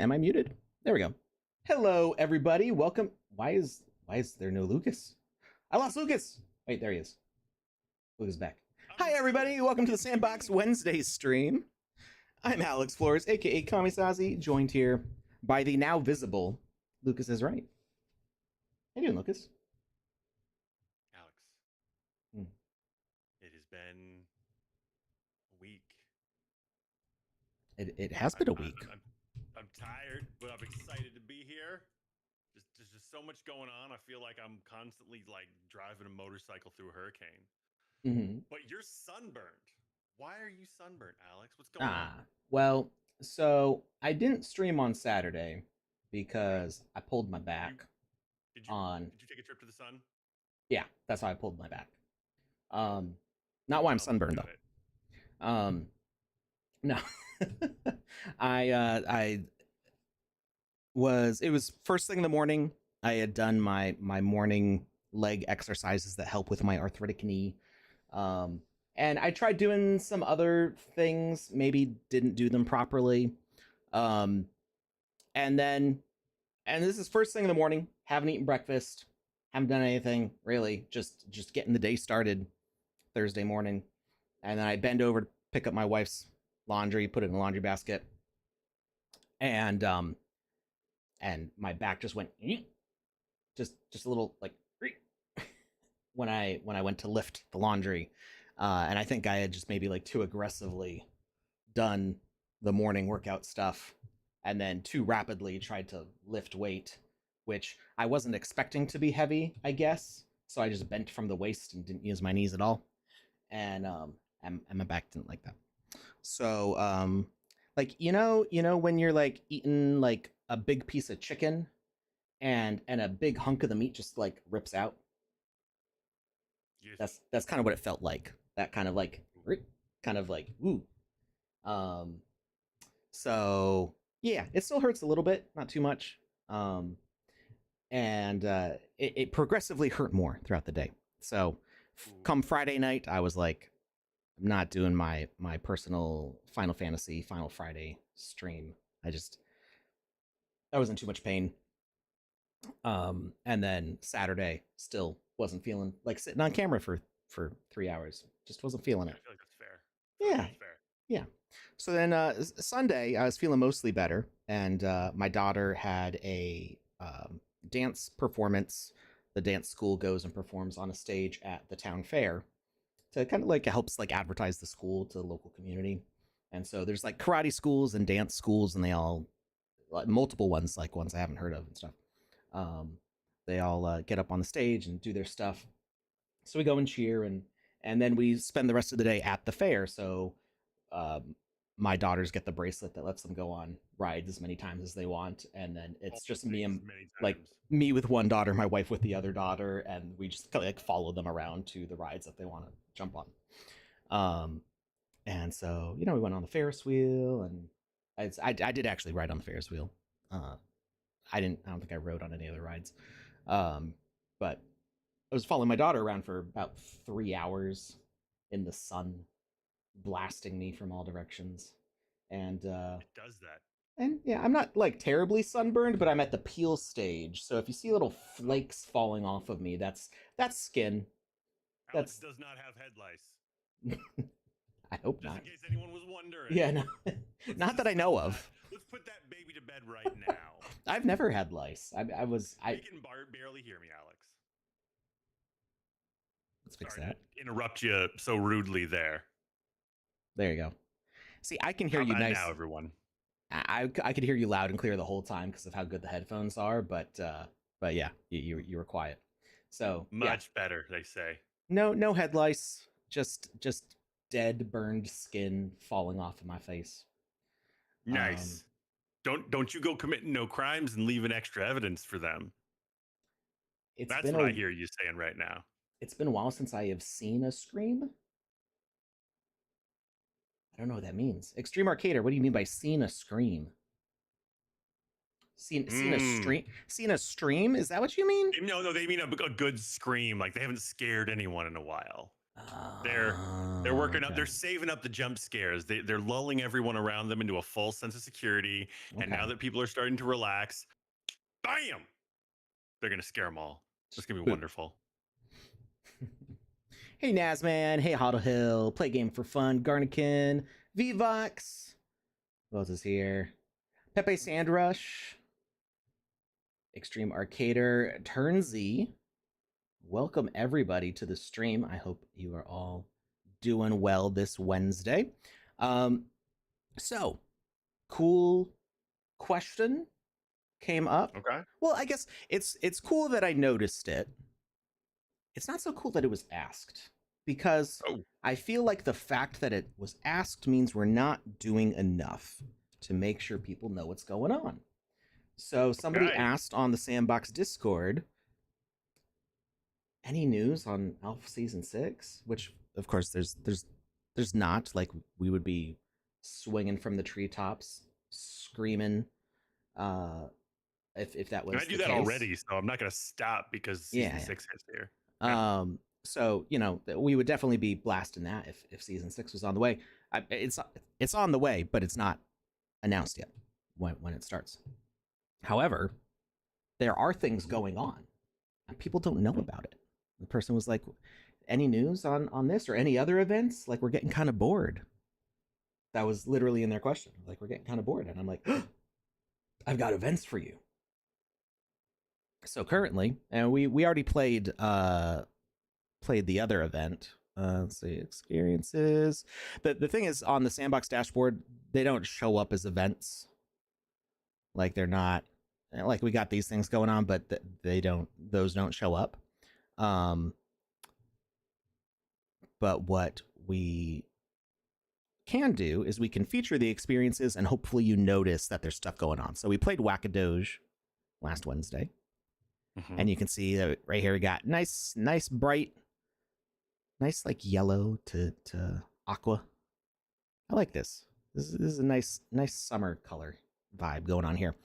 Am I muted? There we go. Hello, everybody. Welcome. Why is there no Lucas? I lost Lucas. Wait, there he is. Lucas is back. Hi, everybody. Welcome to the Sandbox Wednesday stream. I'm Alex Flores, aka Kamisazi, joined here by the now visible Lucas is right. How you doing, Lucas? Alex, Hmm. it has been a week. It has been a week. I'm tired, but I'm excited to be here. There's just so much going on. I feel like I'm constantly like driving a motorcycle through a hurricane. But you're sunburned. Why are you sunburned, Alex? What's going on? Well, so I didn't stream on Saturday because I pulled my back Did on. you take a trip to the sun? Yeah, that's how I pulled my back. Not why I'm Tell me sunburned about it. though. No, I was. It was first thing in the morning. I had done my morning leg exercises that help with my arthritic knee. And I tried doing some other things, maybe didn't do them properly. Um, and this is first thing in the morning, haven't eaten breakfast, haven't done anything really, just getting the day started Thursday morning. And then I bend over to pick up my wife's laundry, put it in the laundry basket. And my back just went just a little like when I went to lift the laundry. And I think I had just maybe like too aggressively done the morning workout stuff and then too rapidly tried to lift weight, which I wasn't expecting to be heavy, I guess. So I just bent from the waist and didn't use my knees at all. And my back didn't like that. So like when you're like eating like a big piece of chicken and a big hunk of the meat just like rips out. Yes. That's kind of what it felt like. That kind of like ooh. Um so yeah, it still hurts a little bit, not too much. Um and it progressively hurt more throughout the day. So come Friday night, I was like, I'm not doing my personal Final Fantasy Final Friday stream. I was in too much pain. And then Saturday still wasn't feeling like sitting on camera for 3 hours. Just wasn't feeling I it. feel like that's fair. Yeah, That's fair. yeah. So then Sunday I was feeling mostly better, and my daughter had a dance performance. The dance school goes and performs on a stage at the town fair to kind of like it helps like advertise the school to the local community. And so there's like karate schools and dance schools, and they all like, multiple ones, like ones I haven't heard of and stuff. Um, they all get up on the stage and do their stuff. So we go and cheer, and then we spend the rest of the day at the fair. So um, my daughters get the bracelet that lets them go on rides as many times as they want, and then it's just me and Many like times. me with one daughter, my wife with the other daughter, and we just kind of like follow them around to the rides that they want to jump on. Um, and so we went on the Ferris wheel, and I did actually ride on the Ferris wheel. Uh, I don't think I rode on any other rides. Um, but I was following my daughter around for about 3 hours in the sun, blasting me from all directions. And It does that. yeah, I'm not like terribly sunburned, but I'm at the peel stage. So if you see little flakes falling off of me, that's skin. Alex That's does not have head lice. I hope Just not. in case anyone was wondering. Yeah, no, not that I know That. of. Let's put that baby to bed right now. I've never had lice. I. You can barely hear me, Alex. Let's fix Sorry that. to interrupt you so rudely there. There you go. See, I can hear How you about nice. now, everyone? I could hear you loud and clear the whole time because of how good the headphones are. But yeah, you were quiet. So Much better, they say. no head lice, just dead burned skin falling off of my face. Nice. Don't you go committing no crimes and leaving extra evidence for them. That's what I hear you saying right now. It's been a while since I have seen a scream. I don't know what that means. Extreme Arcader, what do you mean by seen a scream? Seen a stream? Seen a stream? Is that what you mean? No, they mean a good scream. Like they haven't scared anyone in a while. They're working up. Okay. They're saving up the jump scares. They're lulling everyone around them into a false sense of security. Okay. And now that people are starting to relax, bam! They're gonna scare them all. It's gonna be wonderful. Hey Nazman, hey Hoddle Hill, Play Game for Fun, Garnikin, VVox. Who else is here? Pepe Sandrush, Extreme Arcader, Turnsy. Welcome everybody to the stream. I hope you are all doing well this Wednesday. So cool question came up. Okay. Well, I guess it's cool that I noticed it. It's not so cool that it was asked, because I feel like the fact that it was asked means we're not doing enough to make sure people know what's going on. So somebody asked on the Sandbox Discord, any news on Alpha Season 6? Which, of course, there's not. Like, we would be swinging from the treetops, screaming, if that was and I do that case already, so I'm not going to stop because Season 6 is here. So, you know, we would definitely be blasting that if Season 6 was on the way. It's on the way, but it's not announced yet when it starts. However, there are things going on, and people don't know about it. The person was like, any news on this or any other events? Like, we're getting kind of bored. That was literally in their question. Like, we're getting kind of bored. And I'm like, I've got events for you. So currently, and we already played the other event. Let's see, experiences. The thing is, on the Sandbox dashboard, they don't show up as events. Like, they're not, like, we got these things going on, but those don't show up. But what we can do is we can feature the experiences, and hopefully you notice that there's stuff going on. So we played Whack-A-Doge last Wednesday. Mm-hmm. And you can see that right here we got nice bright, nice like yellow to aqua. I like this. This is a nice summer color vibe going on here.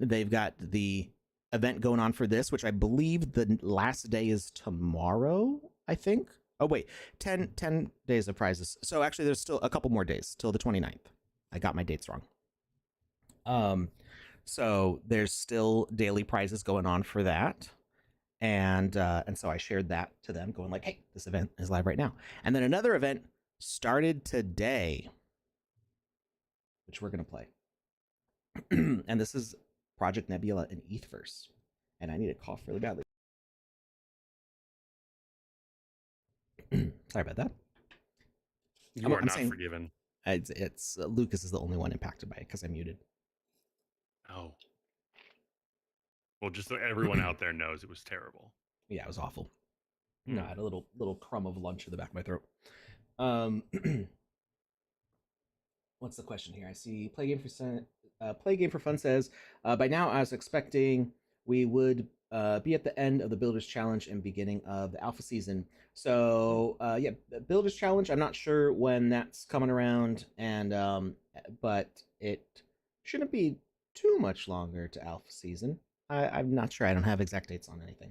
They've got the event going on for this, which I believe the last day is tomorrow, I think. Oh, wait, 10 days of prizes. So actually, there's still a couple more days till the 29th. I got my dates wrong. So there's still daily prizes going on for that. And so I shared that to them, going like, hey, this event is live right now. And then another event started today, which we're going to play. And this is Project Nebula in Ethverse. And I need to cough really badly. Sorry about that. You are not forgiven. It's Lucas is the only one impacted by it because I'm muted. Oh. Well, just so everyone out there knows, it was terrible. Yeah, it was awful. No, I had a little crumb of lunch in the back of my throat. What's the question here? I see Play Game for Fun says, by now I was expecting we would be at the end of the Builders Challenge and beginning of the Alpha season. So yeah, Builders Challenge, I'm not sure when that's coming around, and but it shouldn't be too much longer to Alpha season. I'm not sure. I don't have exact dates on anything.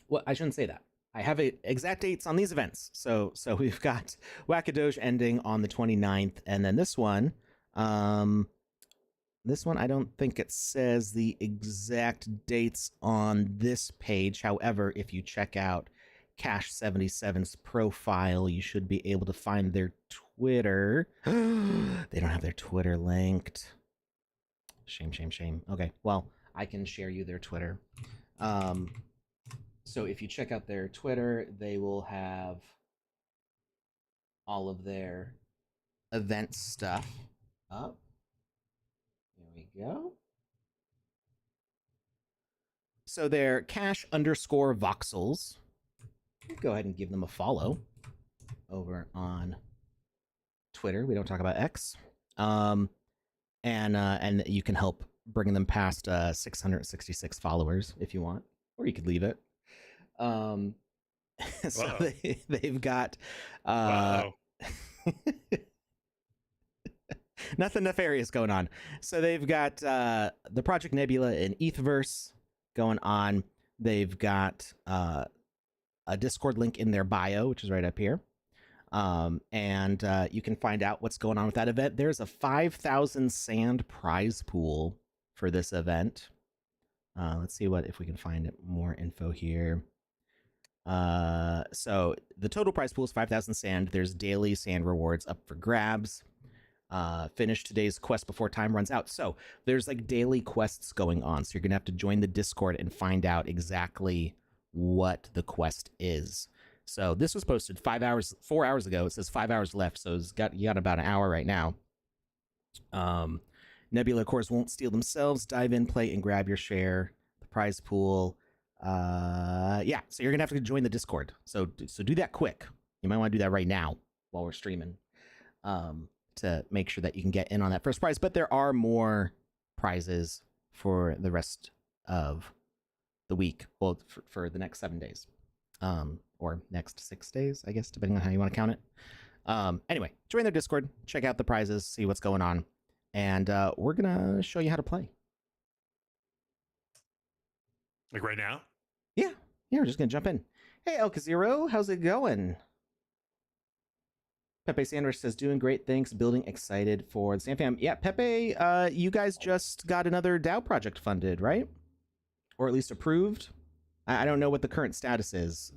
Well, I shouldn't say that. I have exact dates on these events. So we've got Whack-A-Doge ending on the 29th, and then this one, I don't think it says the exact dates on this page. However, if you check out Cash77's profile, you should be able to find their Twitter. They don't have their Twitter linked. Shame. Okay, well, I can share you their Twitter. So if you check out their Twitter, they will have all of their event stuff up. There we go. So they're cash_voxels. Go ahead and give them a follow over on Twitter. We don't talk about X. And you can help bring them past 666 followers if you want, or you could leave it. So they've got nothing nefarious going on. So they've got the Project Nebula in Ethverse going on. They've got a Discord link in their bio, which is right up here. And you can find out what's going on with that event. There's a 5,000 sand prize pool for this event. Let's see if we can find more info here. So the total prize pool is 5,000 sand. There's daily sand rewards up for grabs. Finish today's quest before time runs out. So there's like daily quests going on. So you're gonna have to join the Discord and find out exactly what the quest is. So this was posted 4 hours ago. It says 5 hours left. So you got about an hour right now. Nebula cores won't steal themselves. Dive in, play, and grab your share. The prize pool. Yeah, so you're gonna have to join the Discord. So do that quick. You might want to do that right now while we're streaming, to make sure that you can get in on that first prize. But there are more prizes for the rest of the week. Well, for the next 7 days, or next 6 days, I guess, depending on how you want to count it. Anyway, join their Discord, check out the prizes, see what's going on, and we're gonna show you how to play. Like right now? Yeah, we're just gonna jump in. Hey, El Zero, how's it going? Pepe Sandwich says, doing great, thanks, building, excited for the Sand Fam. Yeah, Pepe, you guys just got another DAO project funded, right? Or at least approved. I don't know what the current status is,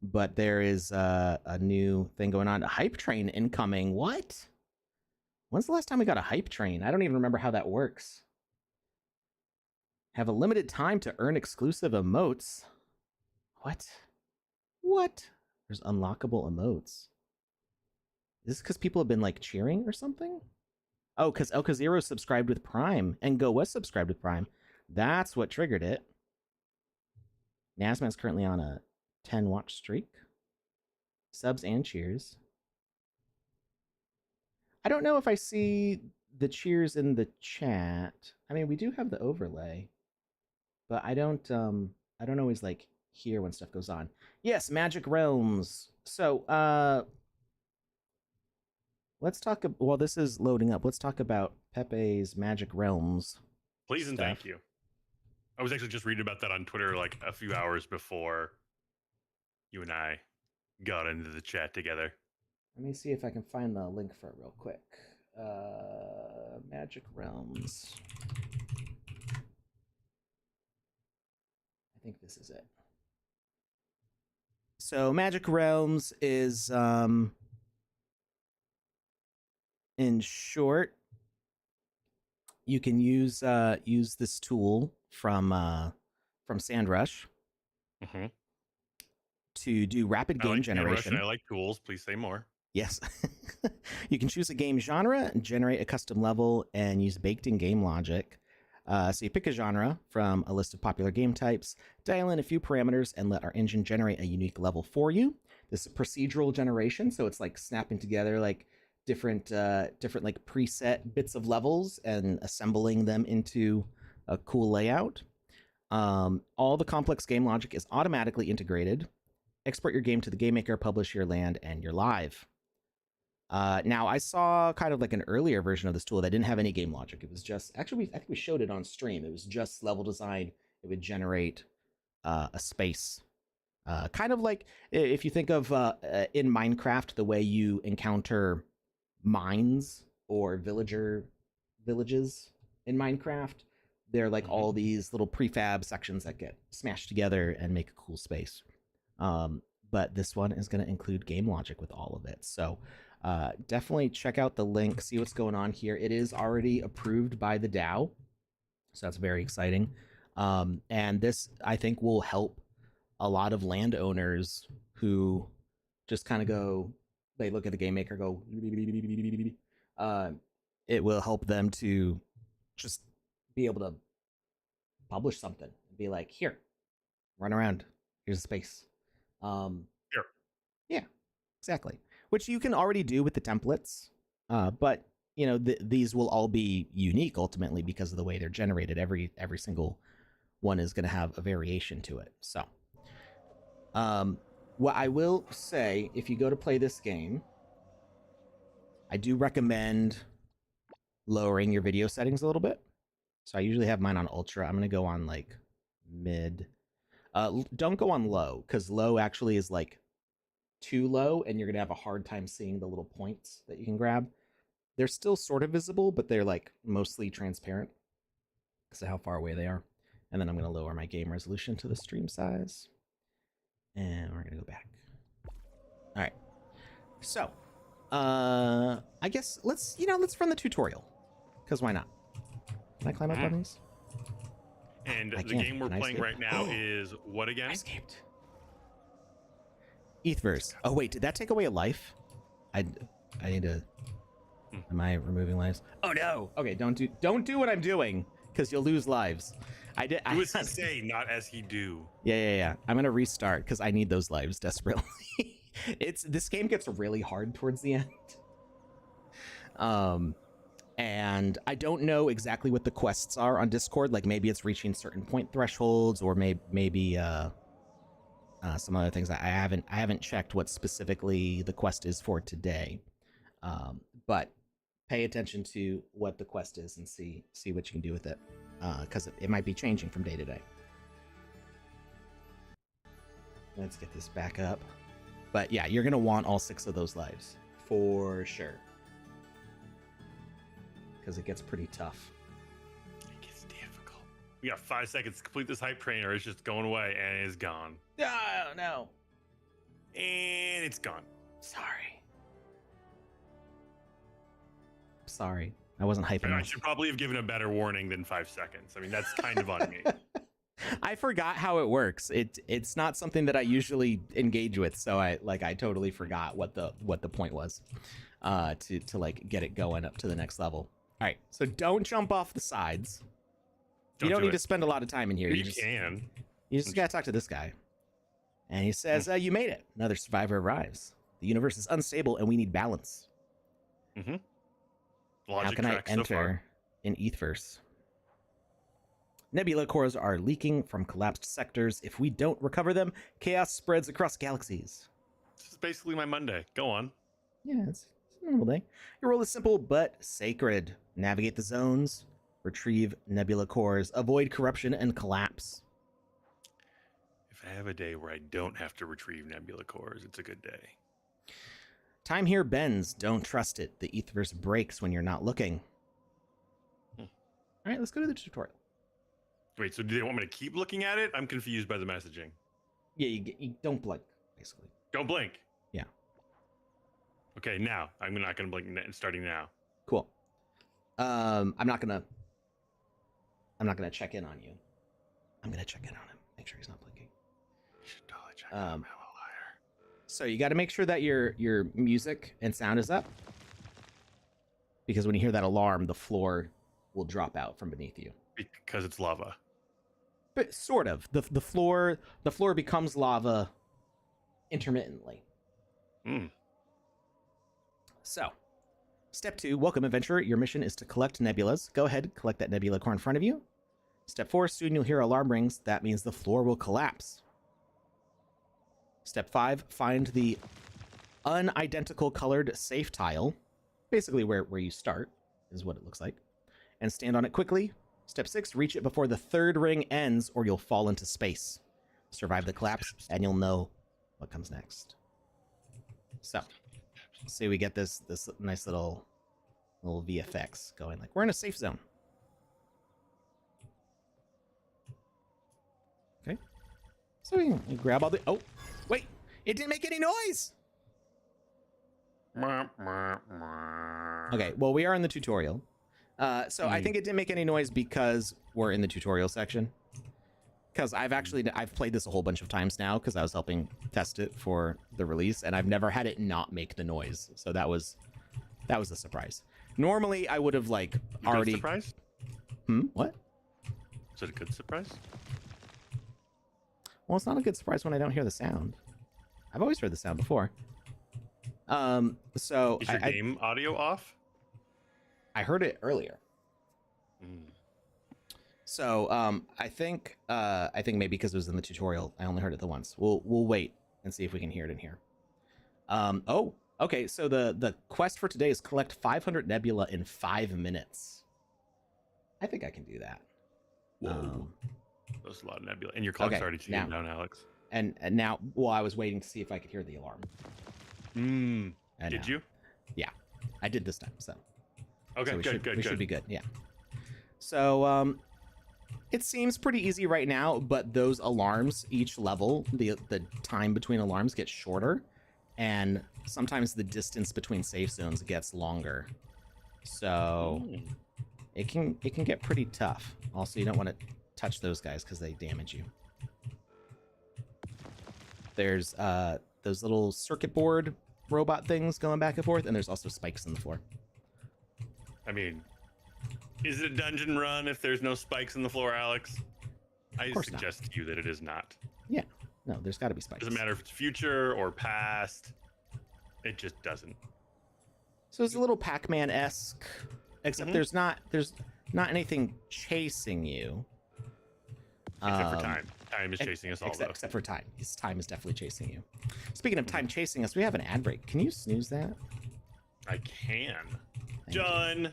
but there is a new thing going on. A hype train incoming. What? When's the last time we got a hype train? I don't even remember how that works. Have a limited time to earn exclusive emotes. What? There's unlockable emotes. Is this because people have been like cheering or something? Oh, because El Zero subscribed with Prime and Go was subscribed with Prime. That's what triggered it. Nasman's currently on a 10 watch streak. Subs and cheers. I don't know if I see the cheers in the chat. I mean, we do have the overlay, but I don't always like hear when stuff goes on. Yes, Magic Realms. So, let's talk. While this is loading up, let's talk about Pepe's Magic Realms. Please and thank you. I was actually just reading about that on Twitter like a few hours before you and I got into the chat together. Let me see if I can find the link for it real quick. Magic Realms. I think this is it. So Magic Realms is, in short, you can use this tool from SandRush to do rapid game generation. I like tools. Please say more. Yes. You can choose a game genre, generate a custom level, and use baked-in game logic. So you pick a genre from a list of popular game types, dial in a few parameters, and let our engine generate a unique level for you. This is procedural generation, so it's like snapping together like different like preset bits of levels and assembling them into a cool layout. All the complex game logic is automatically integrated. Export your game to the Game Maker, publish your land, and you're live. Now, I saw kind of like an earlier version of this tool that didn't have any game logic. It was just, actually, I think we showed it on stream. It was just level design. It would generate a space. Kind of like if you think of in Minecraft, the way you encounter mines or villages in Minecraft. They're like all these little prefab sections that get smashed together and make a cool space. But this one is going to include game logic with all of it. So definitely check out the link, see what's going on here. It is already approved by the DAO, so that's very exciting. And this, I think, will help a lot of landowners who just kind of go, they look at the game maker, go, it will help them to just be able to publish something and be like, here, run around, here's a space. Sure. Yeah, exactly. Which you can already do with the templates, but you know these will all be unique ultimately because of the way they're generated. Every single one is going to have a variation to it. So, what I will say, if you go to play this game, I do recommend lowering your video settings a little bit. So I usually have mine on ultra. I'm going to go on like mid. Don't go on low, because low actually is like too low, and you're gonna have a hard time seeing the little points that you can grab. They're still sort of visible, but they're like mostly transparent because of how far away they are. And then I'm gonna lower my game resolution to the stream size, and we're gonna go back. All right. So, I guess let's run the tutorial, because why not? Can I climb up on these? And the game we're playing right now is what again? I escaped. Ethverse. Oh wait, did that take away a life? I need to. Am I removing lives? Oh no. Okay, don't do what I'm doing, because you'll lose lives. I did. Do as he say, not as he do. Yeah. I'm gonna restart because I need those lives desperately. This game gets really hard towards the end. And I don't know exactly what the quests are on Discord. Like maybe it's reaching certain point thresholds, or maybe some other things. I haven't checked what specifically the quest is for today. But pay attention to what the quest is and see what you can do with it, because it might be changing from day to day. Let's get this back up. But yeah, you're gonna want all 6 of those lives for sure, because it gets pretty tough. It gets difficult. We got 5 seconds to complete this hype train, or it's just going away, and it's gone. Oh no! And it's gone. Sorry, I wasn't hyping. I should probably have given a better warning than 5 seconds. I mean, that's kind of on me. I forgot how it works. It's not something that I usually engage with, so I totally forgot what the point was, to like get it going up to the next level. All right, so don't jump off the sides. You don't need to spend a lot of time in here. You can. You just gotta talk to this guy, and he says, "You made it. Another survivor arrives. The universe is unstable, and we need balance." Mm-hmm. How can I enter in Ethverse? Nebula cores are leaking from collapsed sectors. If we don't recover them, chaos spreads across galaxies. This is basically my Monday. Go on. Yeah, it's a normal day. Your role is simple but sacred. Navigate the zones, retrieve nebula cores, avoid corruption and collapse. If I have a day where I don't have to retrieve nebula cores, it's a good day. Time here bends. Don't trust it. The Ethverse breaks when you're not looking. All right, let's go to the tutorial. Wait, so do they want me to keep looking at it? I'm confused by the messaging. Yeah, you don't blink, basically. Don't blink. Yeah. Okay, now I'm not gonna blink. Starting now. Cool. I'm not gonna check in on you. I'm gonna check in on him. Make sure he's not blinking. You should totally check in on him. So you got to make sure that your music and sound is up, because when you hear that alarm, the floor will drop out from beneath you. Because it's lava. But sort of. The floor becomes lava intermittently. So, step 2, welcome adventurer. Your mission is to collect nebulas. Go ahead, collect that nebula core in front of you. Step 4, soon you'll hear alarm rings. That means the floor will collapse. Step 5, find the unidentical colored safe tile, basically where you start is what it looks like, and stand on it quickly. Step 6, reach it before the 3rd ring ends or you'll fall into space. Survive the collapse and you'll know what comes next. So, see, we get this nice little VFX going, like we're in a safe zone. Okay. So we grab all the... Oh, wait! It didn't make any noise! Okay, well, we are in the tutorial. So I think it didn't make any noise because we're in the tutorial section. Because I've played this a whole bunch of times now because I was helping test it for the release, and I've never had it not make the noise. So that was a surprise. Normally, I would have like already... Good surprise? What? Is it a good surprise? Well, it's not a good surprise when I don't hear the sound. I've always heard the sound before. So is your game audio off? I heard it earlier. So I think maybe because it was in the tutorial, I only heard it the once. We'll wait and see if we can hear it in here. Oh, okay. So the quest for today is collect 500 nebula in 5 minutes. I think I can do that. Whoa. There's a lot of nebula, and your clock's already ticking down, Alex. And now, well, I was waiting to see if I could hear the alarm. Did you? Yeah, I did this time. So okay, so we should be good. Yeah. So it seems pretty easy right now, but those alarms, each level, the time between alarms gets shorter, and sometimes the distance between safe zones gets longer. So it can get pretty tough. Also, you don't want to touch those guys because they damage you. There's those little circuit board robot things going back and forth, and there's also spikes in the floor. I mean, is it a dungeon run if there's no spikes in the floor, Alex? I suggest to you that it is not. Yeah, no, there's got to be spikes. Doesn't matter if it's future or past. It just doesn't. So it's a little Pac-Man-esque, except there's not anything chasing you. Except for time. Time is chasing us all, except for time. Time is definitely chasing you. Speaking of time chasing us, we have an ad break. Can you snooze that? I can. Done.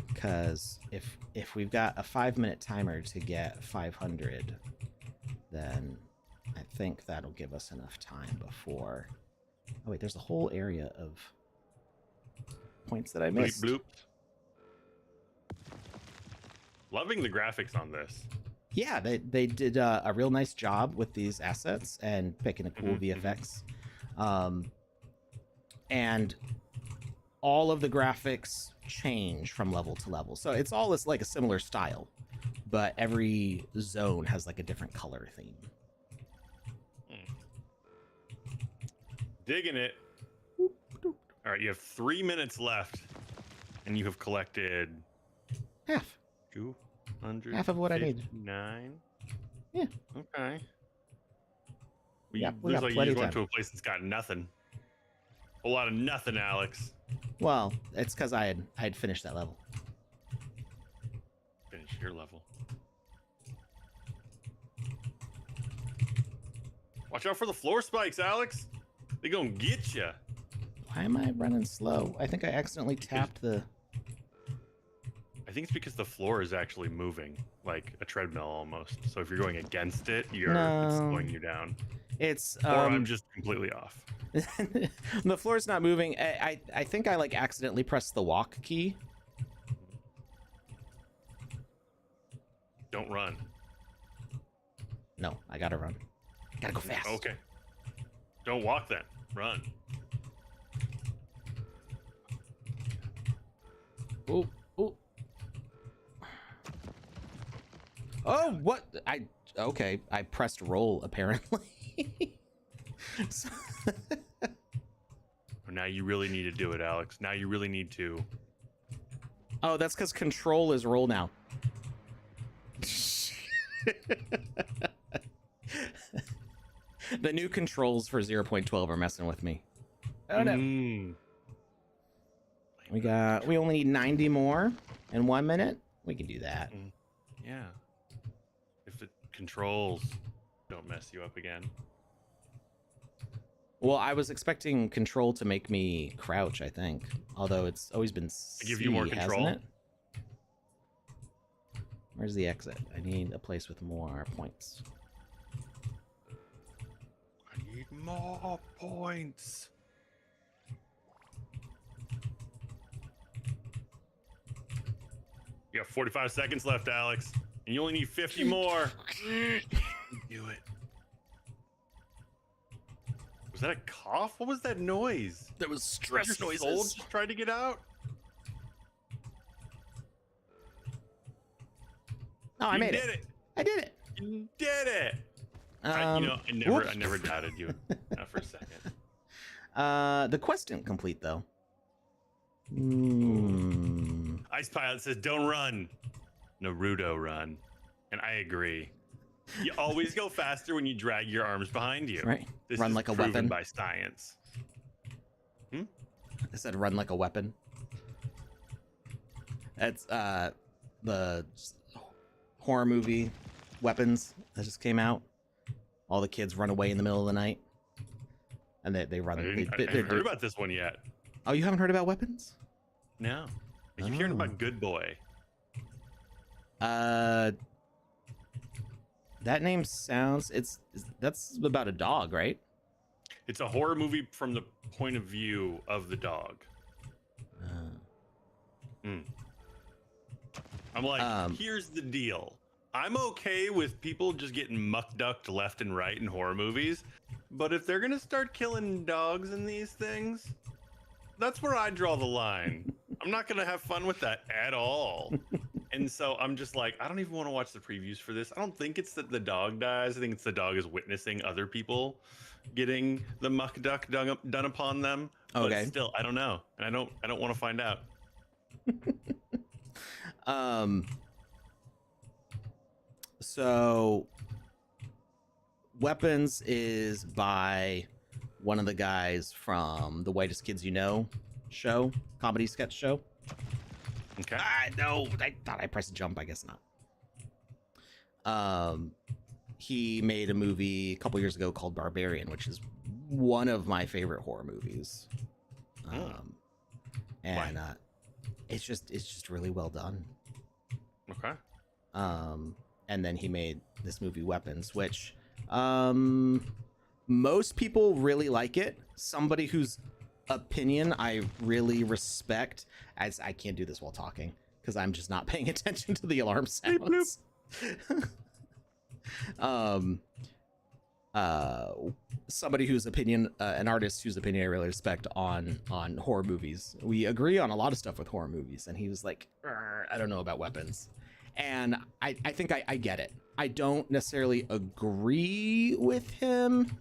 Because if we've got a 5-minute timer to get 500, then I think that'll give us enough time before... Oh, wait, there's a whole area of points that I missed. Bloop, bloop. Loving the graphics on this. Yeah, they did a real nice job with these assets and picking a cool VFX. And all of the graphics change from level to level. So it's all like a similar style, but every zone has like a different color theme. Digging it. All right, you have 3 minutes left, and you have collected half. 200. Half of what I need. 9. Yeah. Okay. We got like you just went to a place that's got nothing. A lot of nothing, Alex. Well, it's because I had finished that level. Finish your level. Watch out for the floor spikes, Alex. They gonna get you. Why am I running slow? I think I accidentally tapped the... I think it's because the floor is actually moving, like a treadmill almost. So if you're going against it, it's slowing you down. It's or I'm just completely off. The floor's not moving. I think I like accidentally pressed the walk key. Don't run. No, I gotta run. Gotta go fast. Okay. Don't walk then. Run. Oh, oh. Oh, what? Okay, I pressed roll apparently. So... Now you really need to do it, Alex. Now you really need to. Oh, that's because control is roll now. The new controls for 0.12 are messing with me. Oh no. We only need 90 more in 1 minute. We can do that. Yeah. If it controls don't mess you up again. Well, I was expecting control to make me crouch, I think. Although it's always been C, give you more control. hasn't it? Where's the exit? I need a place with more points. I need more points. You have 45 seconds left, Alex. And you only need 50 more. Do it. Was that a cough? What was that noise? There was stress noises. Soul just tried to get out? No, I made it. I did it. You did it. I never doubted you. Not for a second. The quest didn't complete though. Ice Pilot says, "Don't run, Naruto, run," and I agree. You always go faster when you drag your arms behind you. Right. This run is like a proven weapon by science. I said run like a weapon. That's the horror movie Weapons that just came out. All the kids run away in the middle of the night, and they run. I haven't heard about this one yet. Oh, you haven't heard about Weapons? No. I keep hearing about Good Boy. That name sounds. That's about a dog, right? It's a horror movie from the point of view of the dog. I'm like, here's the deal. I'm okay with people just getting muck ducked left and right in horror movies, but if they're gonna start killing dogs in these things, that's where I draw the line. I'm not gonna have fun with that at all. And so I'm just like, I don't even want to watch the previews for this. I don't think it's that the dog dies. I think it's the dog is witnessing other people getting the muck duck done upon them. Okay. But still, I don't know, and I don't want to find out. So Weapons is by one of the guys from the Whitest Kids You Know show, comedy sketch show. Okay. No, I thought I pressed jump. I guess not. He made a movie a couple years ago called Barbarian, which is one of my favorite horror movies. And it's just really well done. Okay. And then he made this movie Weapons, which most people really like it. Somebody whose opinion I really respect, as I can't do this while talking because I'm just not paying attention to the alarm sounds. Somebody whose opinion, an artist whose opinion I really respect on horror movies. We agree on a lot of stuff with horror movies, and he was like, I don't know about Weapons. And I think I get it. I don't necessarily agree with him,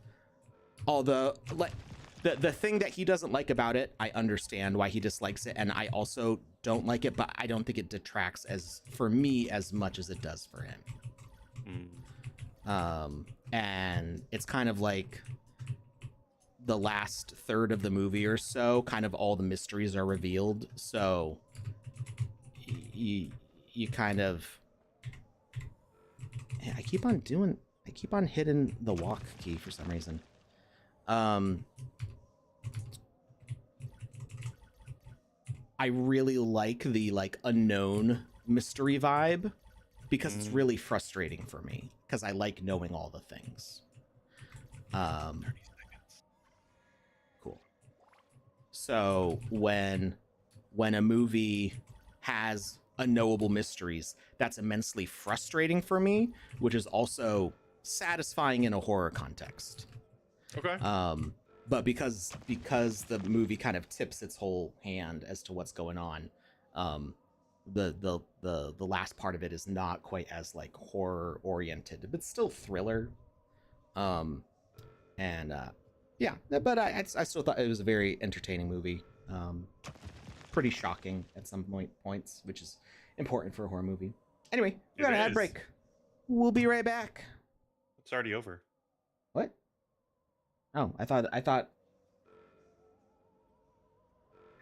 although like the thing that he doesn't like about it, I understand why he dislikes it, and I also don't like it, but I don't think it detracts for me as much as it does for him. And it's kind of like the last third of the movie or so, kind of all the mysteries are revealed, so you kind of, I keep on hitting the walk key for some reason. I really like the unknown mystery vibe because it's really frustrating for me because I like knowing all the things. 30 seconds. Cool. So when a movie has unknowable mysteries, that's immensely frustrating for me, which is also satisfying in a horror context. Okay. But because the movie kind of tips its whole hand as to what's going on, the last part of it is not quite as horror oriented, but still thriller. Yeah, but I still thought it was a very entertaining movie. Pretty shocking at some points, which is important for a horror movie. Anyway, we got an ad break. We'll be right back. It's already over. What? Oh, I thought.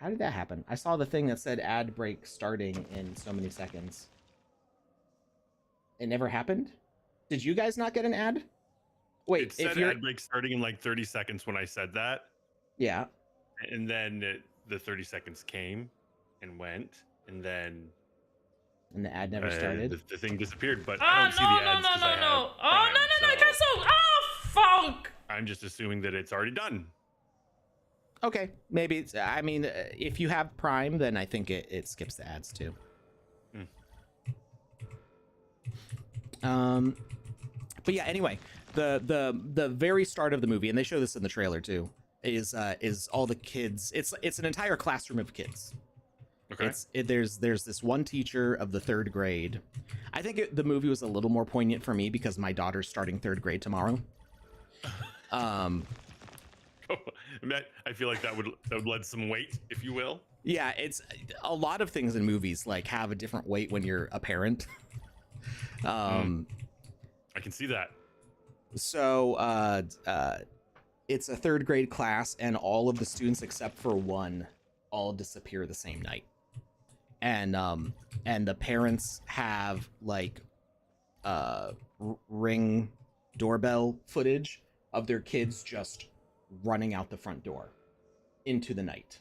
How did that happen? I saw the thing that said ad break starting in so many seconds. It never happened? Did you guys not get an ad? Wait, it said ad break starting in 30 seconds when I said that. Yeah. And then the 30 seconds came and went, and then... And the ad never started? The thing disappeared, but I don't see the ads. No. I canceled. Fuck! I'm just assuming that it's already done. Okay, maybe it's, I mean, if you have Prime, then I think it skips the ads too. But yeah, anyway, the very start of the movie, and they show this in the trailer too, is all the kids. It's an entire classroom of kids. Okay. There's this one teacher of the third grade. I think the movie was a little more poignant for me because my daughter's starting third grade tomorrow. I feel like that would lend some weight, if you will. Yeah, it's a lot of things in movies have a different weight when you're a parent. I can see that. So it's a third grade class, and all of the students except for one all disappear the same night. And the parents have Ring doorbell footage of their kids just running out the front door into the night.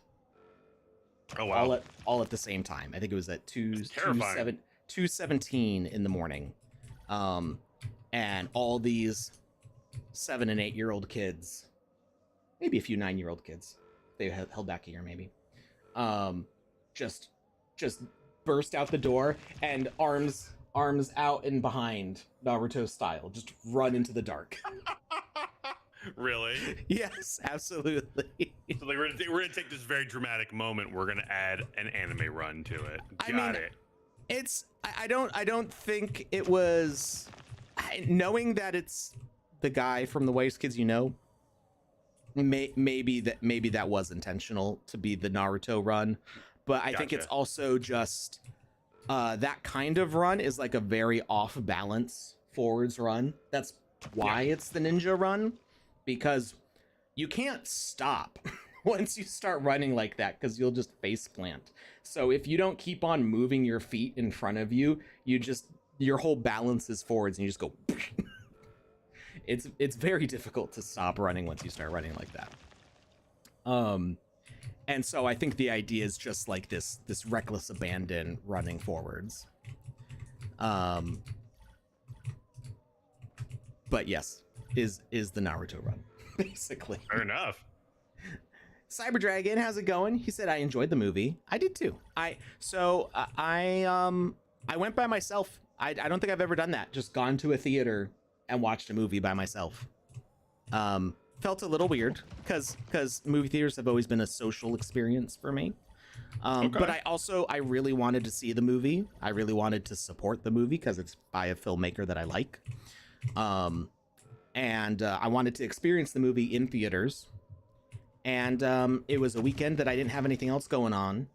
Oh wow! All at the same time. I think it was at 2:17 in the morning. and all these 7 and 8-year-old kids, maybe a few 9-year-old kids, they held back a year maybe, just burst out the door and arms out and behind, Naruto style, just run into the dark. Really? Yes, absolutely. So like we're gonna take this very dramatic moment. We're gonna add an anime run to it. Got it. It's I don't think it was, knowing that it's the guy from The Whitest Kids You Know. Maybe that was intentional to be the Naruto run, but I think it's also just that kind of run is like a very off balance forwards run. That's why it's the ninja run, because you can't stop once you start running like that, because you'll just face plant. So if you don't keep on moving your feet in front of you, your whole balance is forwards and you just go. It's very difficult to stop running once you start running like that. And so I think the idea is just like this reckless abandon running forwards. But yes, is the Naruto run basically. Fair enough. Cyber Dragon, how's it going? He said I enjoyed the movie. I did too. I went by myself. I don't think I've ever done that. Just gone to a theater and watched a movie by myself. Felt a little weird because movie theaters have always been a social experience for me. But I really wanted to see the movie. I really wanted to support the movie because it's by a filmmaker that I like. And I wanted to experience the movie in theaters. And it was a weekend that I didn't have anything else going on.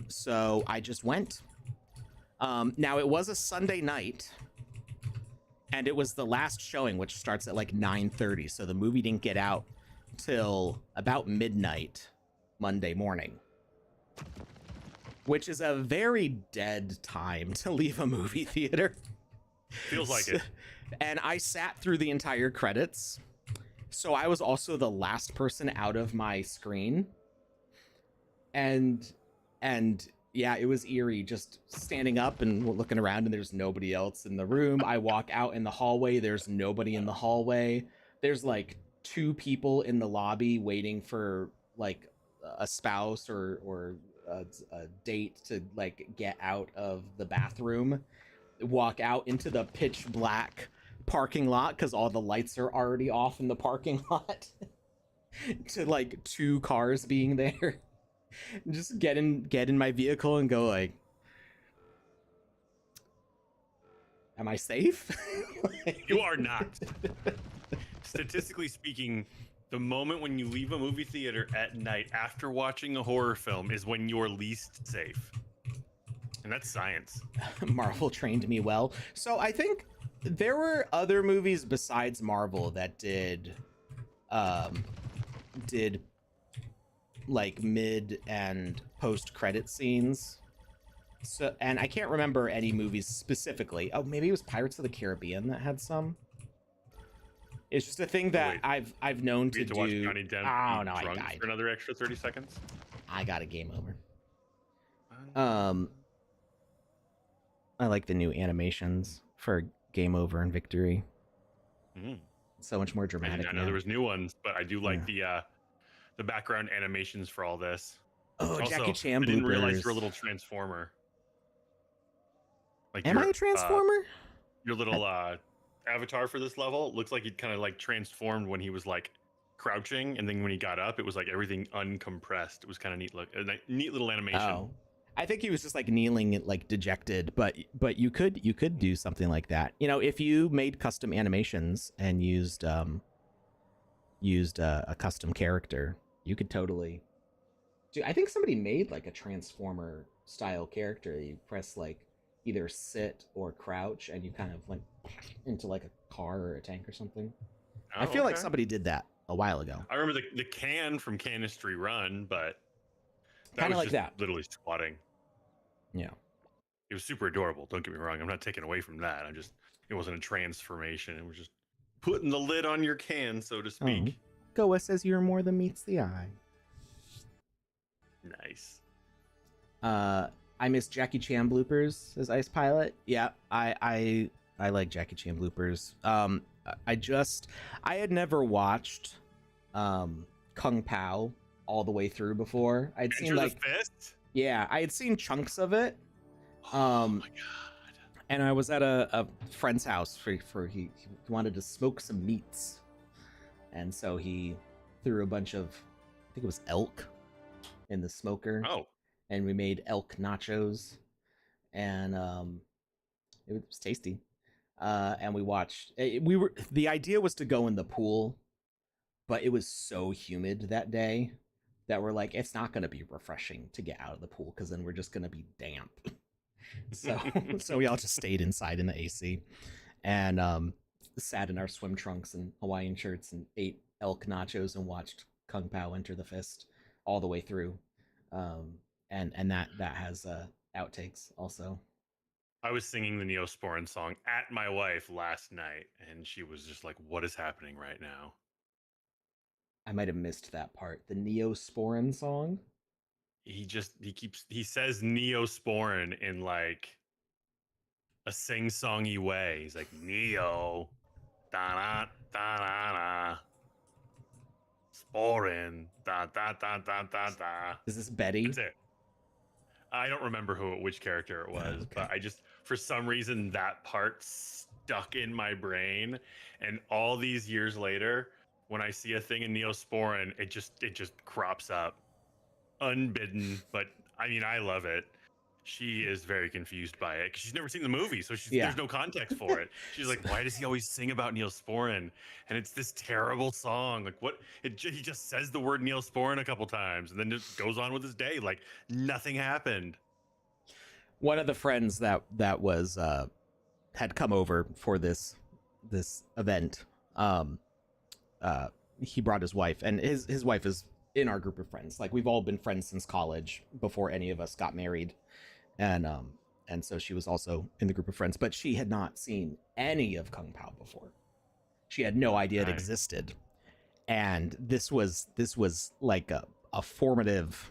So I just went. Now it was a Sunday night. And it was the last showing, which starts at like 9:30. So the movie didn't get out till about midnight Monday morning, which is a very dead time to leave a movie theater. Feels like it. And I sat through the entire credits. So I was also the last person out of my screen. And yeah, it was eerie just standing up and looking around and there's nobody else in the room. I walk out in the hallway. There's nobody in the hallway. There's like 2 people in the lobby waiting for like a spouse or a date to like get out of the bathroom, walk out into the pitch black parking lot because all the lights are already off in the parking lot to like 2 cars being there. Just get in my vehicle and go like, am I safe? You are not. Statistically speaking, the moment when you leave a movie theater at night after watching a horror film is when you're least safe. And that's science. Marvel trained me well. So I think there were other movies besides Marvel that did like mid and post credit scenes. So, and I can't remember any movies specifically. Oh, maybe it was Pirates of the Caribbean that had some. It's just a thing that I've known to do. Watch Johnny Depp oh no, I died for another extra 30 seconds. I got a game over. I like the new animations for Game Over and Victory. So much more dramatic. I know there was new ones, but I do like the background animations for all this. Oh, also, Jackie Chan bloopers. I didn't realize you're a little transformer. Like, am I a transformer? Your little avatar for this level looks like he'd kind of like transformed when he was like crouching, and then when he got up, it was like everything uncompressed. It was kind of neat look, a neat little animation. Oh, I think he was just like kneeling, like dejected. But you could do something like that. You know, if you made custom animations and used a custom character, you could totally. Dude, I think somebody made like a transformer style character. You press like either sit or crouch, and you kind of like into like a car or a tank or something. I feel like somebody did that a while ago. I remember the can from Canistry Run, but kind of like that, literally squatting. Yeah, it was super adorable. Don't get me wrong. I'm not taking away from that. It wasn't a transformation. It was just putting the lid on your can, so to speak. Goa says you're more than meets the eye. Nice. I miss Jackie Chan bloopers, says Ice Pilot. Yeah, I I like Jackie Chan bloopers. I had never watched Kung Pao all the way through before. I'd seen Enter like the Fist? Yeah, I had seen chunks of it. Oh my god. And I was at a friend's house for he wanted to smoke some meats. And so he threw a bunch of, I think it was elk in the smoker. Oh. And we made elk nachos. And it was tasty. And we watched, the idea was to go in the pool, but it was so humid that day that we're like, it's not going to be refreshing to get out of the pool because then we're just going to be damp. So we all just stayed inside in the AC and sat in our swim trunks and Hawaiian shirts and ate elk nachos and watched Kung Pao Enter the Fist all the way through. And that has outtakes also. I was singing the Neosporin song at my wife last night, and she was just like, "What is happening right now?" I might have missed that part. The Neosporin song. He says Neosporin in like a sing-songy way. He's like Neo, da da da da da, Sporin, da da da da da da. Is this Betty? That's it. I don't remember which character it was, okay. But I just, for some reason, that part stuck in my brain. And all these years later, when I see a thing in Neosporin, it just crops up, unbidden. But I mean, I love it. She is very confused by it because she's never seen the movie, so there's no context for it. She's like, "Why does he always sing about Neosporin?" And it's this terrible song. Like, what? He just says the word Neosporin a couple times, and then just goes on with his day like nothing happened. One of the friends that was had come over for this event. He brought his wife, and his wife is in our group of friends. Like, we've all been friends since college before any of us got married. And so she was also in the group of friends, but she had not seen any of Kung Pao before. She had no idea it existed. And this was like a formative,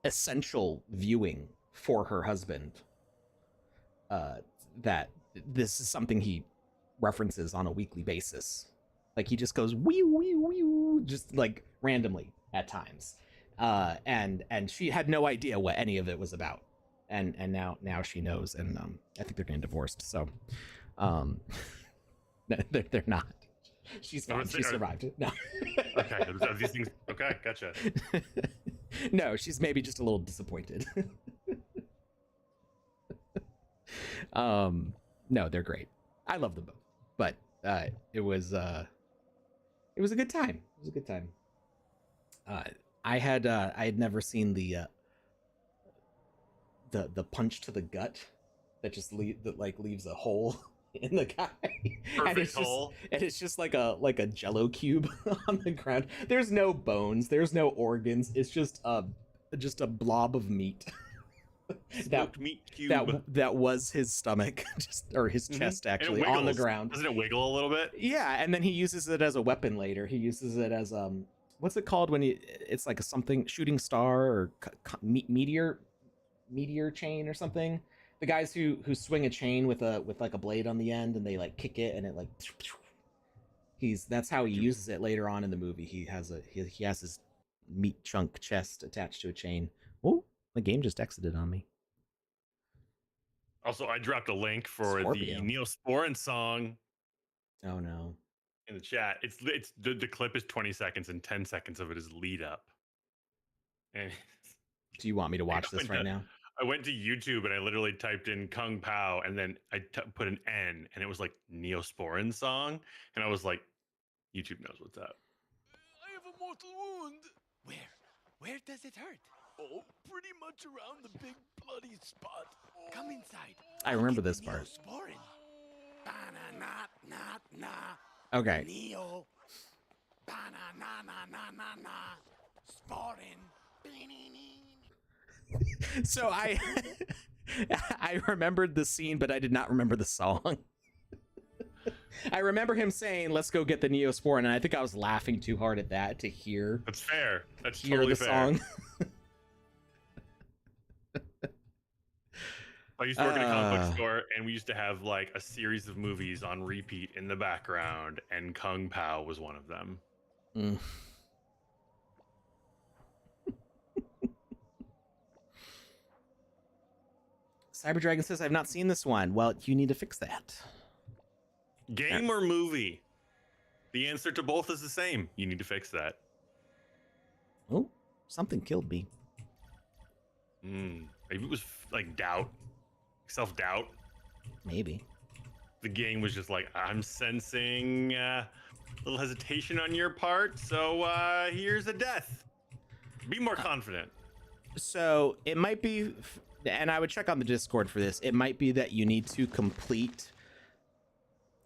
essential viewing for her husband. That this is something he references on a weekly basis. Like, he just goes wee wee wee, just like randomly at times. And she had no idea what any of it was about, and now she knows, and I think they're getting divorced. So, they're not. She's fine. She survived it. No. Okay, are these things? Okay, gotcha. No, she's maybe just a little disappointed. No, they're great. I love them both, but it was a good time. It was a good time. I had never seen the punch to the gut that just leaves a hole in the guy. Perfect hole. And it's just like a Jello cube on the ground. There's no bones. There's no organs. It's just a blob of meat. Smoked meat cube. That was his stomach, or his chest, actually, on the ground. Doesn't it wiggle a little bit? Yeah, and then he uses it as a weapon later. He uses it as what's it called when it's like something shooting star or meteor chain or something. The guys who swing a chain with like a blade on the end, and they like kick it, and it like that's how he uses it later on in the movie. He has his meat chunk chest attached to a chain. Oh, the game just exited on me. Also, I dropped a link for Scorpio. The Neosporin song. Oh no. In the chat. It's the clip is 20 seconds, and 10 seconds of it is lead up. And do you want me to watch this right now? I went to YouTube and I literally typed in Kung Pao, and then I put an N, and it was like Neosporin song, and I was like, YouTube knows what's up. I have a mortal wound. Where does it hurt? Oh, pretty much around the big bloody spot. Come inside. I remember this part. Neosporin. Okay. Neo. Sporin. So I remembered the scene, but I did not remember the song. I remember him saying, "Let's go get the Neosporin," and I think I was laughing too hard at that to hear. That's fair. That's hear totally the fair. Song. I used to work at a comic book store, and we used to have like a series of movies on repeat in the background, and Kung Pao was one of them. Mm. Cyber Dragon says, I've not seen this one. Well, you need to fix that. Game or movie? The answer to both is the same. You need to fix that. Oh, something killed me. Maybe it was like doubt, self-doubt. Maybe. The game was just like, I'm sensing a little hesitation on your part, so here's a death. Be more confident. So it might be, and I would check on the Discord for this, it might be that you need to complete,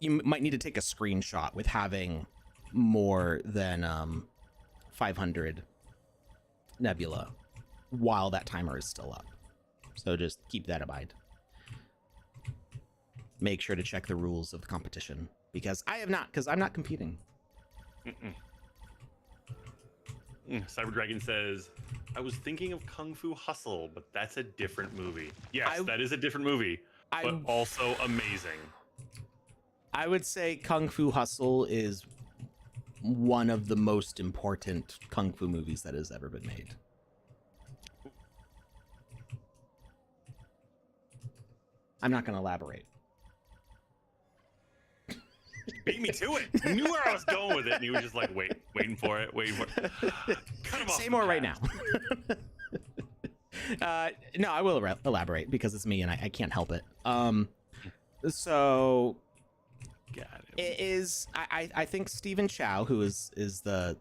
you might need to take a screenshot with having more than 500 nebula while that timer is still up. So just keep that in mind. Make sure to check the rules of the competition, because I have not, because I'm not competing. Cyber Dragon says, I was thinking of Kung Fu Hustle, but that's a different movie. Yes, that is a different movie, but also amazing. I would say Kung Fu Hustle is one of the most important Kung Fu movies that has ever been made. I'm not going to elaborate. Beat me to it. You knew where I was going with it, and you were just like, waiting for it. Cut him off. Say more right now. No, I will elaborate because it's me and I can't help it. So it is. I think Stephen Chow, who is the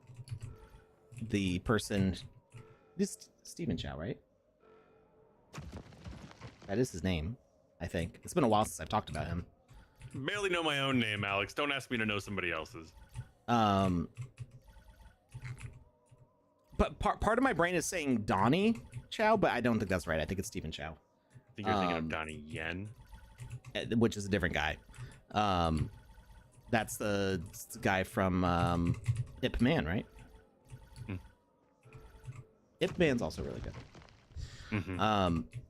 person. This Stephen Chow, right? That is his name. I think it's been a while since I've talked about him. Barely know my own name, Alex. Don't ask me to know somebody else's. But part of my brain is saying Donnie Chow, but I don't think that's right. I think it's Stephen Chow. I think you're thinking of Donnie Yen, which is a different guy. That's the guy from Ip Man, right? Ip Man's also really good.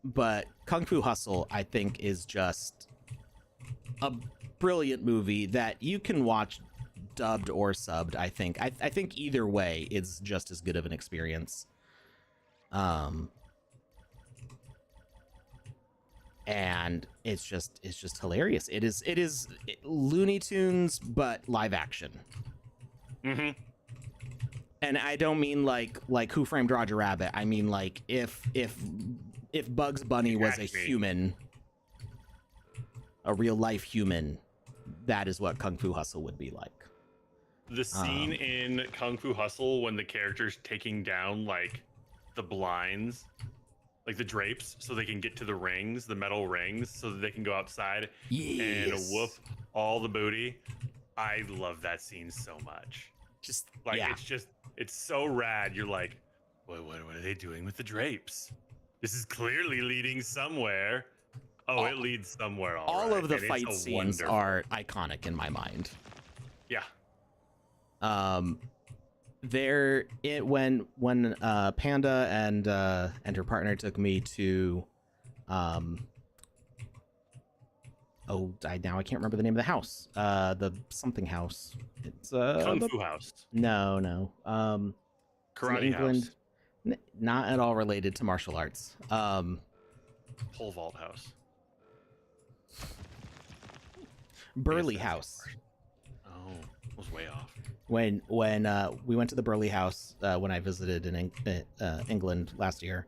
But Kung Fu Hustle, I think, is just a brilliant movie that you can watch dubbed or subbed. I think either way is just as good of an experience. And it's just hilarious. It is Looney Tunes but live action. And I don't mean like Who Framed Roger Rabbit. I mean like if Bugs Bunny was a human, a real life human, that is what Kung Fu Hustle would be like. The scene in Kung Fu Hustle when the character's taking down like the blinds, like the drapes, so they can get to the rings, the metal rings, so that they can go outside and whoop all the booty. I love that scene so much. Just like it's so rad. You're like, what are they doing with the drapes? This is clearly leading somewhere. Oh, it leads somewhere. All of the fight scenes are iconic in my mind. Yeah. When Panda and her partner took me to now I can't remember the name of the house. The something house. It's Kung Fu House. No. Karate House. Not at all related to martial arts. Pole Vault House. Burley House. Oh, I was way off. When we went to the Burley House when I visited in England last year,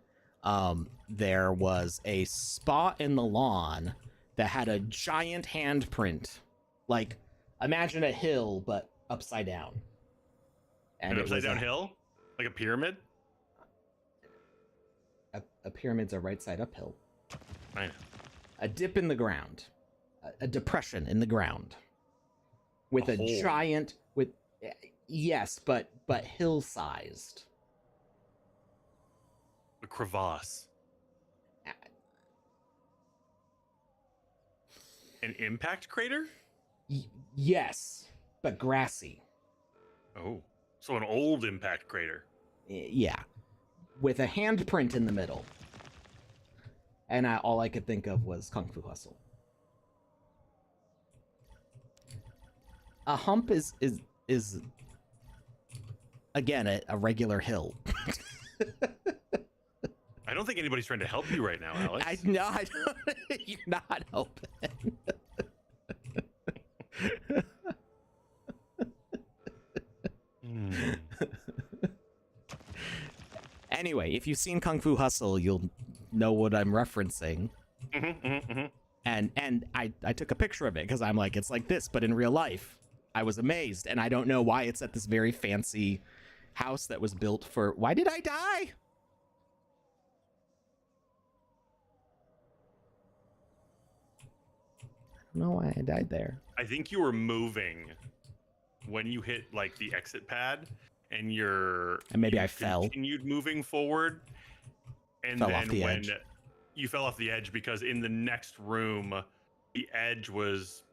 there was a spot in the lawn that had a giant handprint, like imagine a hill but upside down. And an upside down hill, like a pyramid. A pyramid's a right side uphill. I know. A dip in the ground, a depression in the ground, with a giant but hill sized. A crevasse. An impact crater? Yes, but grassy. Oh, so an old impact crater. Yeah, with a handprint in the middle. and all I could think of was Kung Fu Hustle. A hump is again a regular hill. I don't think anybody's trying to help you right now, Alex. I don't. You're not helping. Anyway, if you've seen Kung Fu Hustle, you'll know what I'm referencing. And I took a picture of it because I'm like, it's like this, but in real life. I was amazed, and I don't know why it's at this very fancy house that was built for... Why did I die? I don't know why I died there. I think you were moving when you hit like the exit pad, and maybe I fell. Continued moving forward, and fell then off the when edge. You fell off the edge because in the next room, the edge was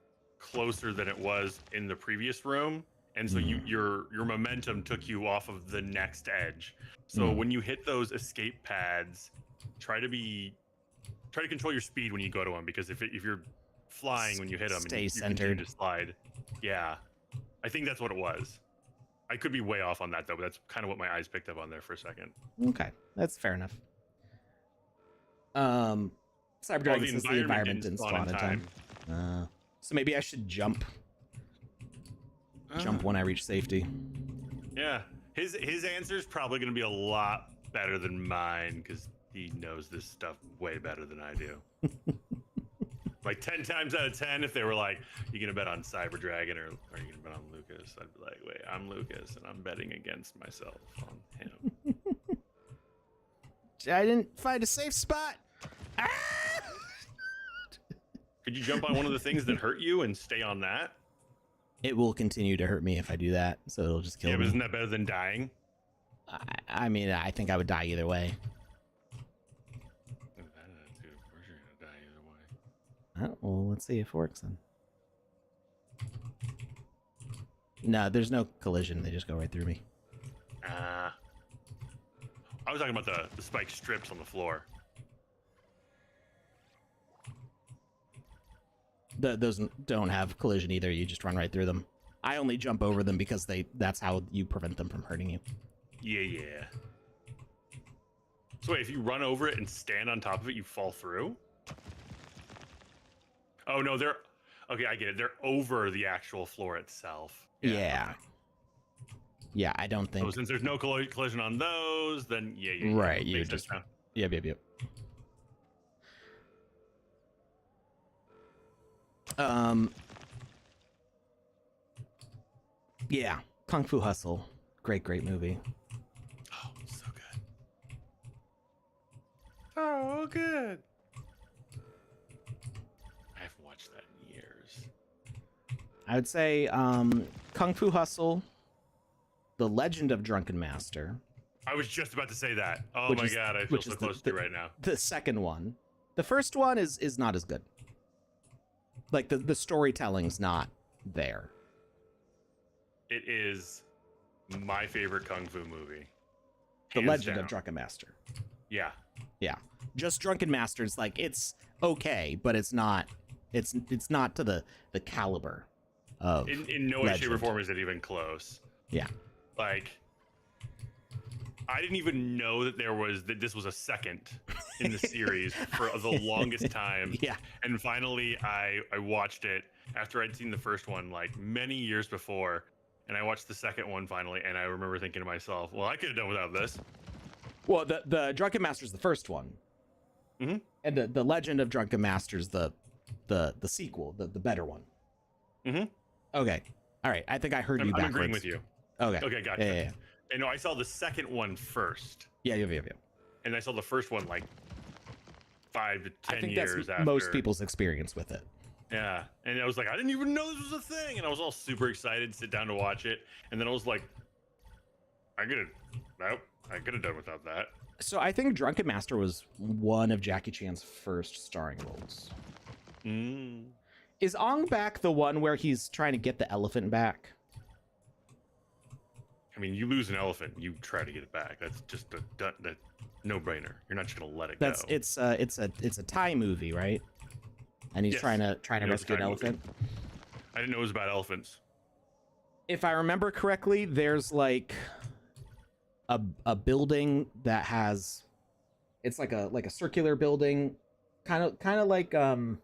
closer than it was in the previous room, and so your momentum took you off of the next edge. So when you hit those escape pads, try to control your speed when you go to them, because if you're flying when you hit them, Stay and you centered. continue to slide. Yeah, I think that's what it was. I could be way off on that though, but that's kind of what my eyes picked up on there for a second. Okay, that's fair enough. Cyber Dragon says the environment didn't spawn in time. So maybe I should jump when I reach safety. Yeah, his answer is probably going to be a lot better than mine because he knows this stuff way better than I do. Like 10 times out of 10, if they were like, "You gonna bet on Cyber Dragon or are you gonna bet on Lucas?" I'd be like, "Wait, I'm Lucas, and I'm betting against myself on him." I didn't find a safe spot. Ah! Could you jump on one of the things that hurt you and stay on that? It will continue to hurt me if I do that, so it'll just kill Yeah, but me. isn't that better than dying? I mean, I think I would die either way. With that attitude, of course you're gonna die either way. Oh, well, let's see if it works then. No, there's no collision. They just go right through me. I was talking about the spiked strips on the floor. Those don't have collision either. You just run right through them. I only jump over them because that's how you prevent them from hurting you. Yeah. So wait, if you run over it and stand on top of it, you fall through? Oh no, okay, I get it. They're over the actual floor itself. Yeah. Yeah, I don't think. So since there's no collision on those, then yeah. Right, you just. Yep. Yeah, Kung Fu Hustle. Great movie. Oh, so good. Oh, good. I haven't watched that in years. I would say Kung Fu Hustle, The Legend of Drunken Master. I was just about to say that. Oh my god, I feel so close to you right now. The second one. The first one is not as good. Like, the storytelling's not there. It is my favorite Kung Fu movie. The Hands Legend down. of Drunken Master. Yeah. Yeah. Just Drunken Master's, like, it's okay, but it's not to the caliber of In no way, shape, or form is it even close. Yeah. Like, I didn't even know that this was a second in the series for the longest time. Yeah. And finally, I watched it after I'd seen the first one like many years before, and I watched the second one finally, and I remember thinking to myself, "Well, I could have done without this." Well, the Drunken Master's the first one, and the Legend of Drunken Master's the sequel, the better one. Okay. All right. I think I heard you backwards. I'm agreeing with you. Okay, gotcha. Yeah. And no, I saw the second one first. Yeah. And I saw the first one like 5 to 10 I think years that's after. most people's experience with it. Yeah, and I was like, I didn't even know this was a thing, and I was all super excited to sit down to watch it, and then I was like, I could have done without that. So I think Drunken Master was one of Jackie Chan's first starring roles. Is Ong Bak the one where he's trying to get the elephant back? I mean, you lose an elephant, you try to get it back. That's just a no-brainer. You're not just gonna let it go. It's a Thai movie, right? And he's Yes, trying to rescue an Thai elephant. movie. I didn't know it was about elephants. If I remember correctly, there's like a building that has, it's like a circular building, kind of like not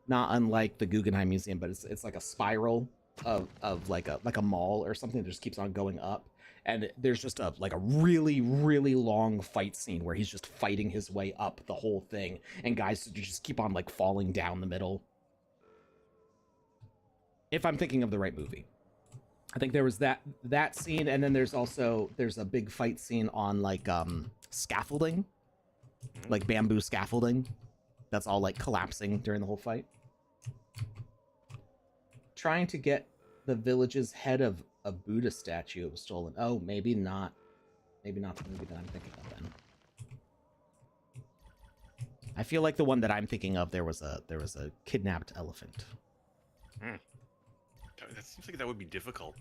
unlike the Guggenheim Museum, but it's like a spiral of like a mall or something that just keeps on going up. And there's just a really, really long fight scene where he's just fighting his way up the whole thing, and guys just keep on like falling down the middle. If I'm thinking of the right movie, I think there was that scene, and then there's a big fight scene on like scaffolding, like bamboo scaffolding, that's all like collapsing during the whole fight. Trying to get the village's head of a Buddha statue was stolen. Oh, maybe not the movie that I'm thinking of then. I feel like the one that I'm thinking of, there was a kidnapped elephant. That seems like that would be difficult.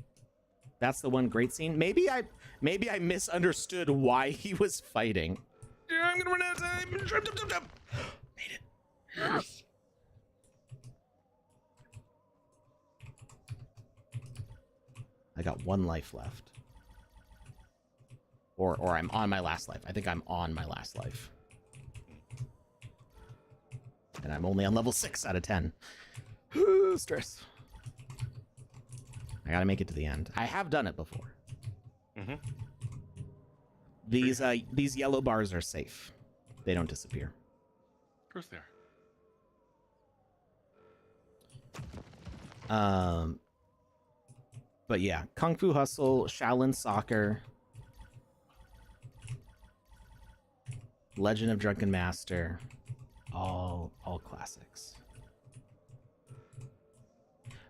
That's the one great scene. Maybe I misunderstood why he was fighting. Yeah, I'm gonna run out of time. Made it. Yes. I got 1 life left. Or I'm on my last life. I think I'm on my last life. And I'm only on level 6 out of 10. Stress. I gotta make it to the end. I have done it before. Mm-hmm. These yellow bars are safe. They don't disappear. Of course they are. But yeah, Kung Fu Hustle, Shaolin Soccer, Legend of Drunken Master, all classics.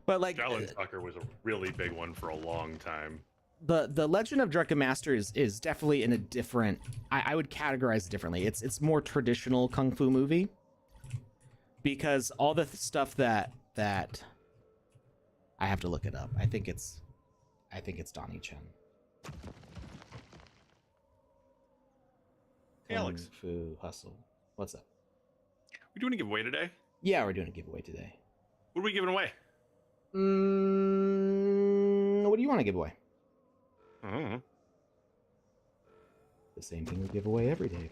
But like Shaolin Soccer was a really big one for a long time. The Legend of Drunken Master is definitely in a different. I would categorize it differently. It's more traditional kung fu movie, because all the stuff that I have to look it up. I think it's Donnie Chen. Hey, Alex. Kung Fu Hustle. What's up? We doing a giveaway today? Yeah, we're doing a giveaway today. What are we giving away? What do you want to give away? I don't know. The same thing we give away every day.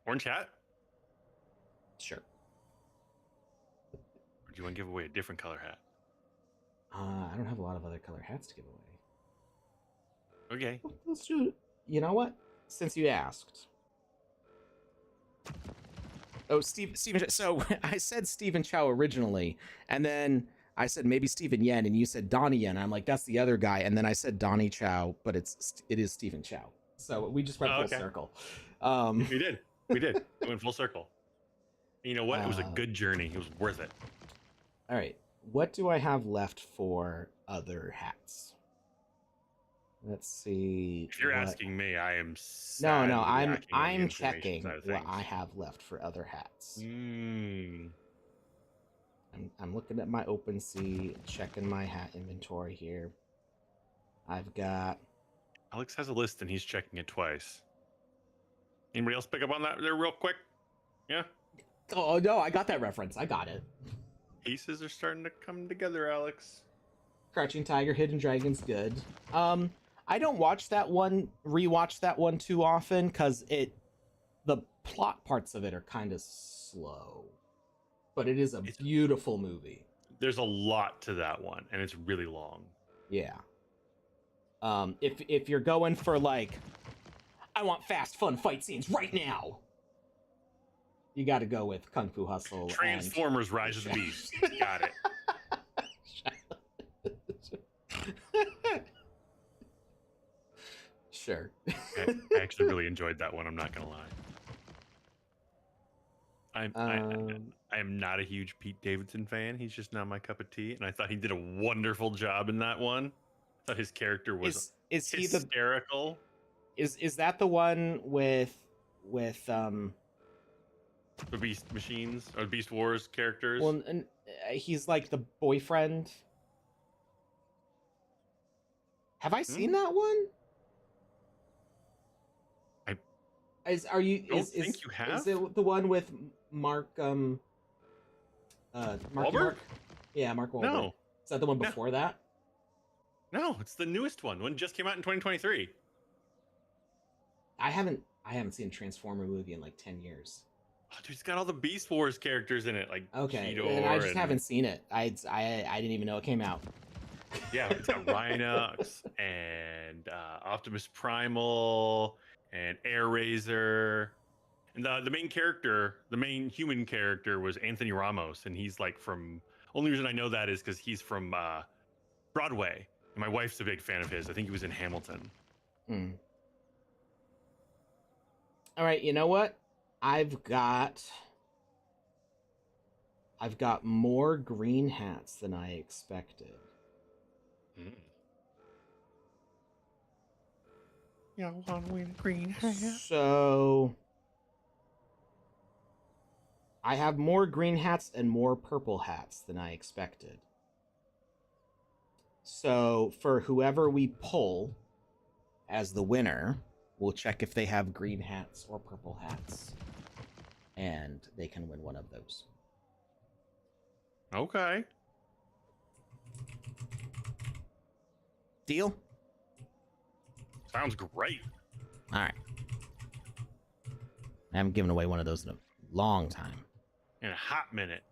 Orange hat? Sure. Or do you want to give away a different color hat? I don't have a lot of other color hats to give away. Okay. Let's do it. You know what? Since you asked. Oh, Stephen. So I said Stephen Chow originally, and then I said maybe Stephen Yen, and you said Donnie Yen. I'm like, that's the other guy. And then I said Donnie Chow, but it is Stephen Chow. So we just went full circle. We did. We went full circle. And you know what? It was a good journey. It was worth it. All right. What do I have left for other hats? Let's see. If you're asking me, I am No, I'm I'm checking what I have left for other hats. I'm looking at my OpenSea, checking my hat inventory here. I've got. Alex has a list and he's checking it twice. Anybody else pick up on that there real quick? Yeah. Oh no, I got that reference. I got it. Pieces are starting to come together, Alex. Crouching Tiger, Hidden Dragon's good. I don't rewatch that one too often, because the plot parts of it are kind of slow. But it is a beautiful movie. There's a lot to that one, and it's really long. Yeah. If you're going for like, I want fast, fun fight scenes right now, you got to go with Kung Fu Hustle. Transformers: Rise of the Beast. Got it. Sure. I actually really enjoyed that one. I'm not gonna lie. I am not a huge Pete Davidson fan. He's just not my cup of tea, and I thought he did a wonderful job in that one. I thought his character was is he hysterical. Is that the one with the Beast Machines or Beast Wars characters? Well, and he's like the boyfriend. Have I seen that one? Is it the one with Mark Mark Wahlberg? Yeah, Mark Wahlberg. No. Is that the one before that? No, it's the newest one. One just came out in 2023. I haven't seen a Transformer movie in like 10 years. Oh, dude, it's got all the Beast Wars characters in it, like okay, Cheetor and I just haven't seen it. I didn't even know it came out. Yeah, it's got Rhinox and Optimus Primal and Air Razor. And the main character, the main human character, was Anthony Ramos, and he's like from. Only reason I know that is because he's from Broadway, and my wife's a big fan of his. I think he was in Hamilton. All right, you know what? I've got more green hats than I expected. Yeah, I want to win a green hat. So I have more green hats and more purple hats than I expected. So for whoever we pull as the winner, we'll check if they have green hats or purple hats, and they can win one of those. Okay. Deal? Sounds great. All right. I haven't given away one of those in a long time. In a hot minute.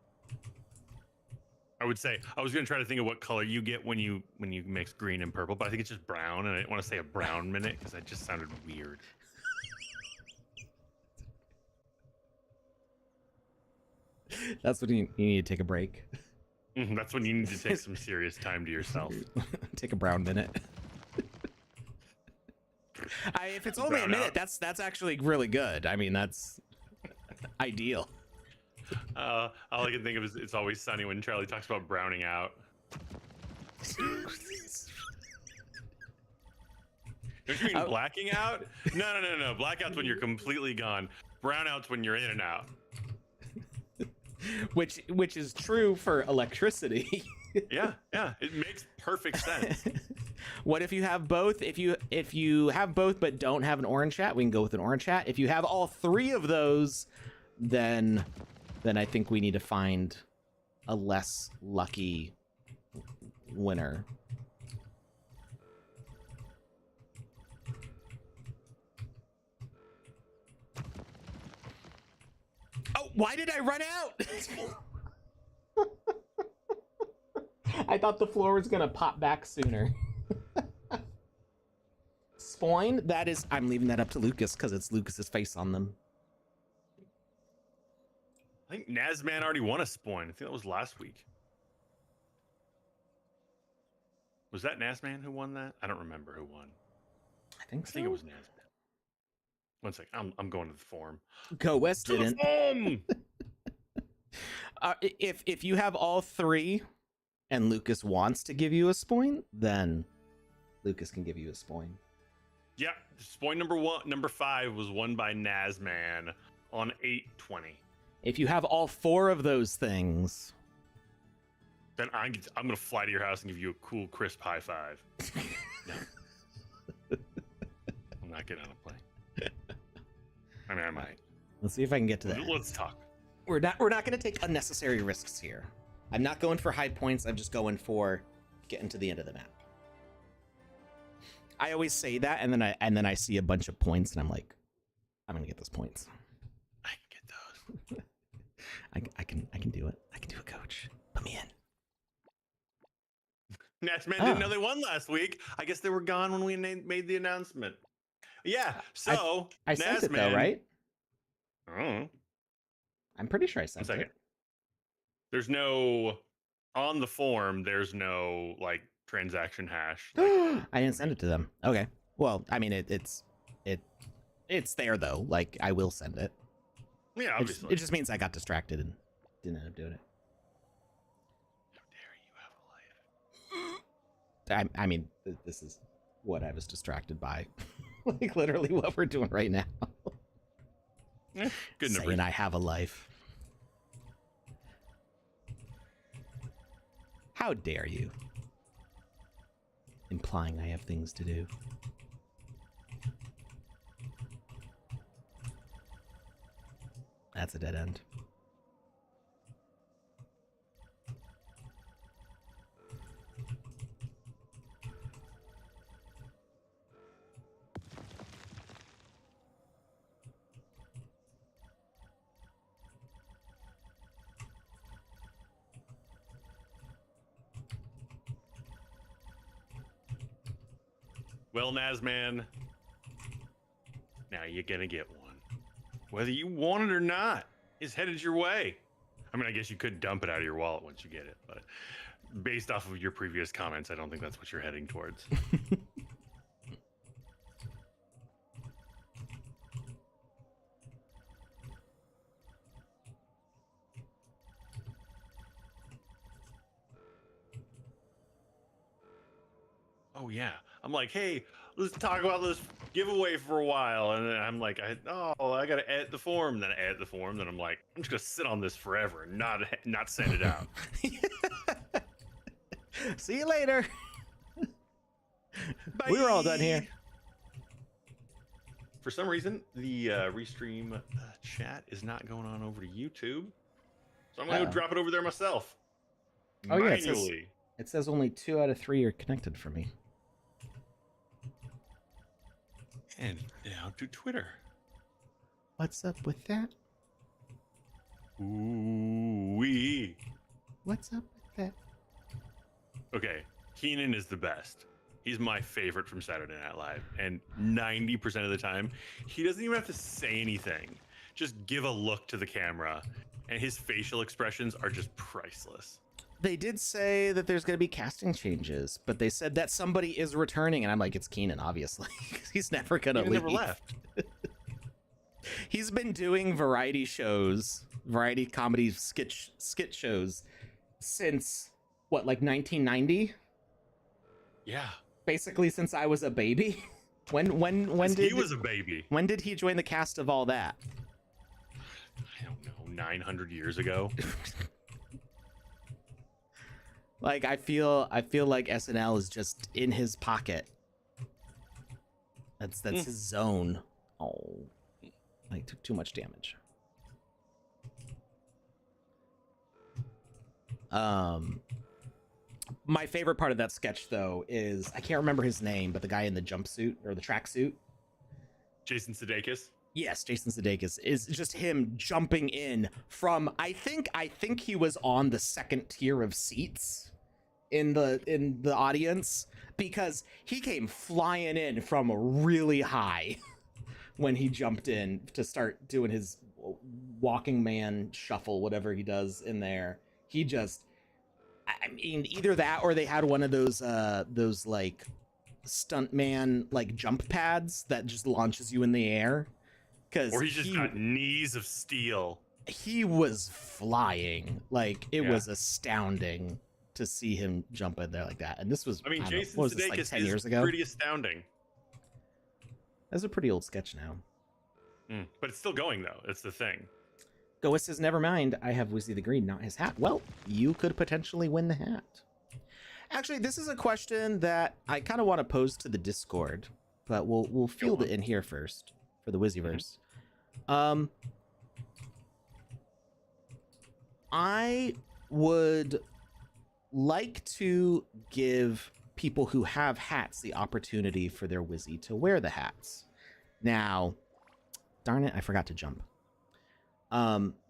I would say I was gonna try to think of what color you get when you mix green and purple, but I think it's just brown, and I didn't want to say a brown minute because that just sounded weird. That's when you need to take a break. That's when you need to take some serious time to yourself. Take a brown minute. If it's only a minute, that's actually really good. I mean, that's ideal. All I can think of is It's Always Sunny when Charlie talks about browning out. Don't you mean blacking out? No. Blackout's when you're completely gone. Brownout's when you're in and out. Which is true for electricity. Yeah. It makes perfect sense. What if you have both? If you have both but don't have an orange hat, we can go with an orange hat. If you have all three of those, then I think we need to find a less lucky winner. Oh, why did I run out? I thought the floor was gonna pop back sooner. Spoin, that is, I'm leaving that up to Lucas because it's Lucas's face on them. I think Nazman already won a Spoin. I think that was last week. Was that Nazman who won that? I don't remember who won. I think so. I think it was Nazman. One sec. I'm going to the forum. Go West didn't. If you have all three and Lucas wants to give you a Spoin, then Lucas can give you a Spoin. Yeah, Spoin number 5 was won by Nazman on 8/20. If you have all four of those things, then I'm gonna fly to your house and give you a cool, crisp high five. No. I'm not getting on a plane. I mean, I might. Let's see if I can get to that. Let's talk. We're not going to take unnecessary risks here. I'm not going for high points. I'm just going for getting to the end of the map. I always say that, and then I see a bunch of points, and I'm like, I'm gonna get those points. I can get those. I can do it. I can do it, coach. Put me in. Natchman didn't know they won last week. I guess they were gone when we made the announcement. Yeah, so I sent it though, right? Oh, I'm pretty sure I sent it. There's no on the form. There's no like transaction hash. I didn't send it to them. Okay. Well, I mean, it's there though. Like, I will send it. Yeah, obviously. It just means I got distracted and didn't end up doing it. How dare you have a life? I mean, this is what I was distracted by. Like, literally what we're doing right now. Good enough. Saying I have a life. How dare you? implying I have things to do. That's a dead end. Well, Nazman, now you're gonna get one. Whether you want it or not, it's headed your way. I mean, I guess you could dump it out of your wallet once you get it, but based off of your previous comments, I don't think that's what you're heading towards. Oh yeah, I'm like, hey, let's talk about this giveaway for a while, and then I'm like, I gotta edit the form, then I edit the form, then I'm like, I'm just gonna sit on this forever and not send it out. See you later. Bye. We were all done here. For some reason, the restream chat is not going on over to YouTube, so I'm gonna go drop it over there myself. Oh yeah, manually. It says only 2 out of 3 are connected for me. And now to Twitter. What's up with that? Ooh-wee. What's up with that? Okay, Keenan is the best. He's my favorite from Saturday Night Live. And 90% of the time, he doesn't even have to say anything. Just give a look to the camera. And his facial expressions are just priceless. They did say that there's going to be casting changes, but they said that somebody is returning, and I'm like, it's Keenan, obviously. He's never going to leave. Never left. He's been doing variety shows, variety comedy skit shows since, what, like 1990? Yeah. Basically since I was a baby. When did he was a baby? When did he join the cast of all that? I don't know, 900 years ago. Like, I feel like SNL is just in his pocket. That's his zone. Oh, I took too much damage. My favorite part of that sketch, though, is I can't remember his name, but the guy in the jumpsuit or the tracksuit. Jason Sudeikis. Yes, Jason Sudeikis is just him jumping in from I think he was on the second tier of seats in the audience because he came flying in from really high when he jumped in to start doing his walking man shuffle, whatever he does in there. He just, I mean, either that or they had one of those like stuntman like jump pads that just launches you in the air. Or he's just got knees of steel. He was flying. Like, it was astounding to see him jump in there like that. And this was, I mean, Jason Sudeikis like 10 years ago? Pretty astounding. That's a pretty old sketch now. But it's still going, though. It's the thing. Goa says, never mind. I have Wizzy the Green, not his hat. Well, you could potentially win the hat. Actually, this is a question that I kind of want to pose to the Discord, but we'll field it in here first for the Wizzyverse. I would like to give people who have hats the opportunity for their Wizzy to wear the hats. Now, darn it, I forgot to jump.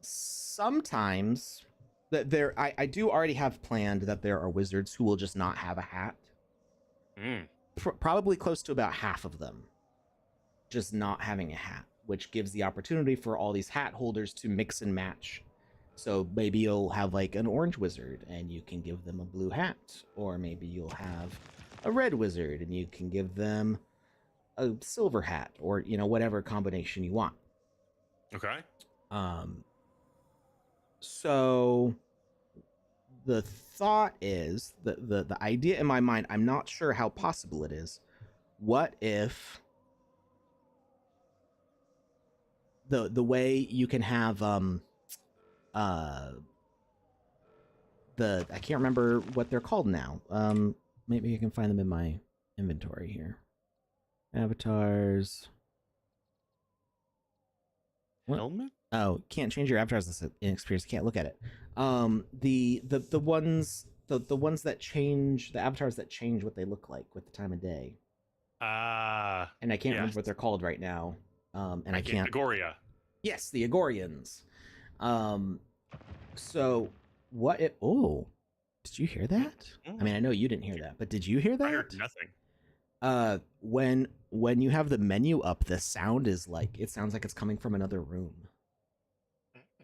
Sometimes that I do already have planned that there are wizards who will just not have a hat. Probably close to about half of them just not having a hat, which gives the opportunity for all these hat holders to mix and match. So maybe you'll have like an orange wizard and you can give them a blue hat, or maybe you'll have a red wizard and you can give them a silver hat, or, you know, whatever combination you want. Okay. So the thought is, the idea in my mind, I'm not sure how possible it is. What if the way you can have I can't remember what they're called now. Maybe I can find them in my inventory here. Avatars. What? Helmet? Oh, can't change your avatars in experience. Can't look at it. The ones that change the avatars that change what they look like with the time of day. And I can't remember what they're called right now. And I can't. Agoria. Yes, the Agorians. So what? Did you hear that? I mean, I know you didn't hear that, but did you hear that? I heard nothing. When you have the menu up, the sound is like it sounds like it's coming from another room.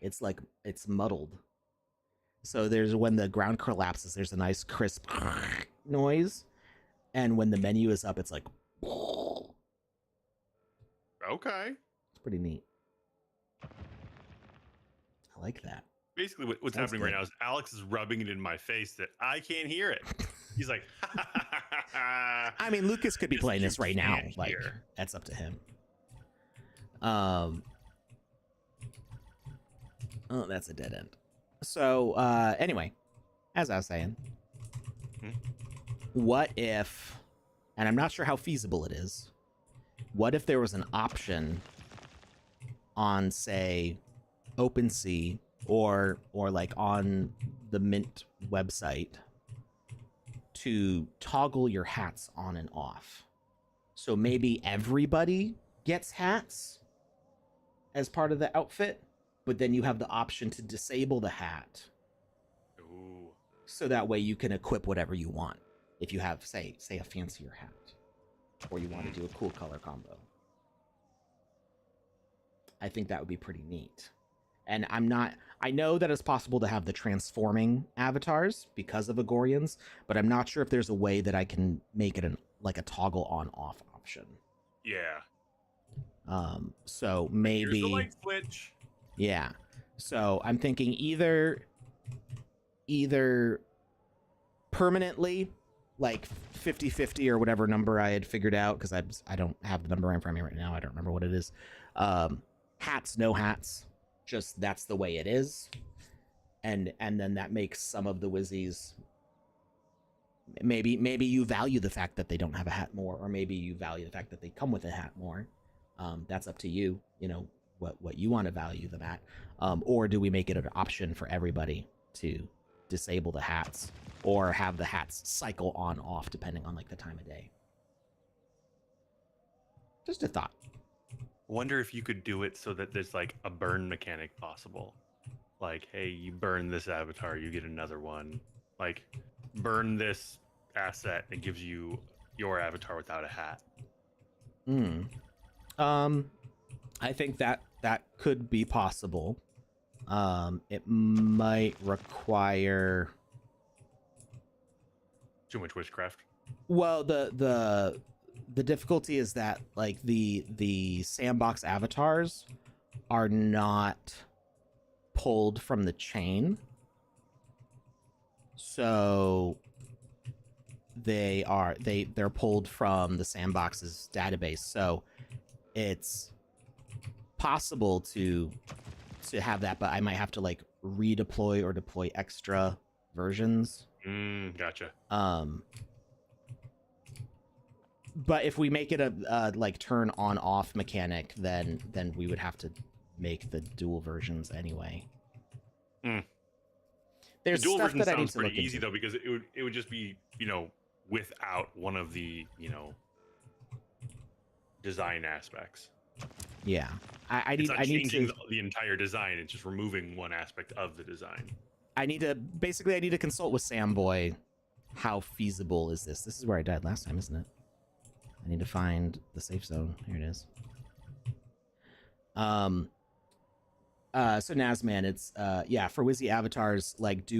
It's like it's muddled. So there's when the ground collapses, there's a nice crisp noise, and when the menu is up, it's like. Okay. It's pretty neat. I like that. Basically, what's happening right now is Alex is rubbing it in my face that I can't hear it. He's like, I mean, Lucas could be playing this right now. Like, that's up to him. Oh, that's a dead end. So, anyway, as I was saying, what if, and I'm not sure how feasible it is, what if there was an option on, say, OpenSea or like on the Mint website to toggle your hats on and off? So maybe everybody gets hats as part of the outfit, but then you have the option to disable the hat. Ooh. So that way you can equip whatever you want. If you have, say a fancier hat, or you want to do a cool color combo. I think that would be pretty neat. And I know that it's possible to have the transforming avatars because of Agorians, but I'm not sure if there's a way that I can make it like a toggle on-off option. Yeah. So maybe. Here's the light switch. Yeah. So I'm thinking either permanently, like 50-50 or whatever number I had figured out, because I don't have the number in front of me right now. I don't remember what it is. Hats, no hats. Just that's the way it is. And then that makes some of the Wizzies. Maybe you value the fact that they don't have a hat more, or maybe you value the fact that they come with a hat more. That's up to you. You know what you want to value them at. Or do we make it an option for everybody to disable the hats, or have the hats cycle on off depending on like the time of day? Just a thought. Wonder if you could do it so that there's like a burn mechanic possible. Like, hey, you burn this avatar, you get another one. Like, burn this asset, it gives you your avatar without a hat. I think that could be possible. It might require Too much witchcraft. Well, the difficulty is that like the sandbox avatars are not pulled from the chain, so they're pulled from the sandbox's database. So it's possible to have that, but I might have to like redeploy or deploy extra versions. Gotcha. But if we make it a like turn on off mechanic, then we would have to make the dual versions anyway. There's the dual stuff version that I need sounds to pretty look easy into. though, because it would just be, you know, without one of the, you know, design aspects. Yeah, I need changing to the entire design. It's just removing one aspect of the design. I need to consult with Samboy. How feasible is this? This is where I died last time, isn't it? I need to find the safe zone. Here it is. So Nazman, it's yeah, for Wizzy avatars, like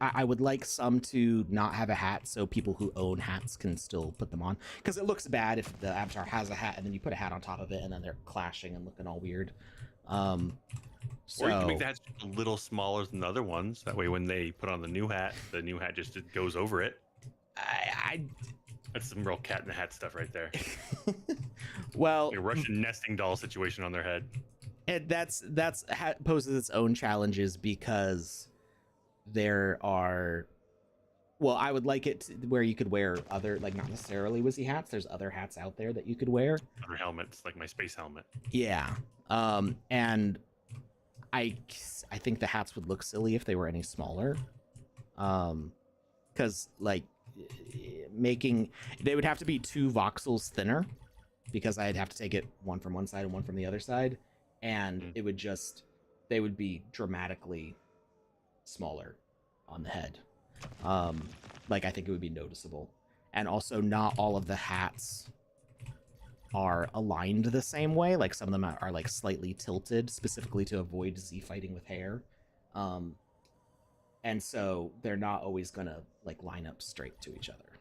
I would like some to not have a hat, so people who own hats can still put them on, because it looks bad if the avatar has a hat and then you put a hat on top of it and then they're clashing and looking all weird. So, or you can make the hats a little smaller than the other ones. That way, when they put on the new hat just goes over it. That's some real cat in the hat stuff right there. Well, a Russian nesting doll situation on their head. And that's poses its own challenges, because there are Well, I would like it where you could wear other, like, not necessarily Wizzy hats. There's other hats out there that you could wear. Other helmets, like my space helmet. Yeah. And I think the hats would look silly if they were any smaller. Because, like, they would have to be 2 voxels thinner, because I'd have to take it one from one side and one from the other side. And it would just, they would be dramatically smaller on the head. Like, I think it would be noticeable. And also, not all of the hats are aligned the same way. Like, some of them are like slightly tilted, specifically to avoid Z fighting with hair. And so they're not always gonna like line up straight to each other.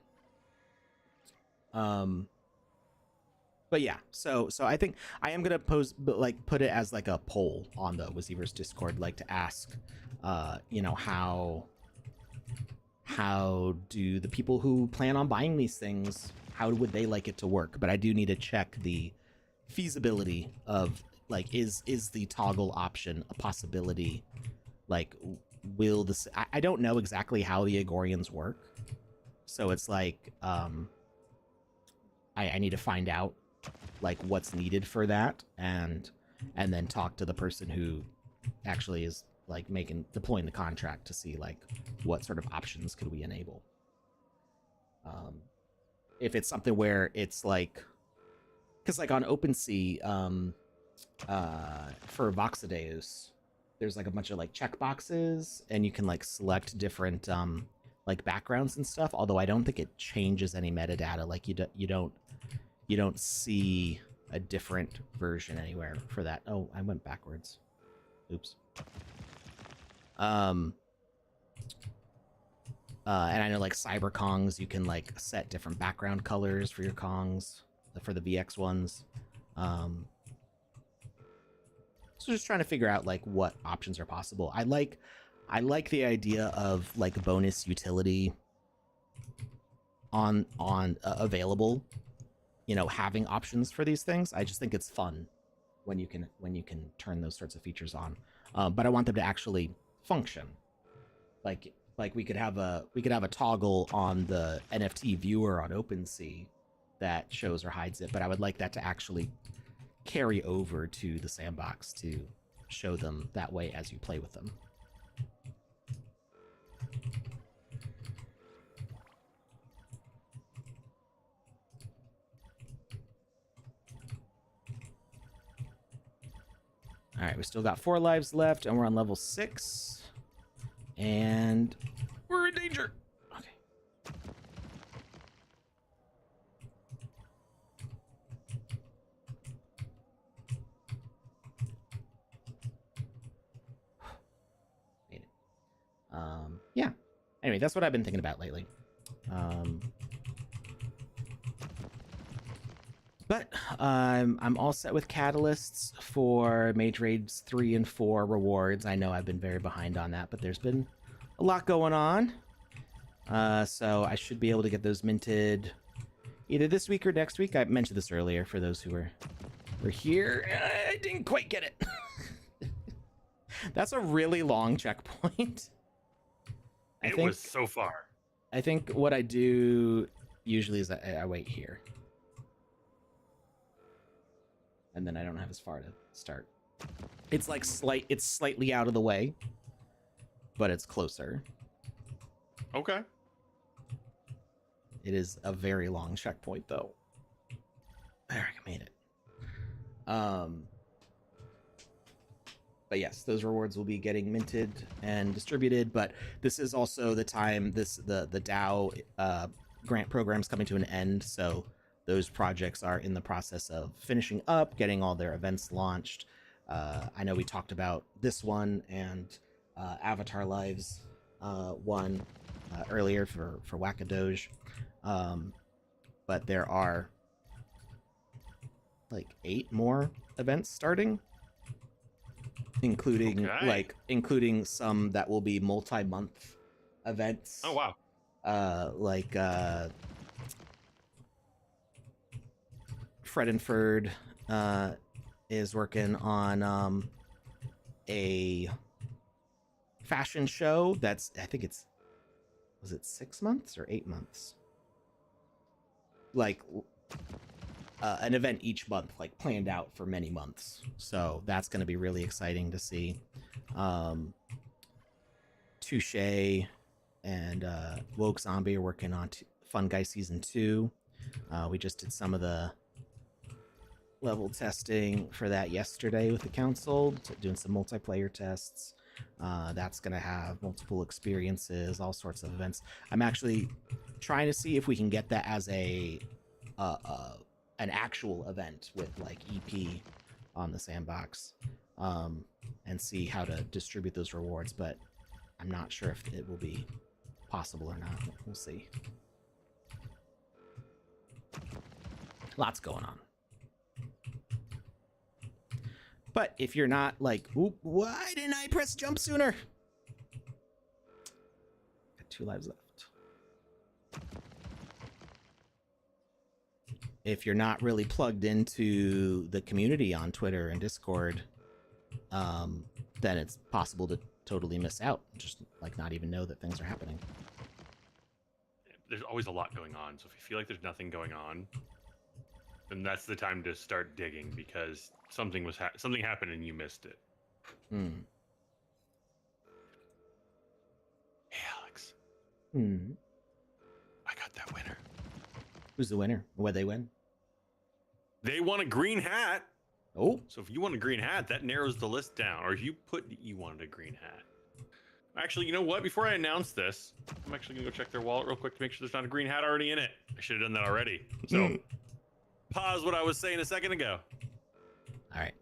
But yeah, so I think I am gonna put it as like a poll on the Wizzyverse Discord, like to ask, you know, how do the people who plan on buying these things, how would they like it to work? But I do need to check the feasibility of, like, is the toggle option a possibility? Like, will this, I don't know exactly how the Agorians work, so it's like, I need to find out like what's needed for that, and then talk to the person who actually is like deploying the contract to see like what sort of options could we enable. If it's something where it's like, because like on OpenSea, for VoxEdit, there's like a bunch of like checkboxes, and you can like select different like backgrounds and stuff. Although I don't think it changes any metadata. Like you don't see a different version anywhere for that. Oh, I went backwards. Oops. And I know like Cyber Kongs, you can like set different background colors for your Kongs, for the VX ones. So just trying to figure out like what options are possible. I like the idea of like bonus utility on available, you know, having options for these things. I just think it's fun when you can turn those sorts of features on. But I want them to actually function. Like we could have a toggle on the NFT viewer on OpenSea that shows or hides it, but I would like that to actually carry over to the sandbox to show them that way as you play with them. All right, we still got 4 lives left, and we're on level 6. And we're in danger. Okay. Made it. Yeah. Anyway, that's what I've been thinking about lately. But I'm all set with catalysts for Mage Raids 3 and 4 rewards. I know I've been very behind on that, but there's been a lot going on. So I should be able to get those minted either this week or next week. I mentioned this earlier for those who were here. I didn't quite get it. That's a really long checkpoint. It was so far. I think what I do usually is I wait here. And then I don't have as far to start. It's like it's slightly out of the way, but it's closer. Okay. It is a very long checkpoint though. There, I made it. But yes, those rewards will be getting minted and distributed, but this is also the time the DAO grant program's coming to an end, so those projects are in the process of finishing up, getting all their events launched. I know we talked about this one and Avatar Lives one earlier for Wackadoge. But there are like 8 more events starting, including some that will be multi-month events. Oh wow. Fredenford is working on a fashion show that's, I think it's was it 6 months or 8 months? Like an event each month, like planned out for many months. So that's going to be really exciting to see. Touche and Woke Zombie are working on Fun Guy Season 2. We just did some of the level testing for that yesterday with the council, doing some multiplayer tests. That's going to have multiple experiences, all sorts of events. I'm actually trying to see if we can get that as an actual event with like EP on the sandbox, and see how to distribute those rewards, but I'm not sure if it will be possible or not. We'll see. Lots going on. But if you're not like, oop, why didn't I press jump sooner? Got 2 lives left. If you're not really plugged into the community on Twitter and Discord, then it's possible to totally miss out. Just like not even know that things are happening. There's always a lot going on. So if you feel like there's nothing going on, then that's the time to start digging, because something happened and you missed it. Hey, Alex. I got that winner. Who's the winner? What'd they win? They won a green hat. Oh. So if you want a green hat, that narrows the list down. Or if you put that you wanted a green hat. Actually, you know what? Before I announce this, I'm actually going to go check their wallet real quick to make sure there's not a green hat already in it. I should have done that already. So pause what I was saying a second ago. All right.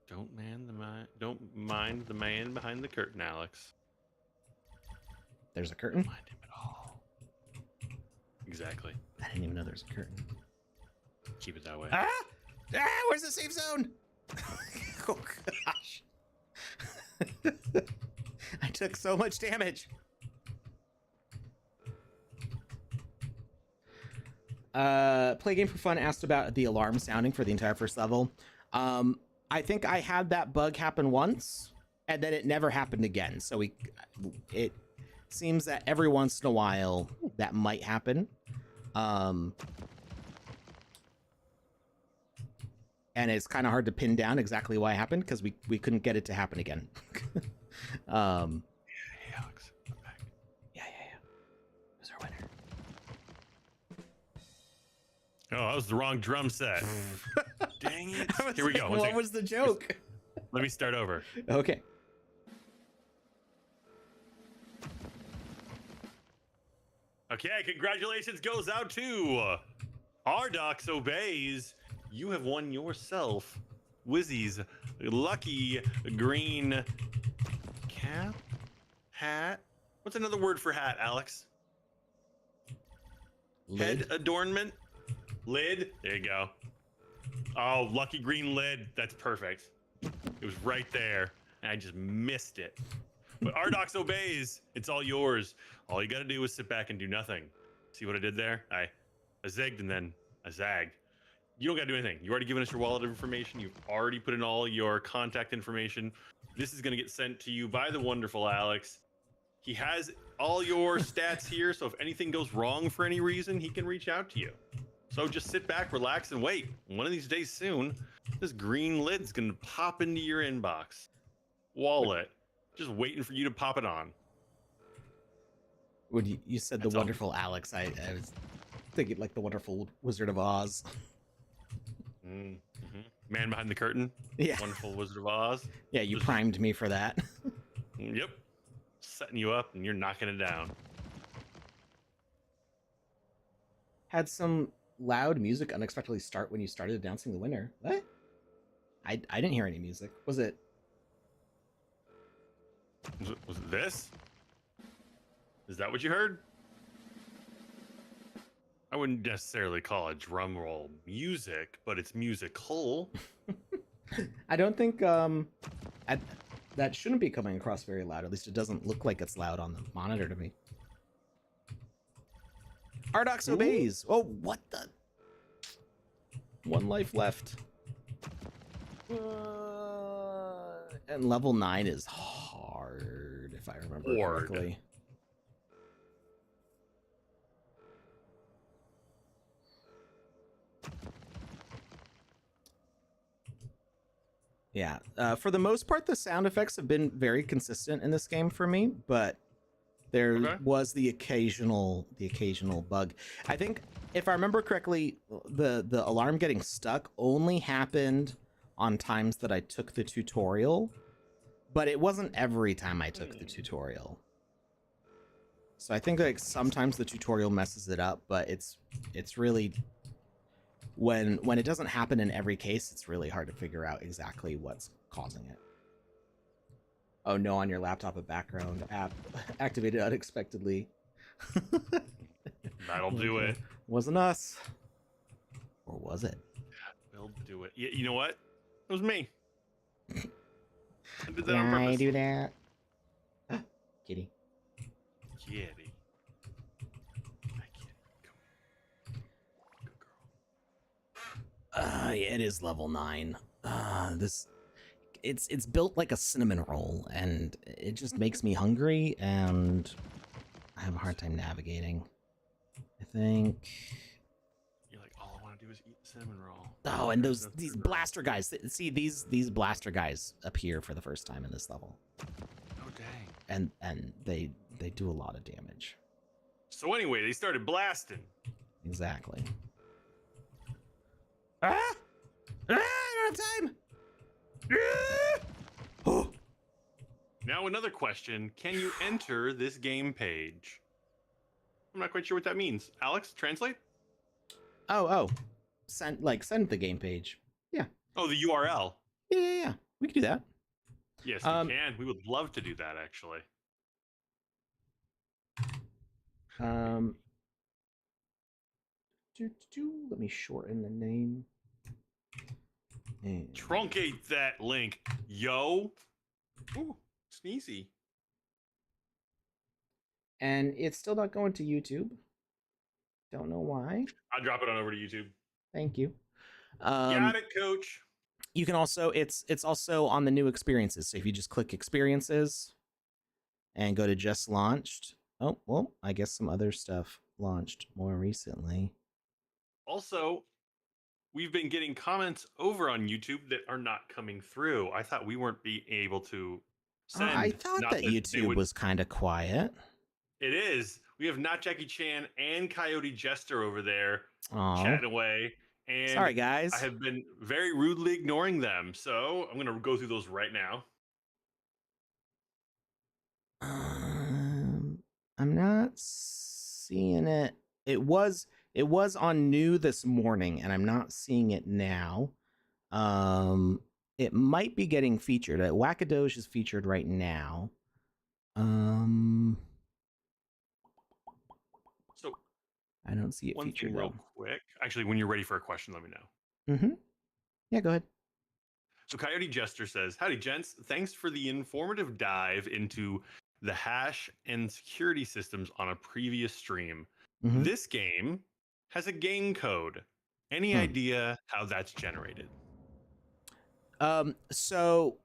Don't mind the man behind the curtain, Alex. There's a curtain? Don't mind him at all. Exactly. I didn't even know there's a curtain. Keep it that way. Where's the safe zone? Oh gosh. I took so much damage. Play game for fun asked about the alarm sounding for the entire first level. I think I had that bug happen once, and then it never happened again. So it seems that every once in a while that might happen. And it's kind of hard to pin down exactly why it happened, because we couldn't get it to happen again. Hey, Alex, I'm back. Yeah. Who's our winner? Oh, that was the wrong drum set. Dang it. Here we go. What was the joke? Let me start over. Okay. Okay, congratulations goes out to Ardox Obeys. You have won yourself Wizzy's lucky green cap? Hat? What's another word for hat, Alex? Lid? Head adornment? Lid? There you go. Oh, lucky green lid. That's perfect. It was right there, and I just missed it. But Ardox Obeys. It's all yours. All you got to do is sit back and do nothing. See what I did there? I zigged and then I zagged. You don't got to do anything. You already given us your wallet information. You've already put in all your contact information. This is going to get sent to you by the wonderful Alex. He has all your stats here, so if anything goes wrong for any reason, he can reach out to you. So just sit back, relax, and wait. One of these days soon, this green lid's going to pop into your inbox. Wallet. Just waiting for you to pop it on. When you said That's the wonderful Alex, I was thinking like the wonderful Wizard of Oz. Mm-hmm. Man behind the curtain. Yeah. Wonderful Wizard of Oz. Yeah, you primed me for that. Yep. Setting you up and you're knocking it down. Had some loud music unexpectedly start when you started announcing the winner. What? I didn't hear any music. Was it this? Is that what you heard? I wouldn't necessarily call it drum roll music, but it's musical. I don't think that shouldn't be coming across very loud. At least it doesn't look like it's loud on the monitor to me. Ardox Obeys. Oh, what the? 1 life left. And level 9 is hard. if I remember correctly. Yeah, for the most part, the sound effects have been very consistent in this game for me, but there was the occasional bug. I think, if I remember correctly, the alarm getting stuck only happened on times that I took the tutorial, but it wasn't every time I took the tutorial. So I think like sometimes the tutorial messes it up, but it's really when it doesn't happen in every case, it's really hard to figure out exactly what's causing it. Oh no, on your laptop a background app activated unexpectedly. That'll do it. Wasn't us. Or was it? That'll do it. Yeah, you know what? It was me. I did that Can on purpose. I do that? Kitty. Kitty. Hi, kitty. Come. Good girl. Yeah, it is level 9. It's built like a cinnamon roll, and it just makes me hungry, and I have a hard time navigating. I think. You're like, all I want to do is eat the cinnamon roll. Oh, and these blaster guys. See, these blaster guys appear for the first time in this level. Oh dang. And they do a lot of damage. So anyway, they started blasting. Exactly. I don't have time. Oh. Now another question: can you enter this game page? I'm not quite sure what that means. Alex, translate. Oh. Send the game page. Yeah. Oh, the URL. Yeah. We can do that. Yes, we can. We would love to do that, actually. Let me shorten the name. And... truncate that link, yo. Ooh, sneezy. And it's still not going to YouTube. Don't know why. I'll drop it on over to YouTube. Thank you. Got it, coach. You can also, it's also on the new experiences. So if you just click experiences and go to just launched. Oh, well, I guess some other stuff launched more recently. Also, we've been getting comments over on YouTube that are not coming through. I thought we weren't being able to send. I thought that YouTube was kind of quiet. It is. We have Not Jackie Chan and Coyote Jester over there chatting away. And sorry, guys. I have been very rudely ignoring them. So I'm going to go through those right now. I'm not seeing it. It was on new this morning, and I'm not seeing it now. It might be getting featured. Wackadoge is featured right now. So I don't see it one featured thing real quick. Actually, when you're ready for a question, let me know. Mm-hmm. Yeah, go ahead. So Coyote Jester says, howdy, gents. Thanks for the informative dive into the hash and security systems on a previous stream. Mm-hmm. This game has a game code. Any idea how that's generated? So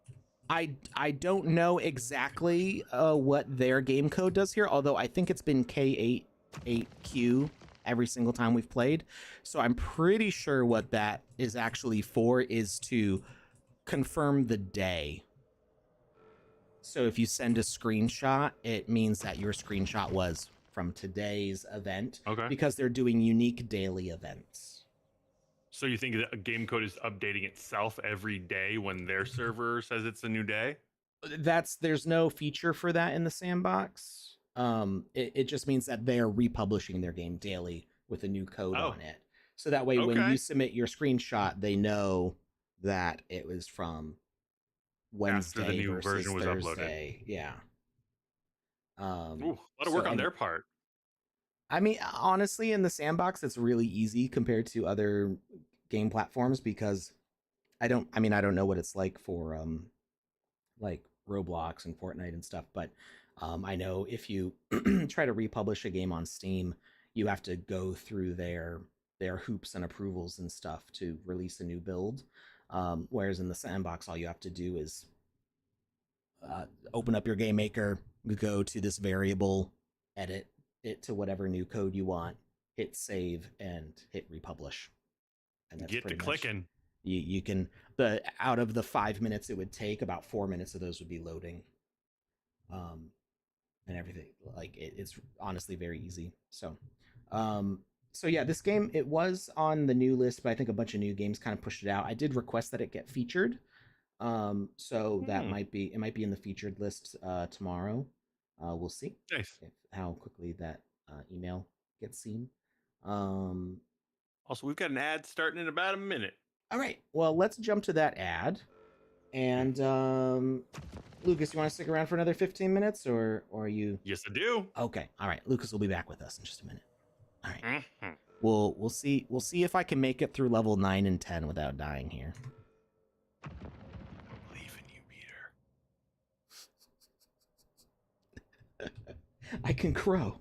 I don't know exactly what their game code does here, although I think it's been K8Q every single time we've played. So I'm pretty sure what that is actually for is to confirm the day. So if you send a screenshot, it means that your screenshot was from today's event. Okay. Because they're doing unique daily events. So you think that a game code is updating itself every day when their server says it's a new day? There's no feature for that in the sandbox. It just means that they're republishing their game daily with a new code on it. So that way, when you submit your screenshot, they know that it was from Wednesday after the new versus version was Thursday. Uploaded. Yeah. Ooh, a lot of work on their part. I mean, honestly, in the sandbox, it's really easy compared to other game platforms because I don't know what it's like for like Roblox and Fortnite and stuff, but I know if you try to republish a game on Steam, you have to go through their hoops and approvals and stuff to release a new build. Whereas in the sandbox, all you have to do is open up your game maker, go to this variable, edit it to whatever new code you want, hit save, and hit republish. And that's get to clicking. You can out of the 5 minutes it would take, about 4 minutes of those would be loading, and everything. Like it's honestly very easy. So yeah, this game, it was on the new list, but I think a bunch of new games kind of pushed it out. I did request that it get featured, so that might be in the featured list tomorrow. We'll see how quickly that email gets seen. Also, we've got an ad starting in about a minute. All right, well, let's jump to that ad. And Lucas, you want to stick around for another 15 minutes, or are you? Yes, I do. Okay, all right. Lucas will be back with us in just a minute. All right. We'll see if I can make it through level 9 and 10 without dying here. I believe in you, Peter. I can crow.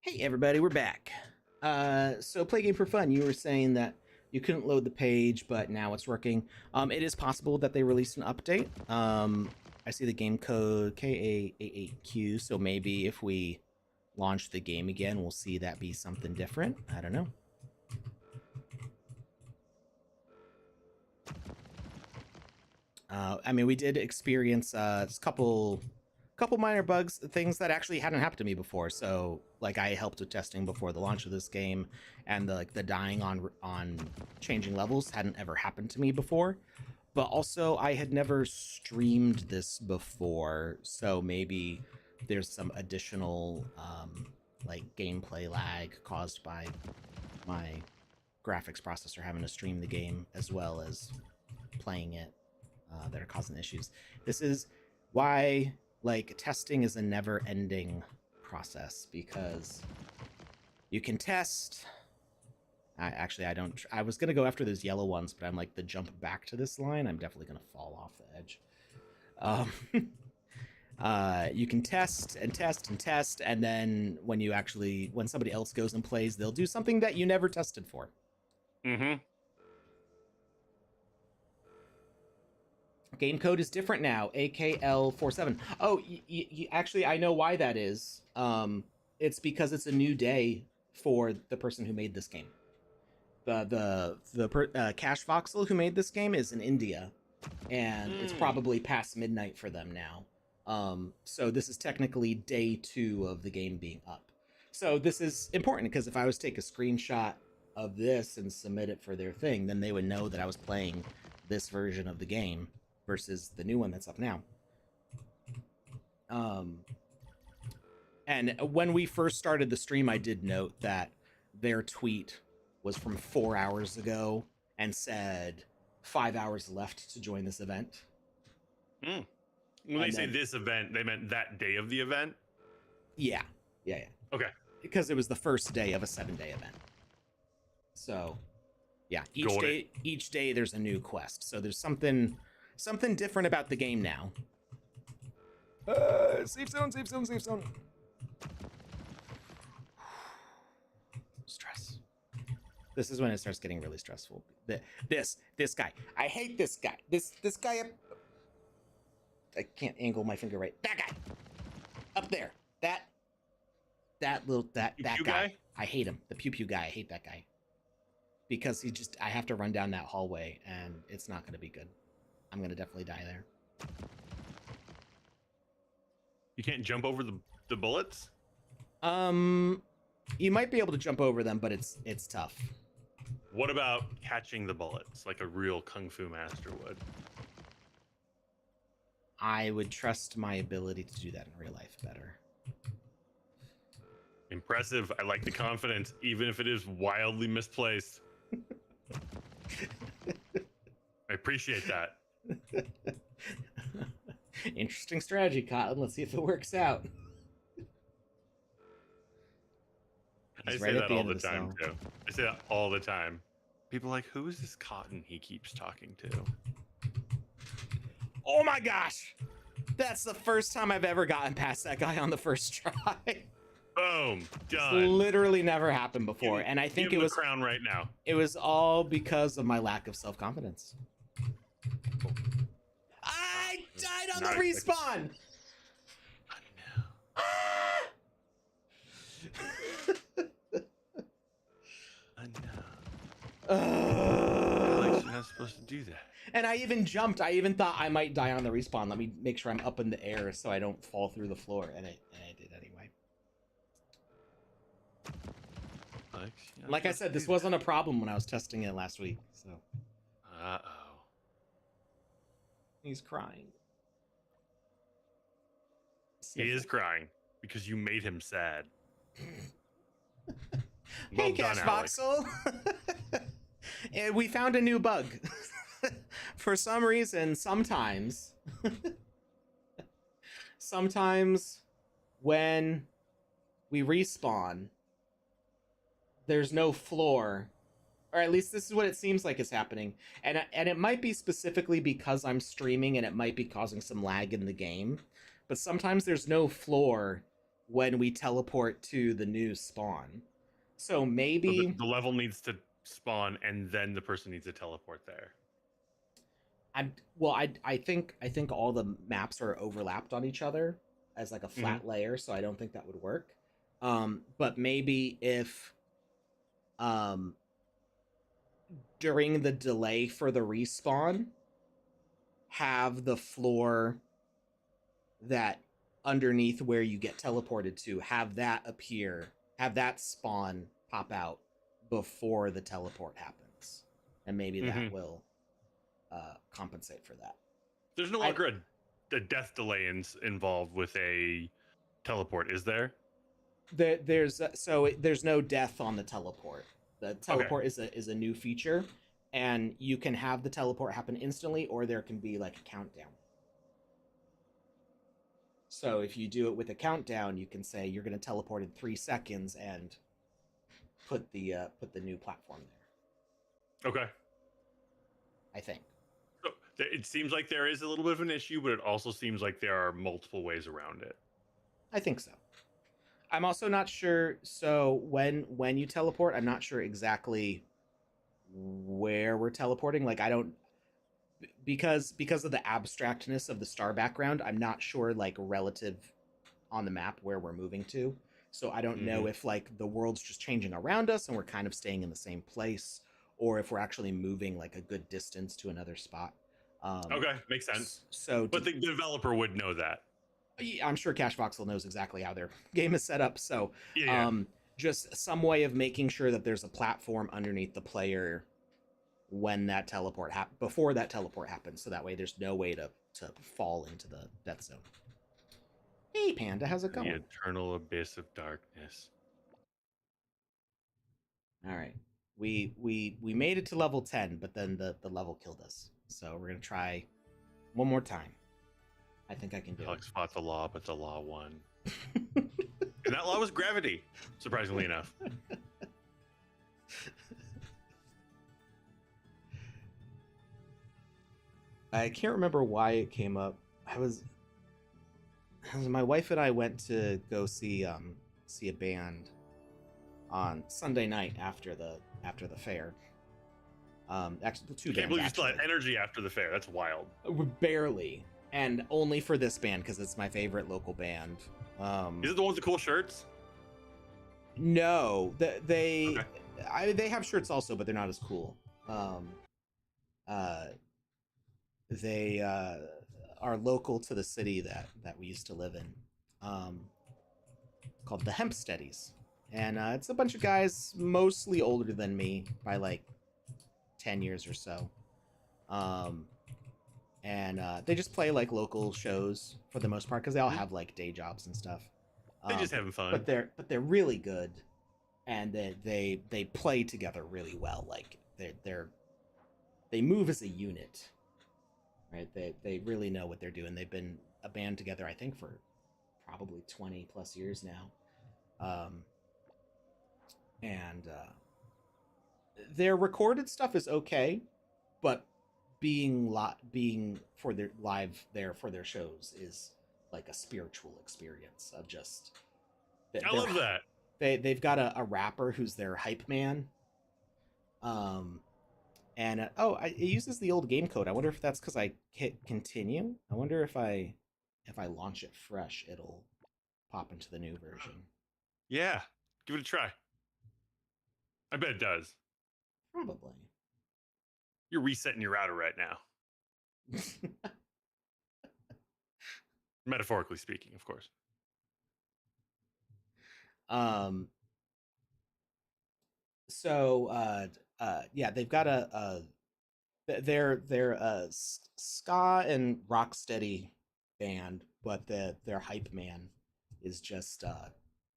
Hey everybody, we're back. So Play Game for Fun, you were saying that you couldn't load the page, but now it's working. It is possible that they released an update. I see the game code KA88Q, so maybe if we launch the game again, we'll see that be something different. I don't know. I mean, we did experience a couple minor bugs, things that actually hadn't happened to me before. So like I helped with testing before the launch of this game, and the dying on changing levels hadn't ever happened to me before. But also I had never streamed this before, so maybe there's some additional like gameplay lag caused by my graphics processor having to stream the game as well as playing it that are causing issues. This is why like testing is a never-ending process, because you can test. I don't. I was gonna go after those yellow ones, but I'm like, the jump back to this line, I'm definitely gonna fall off the edge. You can test and test and test, and then when somebody else goes and plays, they'll do something that you never tested for. Mm-hmm. Game code is different now. AKL47. Oh, actually, I know why that is. It's because it's a new day for the person who made this game. The Cash Voxel who made this game is in India, and it's probably past midnight for them now. So this is technically day 2 of the game being up. So this is important because if I was to take a screenshot of this and submit it for their thing, then they would know that I was playing this version of the game versus the new one that's up now. And when we first started the stream, I did note that their tweet was from 4 hours ago and said 5 hours left to join this event. When they say this event, they meant that day of the event? Yeah. Okay. Because it was the first day of a 7-day event. So, yeah, each day there's a new quest. So there's something different about the game now. Safe zone. Stress. This is when it starts getting really stressful. This guy. I hate this guy. This guy up. I can't angle my finger right. That guy. Up there. That guy. I hate him. The pew pew guy. I hate that guy. Because I have to run down that hallway and it's not going to be good. I'm going to definitely die there. You can't jump over the bullets? You might be able to jump over them, but it's tough. What about catching the bullets like a real kung fu master would? I would trust my ability to do that in real life better. Impressive. I like the confidence, even if it is wildly misplaced. I appreciate that. Interesting strategy, Cotton. Let's see if it works out. I say that all the time, too. I say that all the time. People are like, who is this Cotton he keeps talking to? Oh my gosh! That's the first time I've ever gotten past that guy on the first try. Boom, done. It's literally never happened before, and I think it was the crown right now. It was all because of my lack of self-confidence. I died on the respawn. Like you're not supposed to do that. And I even jumped. I even thought I might die on the respawn. Let me make sure I'm up in the air so I don't fall through the floor. And I did anyway. Like I said, this wasn't a problem when I was testing it last week. So. Uh-oh. He's crying. He is crying because you made him sad. Hey, Cash Voxel. And we found a new bug. For some reason, sometimes when we respawn, there's no floor, or at least this is what it seems like is happening. And it might be specifically because I'm streaming and it might be causing some lag in the game, but sometimes there's no floor when we teleport to the new spawn. So maybe the level needs to spawn and then the person needs to teleport there. I think all the maps are overlapped on each other as like a flat layer, so I don't think that would work. But maybe if during the delay for the respawn, have the floor that underneath where you get teleported to, have that appear, have that spawn pop out before the teleport happens, and maybe that will compensate for that. There's no longer a death delay involved with a teleport, is there? There's no death on the teleport. The teleport is a new feature, and you can have the teleport happen instantly, or there can be like a countdown. So if you do it with a countdown, you can say you're going to teleport in 3 seconds and put the new platform there. Okay. I think. It seems like there is a little bit of an issue, but it also seems like there are multiple ways around it. I think so. I'm also not sure. So when you teleport, I'm not sure exactly where we're teleporting. Like I don't because of the abstractness of the star background. I'm not sure like relative on the map where we're moving to. So I don't know if like the world's just changing around us and we're kind of staying in the same place, or if we're actually moving like a good distance to another spot. Okay, makes sense. So, but the developer would know that. I'm sure Cashvoxel knows exactly how their game is set up. So, yeah. Just some way of making sure that there's a platform underneath the player when that teleport before that teleport happens, so that way there's no way to fall into the death zone. Hey, Panda, how's it going? The eternal abyss of darkness. All right, we made it to level 10, but then the level killed us. So we're gonna try one more time. I think I can do Alex it. fought the law, but the law won. And that law was gravity, surprisingly enough. I can't remember why it came up. My wife and I went to go see a band on Sunday night after the fair. Actually, the two bands. I can't believe you still had energy after the fair. That's wild. Barely, and only for this band because it's my favorite local band. Is it the ones with the cool shirts? No, they have shirts also, but they're not as cool. They are local to the city that we used to live in, called the Hempsteadies, and it's a bunch of guys mostly older than me by like 10 years or so, and they just play like local shows for the most part because they all have like day jobs and stuff. They're just having fun, but they're really good, and they play together really well. Like they move as a unit. Right, they really know what they're doing. They've been a band together, I think, for probably 20 plus years now, and their recorded stuff is okay, but being for their live there for their shows is like a spiritual experience of just. I love that. They've got a rapper who's their hype man. And it uses the old game code. I wonder if that's because I hit continue. I wonder if I launch it fresh, it'll pop into the new version. Yeah, give it a try. I bet it does. Probably. You're resetting your router right now. Metaphorically speaking, of course. So yeah, they've got they're a ska and rocksteady band, but their hype man is just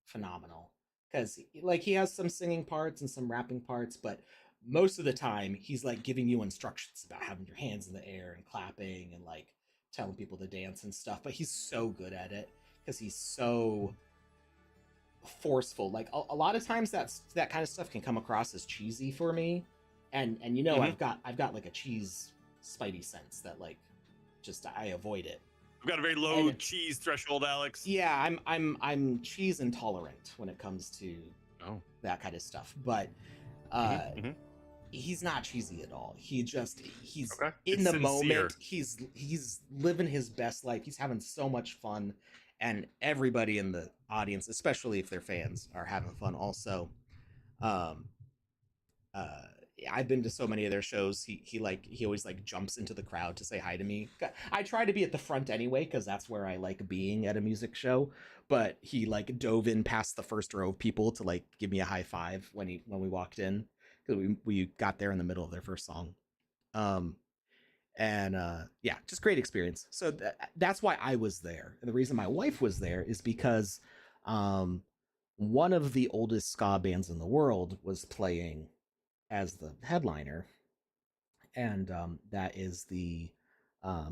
phenomenal because like he has some singing parts and some rapping parts, but most of the time he's like giving you instructions about having your hands in the air and clapping and like telling people to dance and stuff. But he's so good at it because he's so forceful. Like a lot of times that kind of stuff can come across as cheesy for me, and you know, I've got like a cheese spidey sense that like just I avoid it. I've got a very low cheese threshold, Alex. Yeah, I'm cheese intolerant when it comes to that kind of stuff, but he's not cheesy at all. He's in the moment. He's living his best life. He's having so much fun, and everybody in the audience, especially if they're fans, are having fun also. I've been to so many of their shows. He always like jumps into the crowd to say hi to me. I try to be at the front anyway because that's where I like being at a music show. But he like dove in past the first row of people to like give me a high five when we walked in because we got there in the middle of their first song. Yeah, just great experience. So that's why I was there, and the reason my wife was there is because one of the oldest ska bands in the world was playing as the headliner, and that is the wow,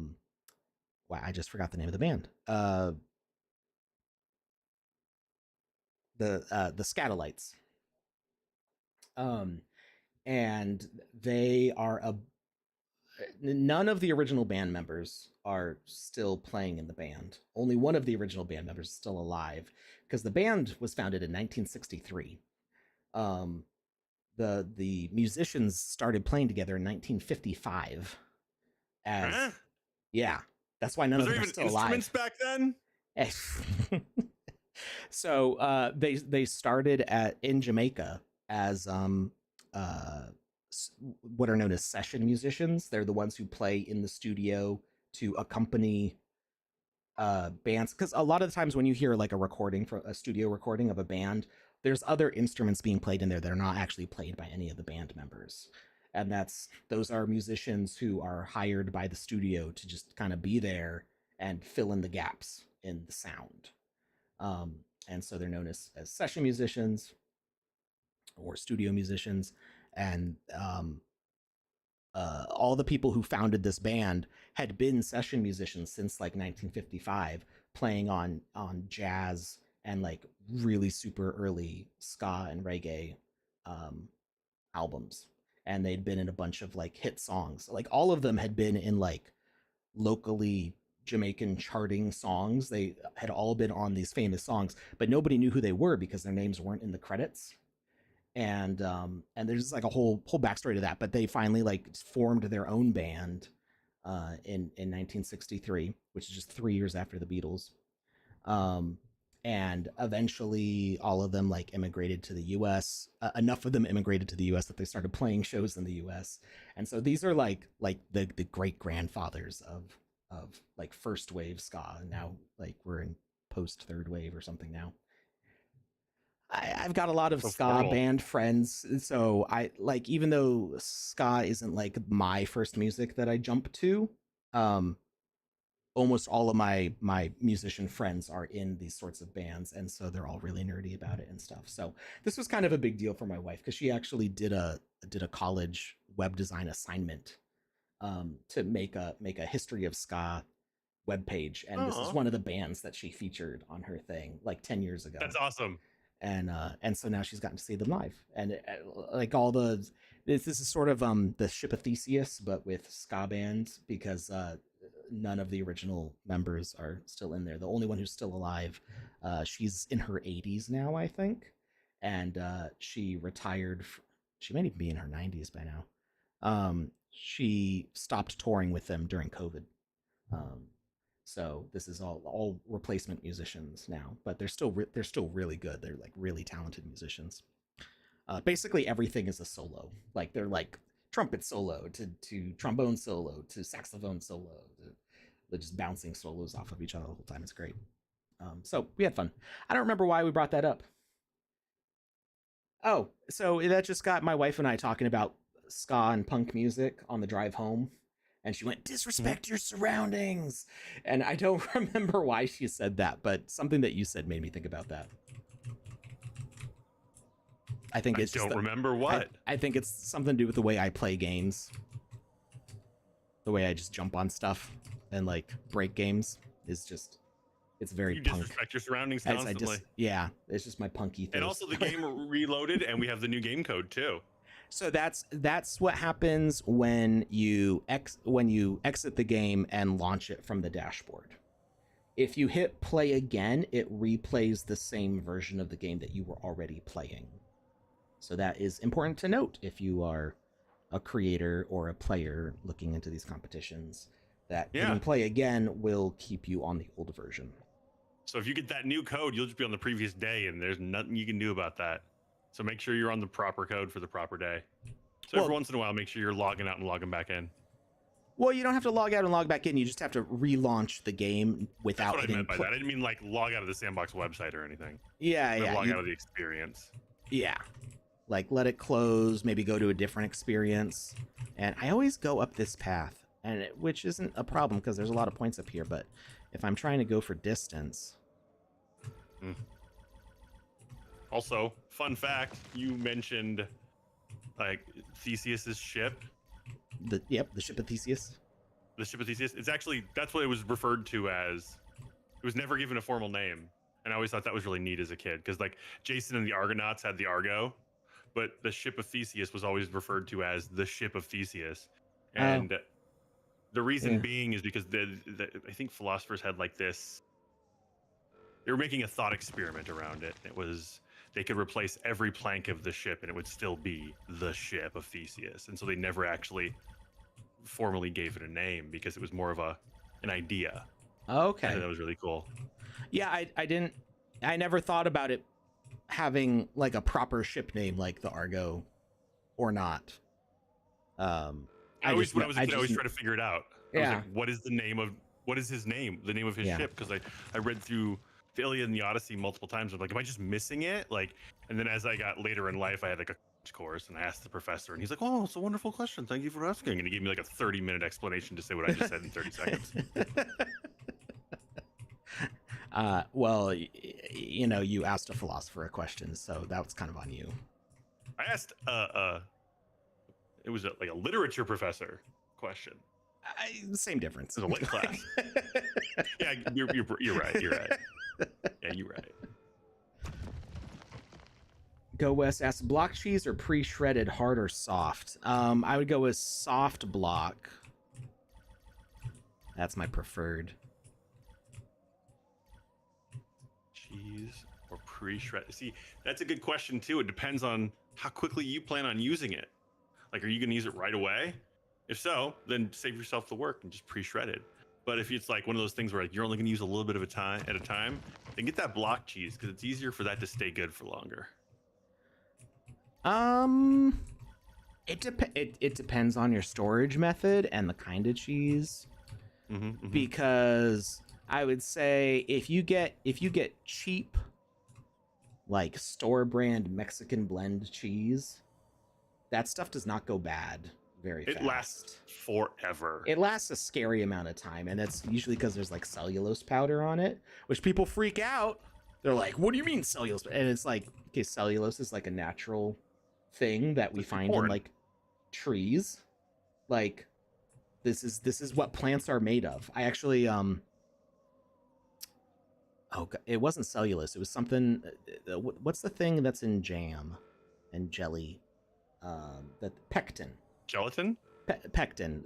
I just forgot the name of the band. The Scatolites. And they are none of the original band members are still playing in the band. Only one of the original band members is still alive because the band was founded in 1963. The musicians started playing together in 1955. As yeah, that's why none of them are still alive. Was there even instruments back then? So they started in Jamaica as what are known as session musicians. They're the ones who play in the studio to accompany bands, because a lot of the times when you hear like a studio recording of a band, there's other instruments being played in there that are not actually played by any of the band members, and those are musicians who are hired by the studio to just kind of be there and fill in the gaps in the sound. And so they're known as session musicians or studio musicians. And all the people who founded this band had been session musicians since like 1955, playing on jazz and like really super early ska and reggae albums. And they'd been in a bunch of like hit songs. Like all of them had been in like locally Jamaican charting songs. They had all been on these famous songs, but nobody knew who they were because their names weren't in the credits. And there's like a whole backstory to that. But they finally like formed their own band in 1963, which is just 3 years after the Beatles. And eventually all of them like immigrated to the US. Enough of them immigrated to the US that they started playing shows in the US. And so these are like the great grandfathers of like first wave ska. And now like we're in post third wave or something now. I've got a lot of ska band friends, so I like, even though ska isn't like my first music that I jump to, almost all of my musician friends are in these sorts of bands, and so they're all really nerdy about it and stuff. So this was kind of a big deal for my wife because she actually did a college web design assignment to make a history of ska webpage, and this is one of the bands that she featured on her thing like 10 years ago. That's awesome. And so now she's gotten to see them live, and like this is sort of the Ship of Theseus but with ska bands, because none of the original members are still in there. The only one who's still alive, she's in her 80s now, I think, and she retired. She might even be in her 90s by now. She stopped touring with them during COVID. So this is all replacement musicians now, but they're still really good. They're like really talented musicians. Basically everything is a solo. Like they're like trumpet solo to trombone solo to saxophone solo. They're just bouncing solos off of each other the whole time. It's great. So we had fun. I don't remember why we brought that up. Oh, so that just got my wife and I talking about ska and punk music on the drive home. And she went, disrespect your surroundings. And I don't remember why she said that, but something that you said made me think about that. I think it's don't remember what. I think it's something to do with the way I play games. The way I just jump on stuff and like break games is just, it's very you punk. Disrespect your surroundings constantly. Yeah, it's just my punky thing. And also the game reloaded, and we have the new game code too. So that's what happens when you exit the game and launch it from the dashboard. If you hit play again, it replays the same version of the game that you were already playing. So that is important to note if you are a creator or a player looking into these competitions, that hitting play again will keep you on the old version. So if you get that new code, you'll just be on the previous day, and there's nothing you can do about that. So make sure you're on the proper code for the proper day. So every once in a while, make sure you're logging out and logging back in. Well, you don't have to log out and log back in. You just have to relaunch the game without That's what I meant by that. I didn't mean like log out of the Sandbox website or anything. Yeah. Log out of the experience. Yeah. Like let it close, maybe go to a different experience. And I always go up this path, which isn't a problem because there's a lot of points up here. But if I'm trying to go for distance... Also, fun fact, you mentioned like Theseus's ship. The Ship of Theseus. The Ship of Theseus. It's actually, that's what it was referred to as. It was never given a formal name. And I always thought that was really neat as a kid, because like Jason and the Argonauts had the Argo, but the Ship of Theseus was always referred to as the Ship of Theseus. And The reason being is because I think philosophers had like this. They were making a thought experiment around it. It was they could replace every plank of the ship and it would still be the ship of Theseus. And so they never actually formally gave it a name because it was more of an idea. Okay. And that was really cool. Yeah, I never thought about it having like a proper ship name like the Argo or not. When I was a kid, I always try to figure it out. I was like, what is his name? The name of his ship? Because I read through the Iliad and the Odyssey multiple times. I'm like, am I just missing it? Like, and then as I got later in life, I had like a course and I asked the professor and he's like, oh, it's a wonderful question. Thank you for asking. And he gave me like a 30-minute explanation to say what I just said in 30 seconds. Well, you know, you asked a philosopher a question, so that was kind of on you. I asked, it was like a literature professor question. Same difference. It was a lit class. Yeah, you're right. You're right. Yeah, you're right. Go West asks, block cheese or pre-shredded, hard or soft? I would go with soft block. That's my preferred. Cheese or pre-shredded? See, that's a good question too. It depends on how quickly you plan on using it. Like, are you going to use it right away? If so, then save yourself the work and just pre-shred it. But if it's like one of those things where like you're only going to use a little bit of a time at a time, then get that block cheese because it's easier for that to stay good for longer. It depends on your storage method and the kind of cheese. Because I would say if you get cheap, like store brand Mexican blend cheese, that stuff does not go bad very fast. It lasts forever. It lasts a scary amount of time, and that's usually because there's like cellulose powder on it, which people freak out. They're like, "What do you mean cellulose?" And it's like, okay, cellulose is like a natural thing that we find in like trees. Like this is what plants are made of. I actually it wasn't cellulose. It was something. What's the thing that's in jam and jelly? That pectin. Gelatin. Pectin.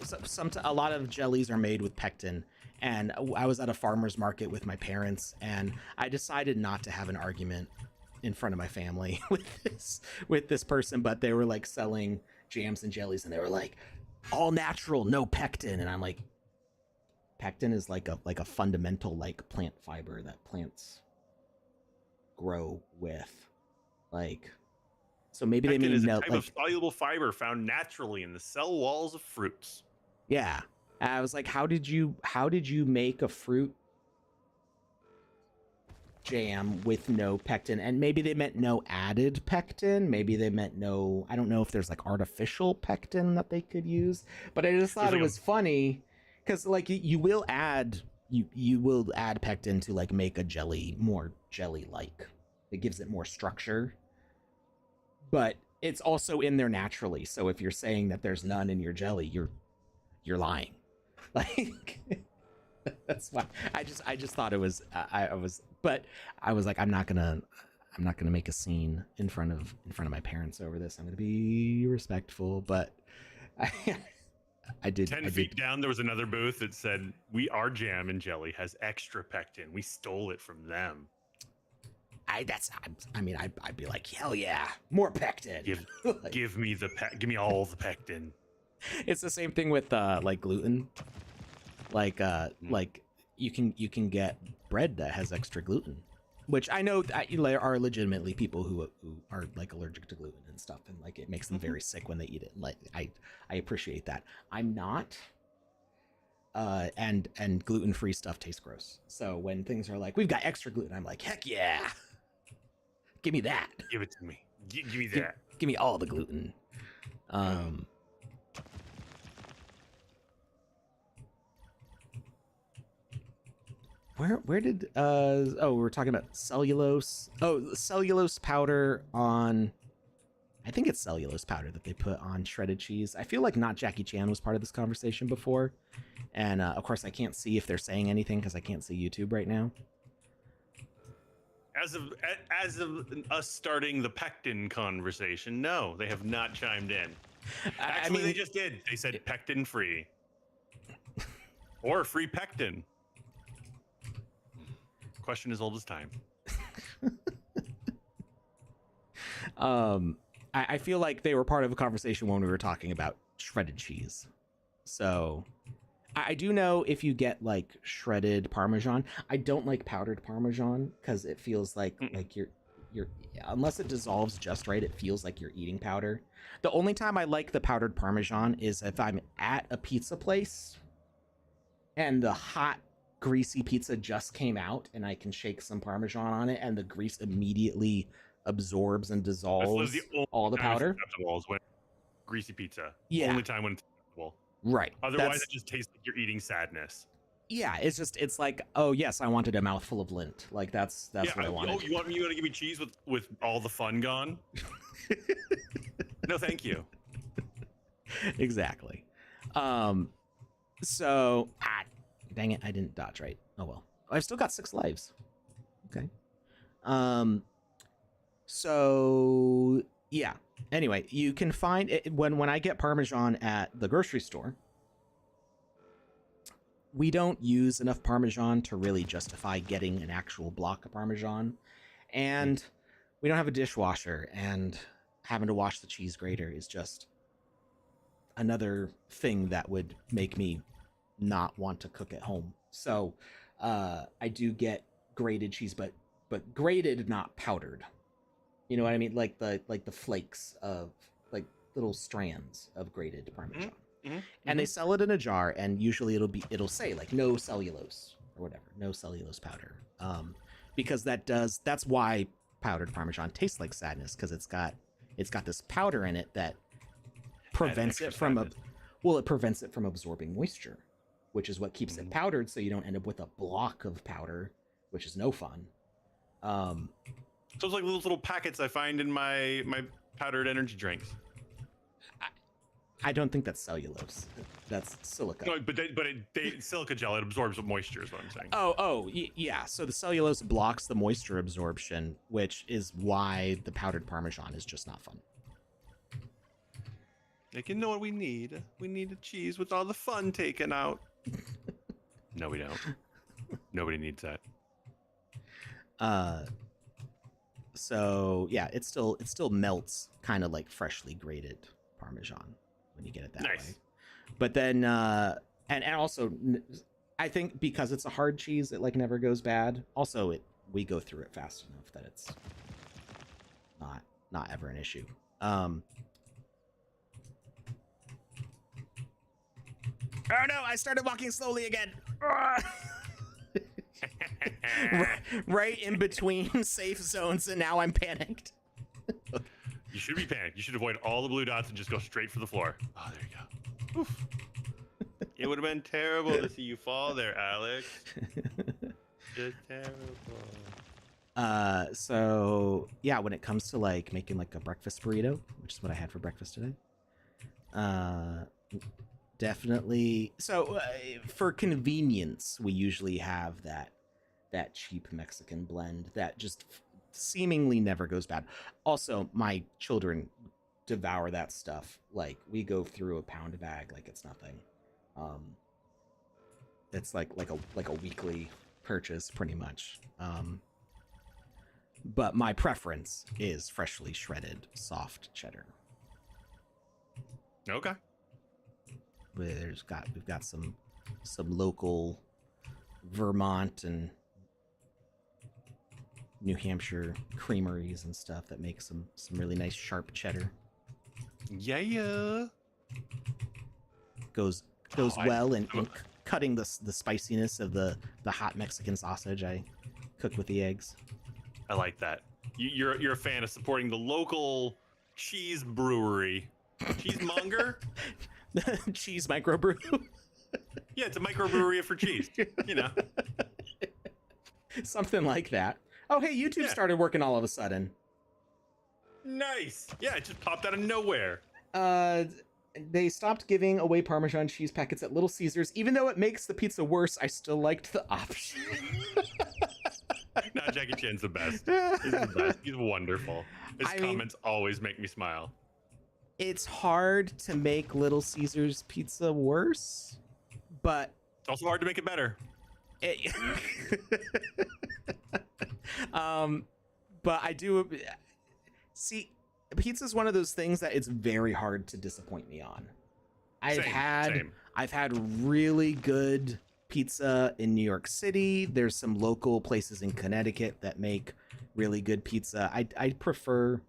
A lot of jellies are made with pectin. And I was at a farmer's market with my parents, and I decided not to have an argument in front of my family with this person, but they were like selling jams and jellies, and they were like, all natural, no pectin. And I'm like, pectin is like a fundamental like plant fiber that plants grow with, like. So maybe pectin they mean is a no, type like, of soluble fiber found naturally in the cell walls of fruits. Yeah, I was like, how did you make a fruit jam with no pectin? And maybe they meant no added pectin. Maybe they meant no. I don't know if there's like artificial pectin that they could use. But I just thought it was funny because like you will add pectin to like make a jelly more jelly-like. It gives it more structure. But it's also in there naturally. So if you're saying that there's none in your jelly, you're lying. Like that's why I just thought it was I was like, I'm not gonna make a scene in front of my parents over this. I'm gonna be respectful, but I did. 10 feet down, there was another booth that said, "Our jam and jelly has extra pectin. We stole it from them." I'd be like, hell yeah, more pectin. Give me all the pectin. It's the same thing with like gluten. Like you can get bread that has extra gluten, which I know that there are legitimately people who are like allergic to gluten and stuff, and like it makes them very sick when they eat it. Like I appreciate that. I'm not. And gluten-free stuff tastes gross. So when things are like, we've got extra gluten, I'm like, heck yeah. Give me that. Give it to me. Give me that. Give me all the gluten. Where did we were talking about cellulose. Oh, cellulose powder on, I think it's cellulose powder that they put on shredded cheese. I feel like not Jackie Chan was part of this conversation before. And of course I can't see if they're saying anything because I can't see YouTube right now. As of us starting the pectin conversation, no, they have not chimed in. Actually, they just did. They said pectin free. Or free pectin. Question as old as time. I feel like they were part of a conversation when we were talking about shredded cheese. So I do know if you get like shredded Parmesan, I don't like powdered Parmesan because it feels like you're unless it dissolves just right, it feels like you're eating powder. The only time I like the powdered Parmesan is if I'm at a pizza place and the hot greasy pizza just came out and I can shake some Parmesan on it and the grease immediately absorbs and dissolves all the powder. When greasy pizza. Yeah. Only time when it's acceptable. Right. Otherwise, it just tastes like you're eating sadness. Yeah, it's like, oh yes, I wanted a mouthful of lint. Like that's what I wanted. Oh, you want to give me cheese with all the fun gone? No, thank you. Exactly. So dang it, I didn't dodge right. Oh well. I've still got 6 lives. Okay. So yeah. Anyway, you can find it when I get Parmesan at the grocery store. We don't use enough Parmesan to really justify getting an actual block of Parmesan, and we don't have a dishwasher, and having to wash the cheese grater is just another thing that would make me not want to cook at home. So I do get grated cheese, but grated, not powdered. You know what I mean? Like the flakes of like little strands of grated Parmesan. And they sell it in a jar, and usually it'll say like no cellulose or whatever, no cellulose powder. Because that's why powdered Parmesan tastes like sadness, because it's got this powder in it that prevents it from it prevents it from absorbing moisture, which is what keeps it powdered, so you don't end up with a block of powder, which is no fun. So it's like those little packets I find in my powdered energy drinks. I don't think that's cellulose. That's silica. No, but silica gel, it absorbs moisture is what I'm saying. Yeah. So the cellulose blocks the moisture absorption, which is why the powdered Parmesan is just not fun. Like, you know what we need? We need a cheese with all the fun taken out. No, we don't. Nobody needs that. So yeah, it still melts kind of like freshly grated Parmesan when you get it that way. But then and also I think because it's a hard cheese, it like never goes bad. Also, we go through it fast enough that it's not ever an issue. Oh no, I started walking slowly again. Right in between safe zones, and now I'm panicked. You should be panicked. You should avoid all the blue dots and just go straight for the floor. Oh, there you go. Oof. It would have been terrible to see you fall there, Alex. Just terrible. So yeah, when it comes to like making like a breakfast burrito, which is what I had for breakfast today, definitely. So for convenience, we usually have that cheap Mexican blend that just seemingly never goes bad. Also, my children devour that stuff. Like, we go through a pound bag like it's nothing. It's like a weekly purchase pretty much. But my preference is freshly shredded soft cheddar. Okay. We've got some local Vermont and New Hampshire creameries and stuff that make some really nice sharp cheddar. Yeah. Goes well in cutting the spiciness of the hot Mexican sausage I cook with the eggs. I like that. You're a fan of supporting the local cheese brewery. Cheesemonger? Cheese microbrew. Yeah, it's a microbrewery for cheese. You know. Something like that. Oh, hey, YouTube started working all of a sudden. Nice. Yeah, it just popped out of nowhere. They stopped giving away Parmesan cheese packets at Little Caesars. Even though it makes the pizza worse, I still liked the option. No, Jackie Chan's the best. He's the best. He's wonderful. His comments always make me smile. It's hard to make Little Caesars pizza worse, but It's also hard to make it better. But I do see pizza is one of those things that it's very hard to disappoint me on. I've had really good pizza in New York City. There's some local places in Connecticut that make really good pizza. I prefer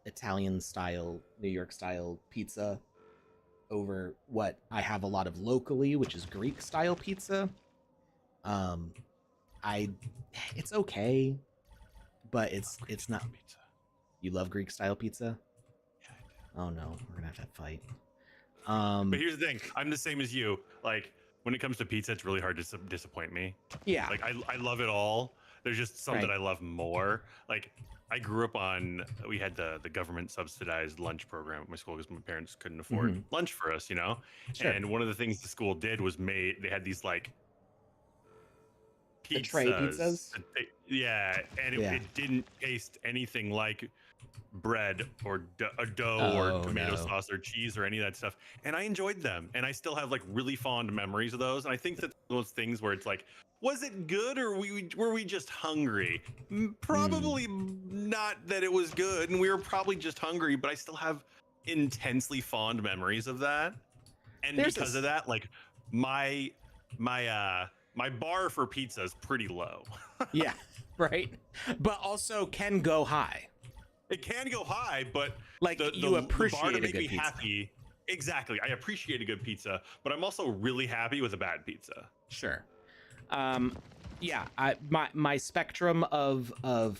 Italian style, New York style pizza over what I have a lot of locally, which is Greek style pizza. It's okay, but it's not. Pizza. You love Greek style pizza? Yeah, I do. Oh no, we're gonna have to fight. But here's the thing: I'm the same as you. Like when it comes to pizza, it's really hard to disappoint me. Yeah. Like I love it all. There's just some that I love more. Like I grew up on. We had the government subsidized lunch program at my school because my parents couldn't afford lunch for us, you know. Sure. And one of the things the school did was they had these like pizzas. The tray pizzas. And it didn't taste anything like bread or dough or tomato sauce or cheese or any of that stuff, and I enjoyed them, and I still have like really fond memories of those. And I think that those things where it's like, was it good or were we just hungry? Probably not that it was good, and we were probably just hungry, but I still have intensely fond memories of that. And because of that, like my bar for pizza is pretty low. Yeah, right. But also can go high. It can go high, but like you appreciate the bar to a make good me pizza. happy. Exactly. I appreciate a good pizza, but I'm also really happy with a bad pizza. Sure. Yeah, my spectrum of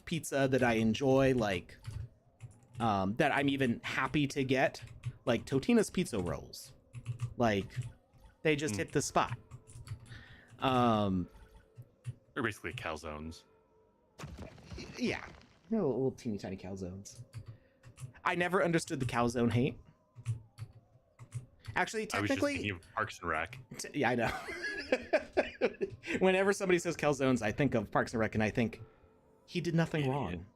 pizza that I enjoy, like that I'm even happy to get, like Totino's pizza rolls. Like they just hit the spot. They're basically calzones. Yeah. Little teeny tiny calzones. I never understood the calzone hate. Actually, technically, I was just thinking of Parks and Rec. Yeah, I know. Whenever somebody says calzones, I think of Parks and Rec, and I think he did nothing wrong.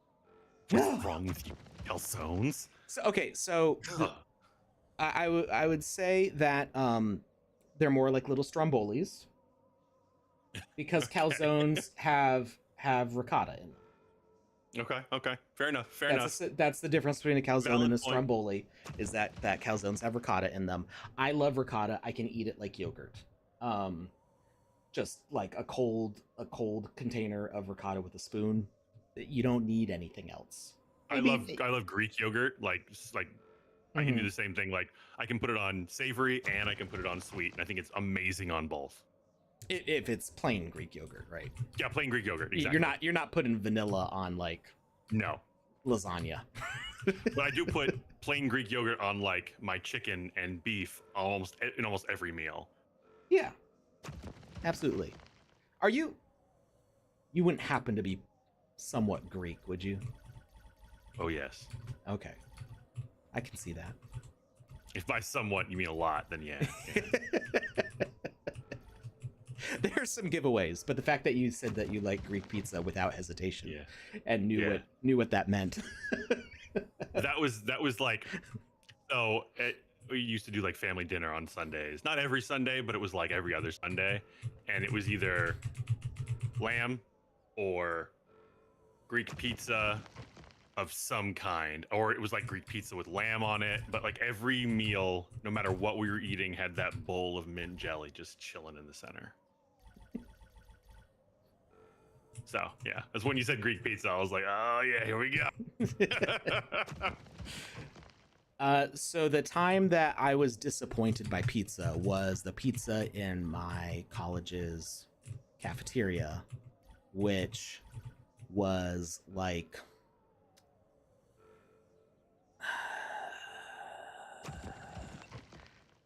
What's wrong with you, calzones? So I would say that they're more like little strombolis because calzones have ricotta in them. Okay. Fair enough. That's the difference between a calzone and a stromboli, is that calzones have ricotta in them. I love ricotta. I can eat it like yogurt. Just like a cold container of ricotta with a spoon. You don't need anything else. I love Greek yogurt. Like I can do the same thing. Like I can put it on savory and I can put it on sweet, and I think it's amazing on both. If it's plain Greek yogurt, right? Yeah, plain Greek yogurt. Exactly. You're not putting vanilla on like lasagna. But I do put plain Greek yogurt on like my chicken and beef in almost every meal. Yeah, absolutely. You wouldn't happen to be somewhat Greek, would you? Oh yes. Okay, I can see that. If by somewhat you mean a lot, then yeah. There's some giveaways, but the fact that you said that you like Greek pizza without hesitation and knew what that meant. that was like, so we used to do like family dinner on Sundays. Not every Sunday, but it was like every other Sunday, and it was either lamb or Greek pizza of some kind, or it was like Greek pizza with lamb on it. But like every meal, no matter what we were eating, had that bowl of mint jelly just chilling in the center. So yeah, that's when you said Greek pizza. I was like, oh yeah, here we go. So the time that I was disappointed by pizza was the pizza in my college's cafeteria, which was like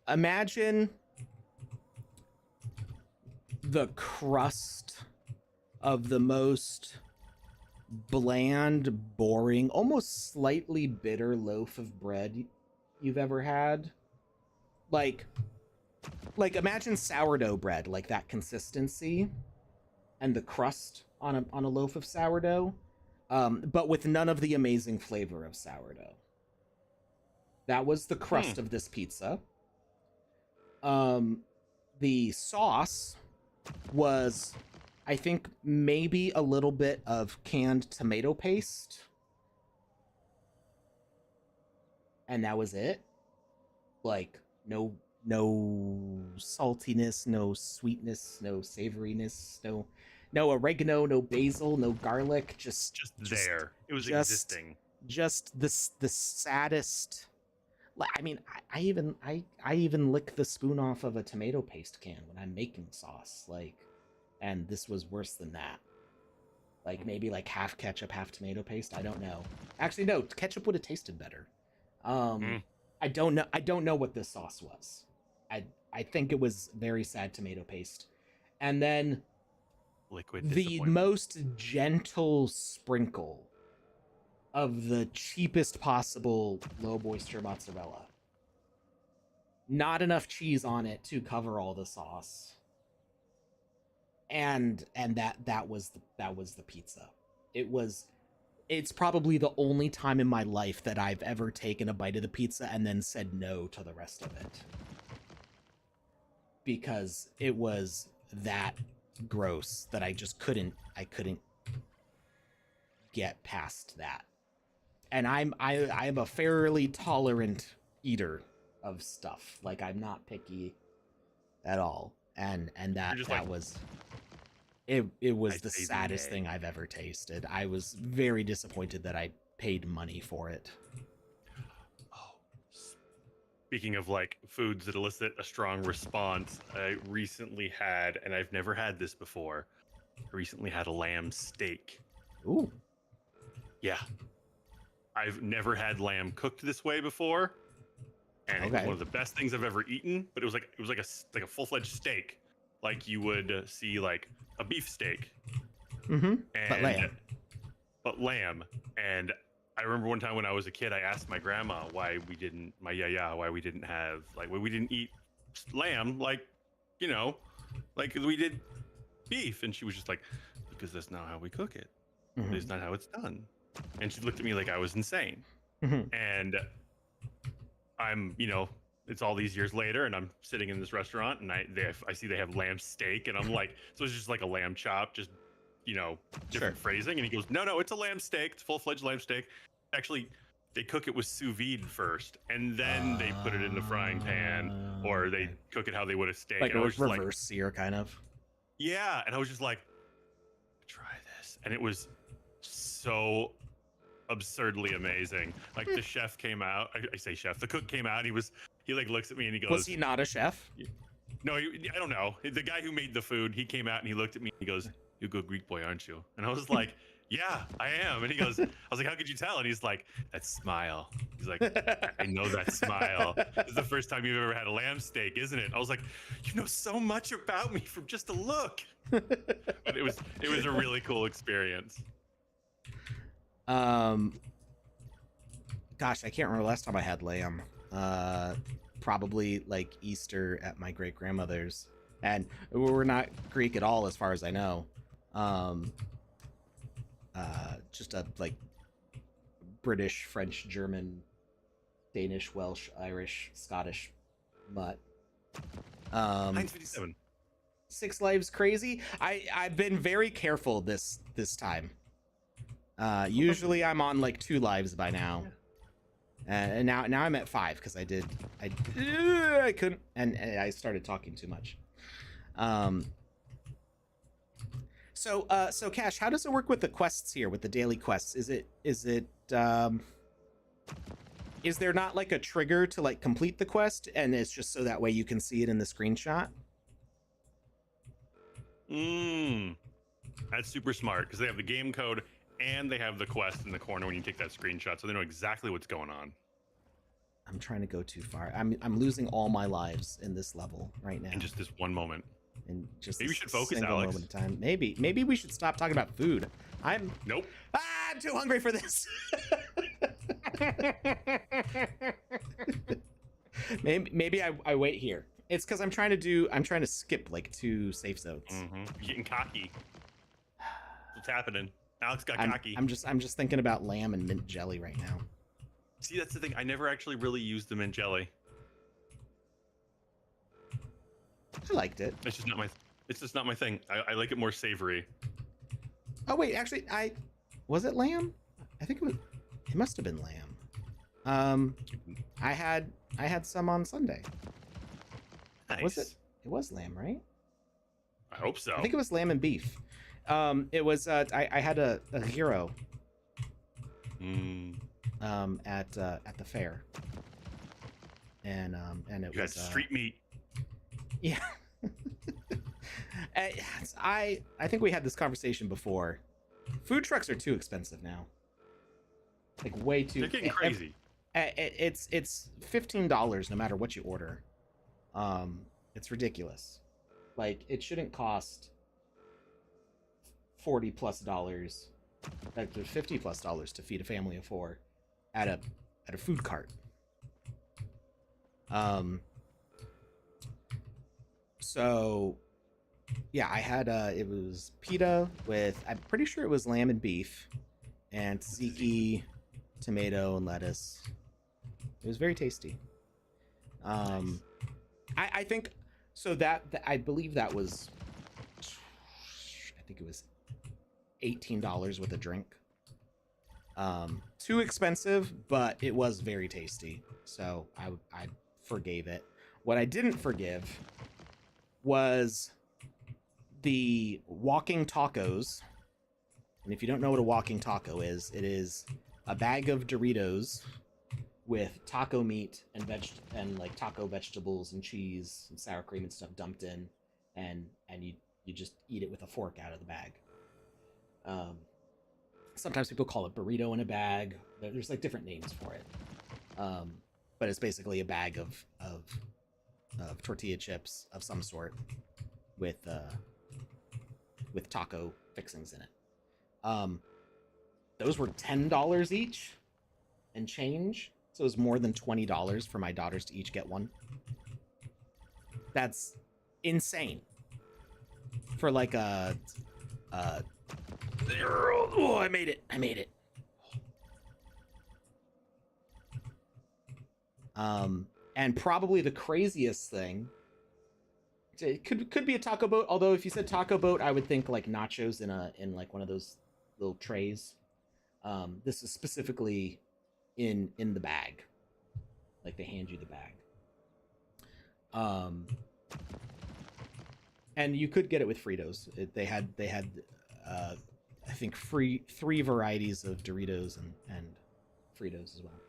imagine the crust of the most bland, boring, almost slightly bitter loaf of bread you've ever had. Like imagine sourdough bread, like that consistency, and the crust on a loaf of sourdough, but with none of the amazing flavor of sourdough. That was the crust of this pizza. The sauce was, I think, maybe a little bit of canned tomato paste. And that was it. Like, no saltiness, no sweetness, no savoriness, no oregano, no basil, no garlic, just there. It was just, existing. Just the saddest. I mean, I even lick the spoon off of a tomato paste can when I'm making sauce, like, and this was worse than that. Like, maybe like half ketchup, half tomato paste. I don't know. Actually, no, ketchup would have tasted better. I don't know what this sauce was. I think it was very sad tomato paste. And then liquid the most gentle sprinkle of the cheapest possible low moisture mozzarella. Not enough cheese on it to cover all the sauce. And that was the pizza. It's probably the only time in my life that I've ever taken a bite of the pizza and then said no to the rest of it. Because it was that gross that I just couldn't get past that. And I'm a fairly tolerant eater of stuff. Like, I'm not picky at all. And that was it was the saddest thing I've ever tasted. I was very disappointed that I paid money for it. Oh, speaking of like foods that elicit a strong response, I recently had, and I've never had this before, a lamb steak. Ooh. Yeah. I've never had lamb cooked this way before. And it was one of the best things I've ever eaten, but it was like a full-fledged steak, like you would see like a beef steak. Mm-hmm. And, but lamb. And I remember one time when I was a kid, I asked my grandma why we didn't have, like, why we didn't eat lamb, like, you know, like we did beef. And she was just like, because that's not how we cook it. Mm-hmm. It's not how it's done. And she looked at me like I was insane. Mm-hmm. And I'm, you know, it's all these years later, and I'm sitting in this restaurant, and I see they have lamb steak, and I'm like, so it's just like a lamb chop, just, you know, different phrasing. And he goes, no, it's a lamb steak. It's full-fledged lamb steak. Actually, they cook it with sous vide first, and then they put it in the frying pan, or they cook it how they would a steak. Like and a reverse sear, kind of. Yeah, and I was just like, try this, and it was so absurdly amazing. Like, the chef came out. I say chef. The cook came out. He like looks at me and he goes, was he not a chef? No, I don't know. The guy who made the food, he came out and he looked at me and he goes, "You're a good Greek boy, aren't you?" And I was like, "Yeah, I am." And he goes, I was like, "How could you tell?" And he's like, "That smile." He's like, "I know that smile. This is the first time you've ever had a lamb steak, isn't it?" I was like, "You know so much about me from just a look." But it was a really cool experience. Gosh, I can't remember last time I had lamb. Probably like Easter at my great grandmother's, and we're not Greek at all as far as I know. Just a like British, French, German, Danish, Welsh, Irish, Scottish mutt. 957. Six Lives Crazy. I've been very careful this time. Usually I'm on like 2 lives by now. And now I'm at 5 because I couldn't, and I started talking too much. So Cash, how does it work with the quests here, with the daily quests? Is there not like a trigger to like complete the quest, and it's just so that way you can see it in the screenshot? That's super smart, because they have the game code and they have the quest in the corner when you take that screenshot, so they know exactly what's going on. I'm trying to go too far. I'm losing all my lives in this level right now. In just this one moment. In just maybe we should focus, Alex. Moment of time. Maybe we should stop talking about food. Nope. I'm too hungry for this. maybe I wait here. It's because I'm trying to skip like 2 safe zones. Mm-hmm. You're getting cocky. What's happening? Alex got cocky. I'm just thinking about lamb and mint jelly right now. See, that's the thing. I never actually really used the mint jelly. liked it. It's just not my. It's just not my thing. I like it more savory. Oh wait, actually, was it lamb? I think it was. It must have been lamb. I had some on Sunday. Nice. Was it? It was lamb, right? I hope so. I think it was lamb and beef. It was. I had a gyro. At the fair. And it you was had street meat. Yeah. I think we had this conversation before. Food trucks are too expensive now. Like way too. They're getting crazy. It's $15 no matter what you order. It's ridiculous. Like it shouldn't cost $40+ like $50+ to feed a family of 4 at a food cart. So yeah, I had it was pita with, I'm pretty sure it was lamb and beef, and tzatziki, tomato and lettuce. It was very tasty. Nice. I think so that I believe that was, I think it was $18 with a drink. Too expensive, but it was very tasty, so I forgave it. What I didn't forgive was the walking tacos. And if you don't know what a walking taco is, it is a bag of Doritos with taco meat and like taco vegetables and cheese and sour cream and stuff dumped in, and you just eat it with a fork out of the bag. Sometimes people call it burrito in a bag. There's like different names for it. But it's basically a bag of tortilla chips of some sort with taco fixings in it. Those were $10 each and change. So it was more than $20 for my daughters to each get one. That's insane. For like a oh, I made it. And probably the craziest thing, it could be a taco boat, although if you said taco boat, I would think like nachos in like one of those little trays. This is specifically in the bag. Like they hand you the bag. And you could get it with Fritos. They had I think 3 varieties of Doritos and Fritos as well.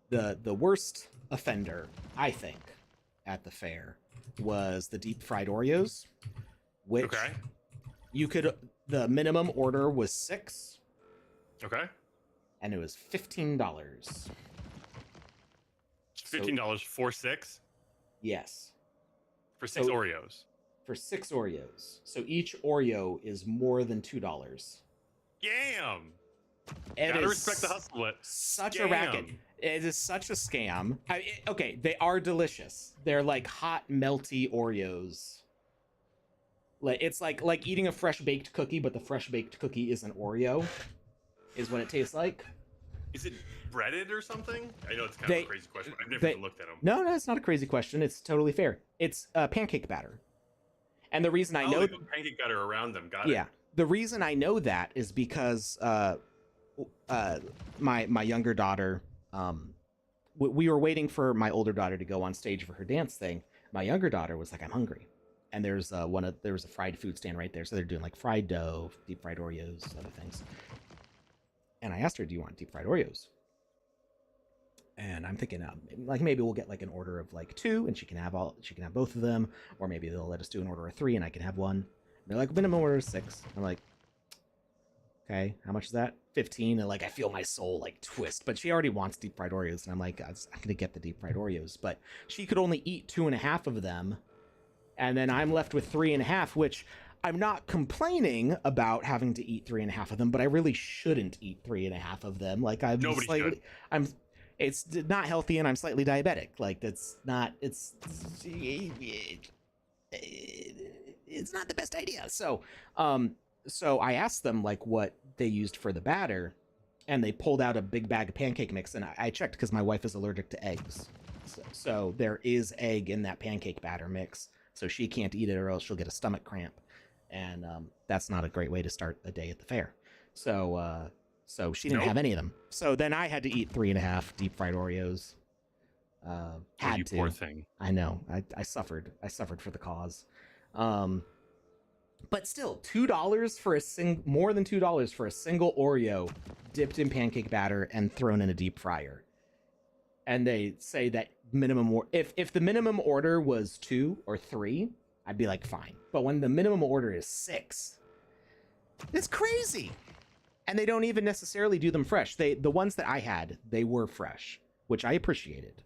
The worst offender, I think, at the fair was the deep fried Oreos, which you could, the minimum order was 6. Okay. And it was $15. $15 for 6? Yes. For 6 Oreos. For 6 Oreos. So each Oreo is more than $2. Damn. Gotta respect the hustle. Such a racket. It is such a scam. Okay, they are delicious. They're like hot, melty Oreos. Like it's like eating a fresh baked cookie, but the fresh baked cookie is an Oreo. Is what it tastes like. Is it breaded or something? I know it's kind of a crazy question. I've never even looked at them. No, it's not a crazy question. It's totally fair. It's pancake batter. And the reason I know pancake batter around them. Got it. Yeah. The reason I know that is because my younger daughter, we were waiting for my older daughter to go on stage for her dance thing. My younger daughter was like, "I'm hungry," and there was a fried food stand right there, so they're doing like fried dough, deep fried Oreos, other things. And I asked her, "Do you want deep fried Oreos?" And I'm thinking, like maybe we'll get like an order of like 2, and she can have both of them, or maybe they'll let us do an order of 3, and I can have one. And they're like, minimum order is 6. I'm like, okay, how much is that? 15. And like I feel my soul like twist, but she already wants deep fried Oreos, and I'm like, I'm gonna get the deep fried Oreos, but she could only eat 2.5 of them, and then I'm left with 3.5, which I'm not complaining about having to eat 3.5 of them, but I really shouldn't eat 3.5 of them. Like it's not healthy, and I'm slightly diabetic. Like it's not the best idea. So I asked them like what they used for the batter, and they pulled out a big bag of pancake mix, and I checked because my wife is allergic to eggs. So there is egg in that pancake batter mix. So she can't eat it or else she'll get a stomach cramp. And that's not a great way to start a day at the fair. So she didn't have any of them. So then I had to eat 3.5 deep fried Oreos. Had to. Poor thing. I know. I suffered. I suffered for the cause. But still, $2 for more than $2 for a single Oreo dipped in pancake batter and thrown in a deep fryer. And they say that if the minimum order was 2 or 3, I'd be like, fine. But when the minimum order is 6, it's crazy. And they don't even necessarily do them fresh. The ones that I had, they were fresh, which I appreciated.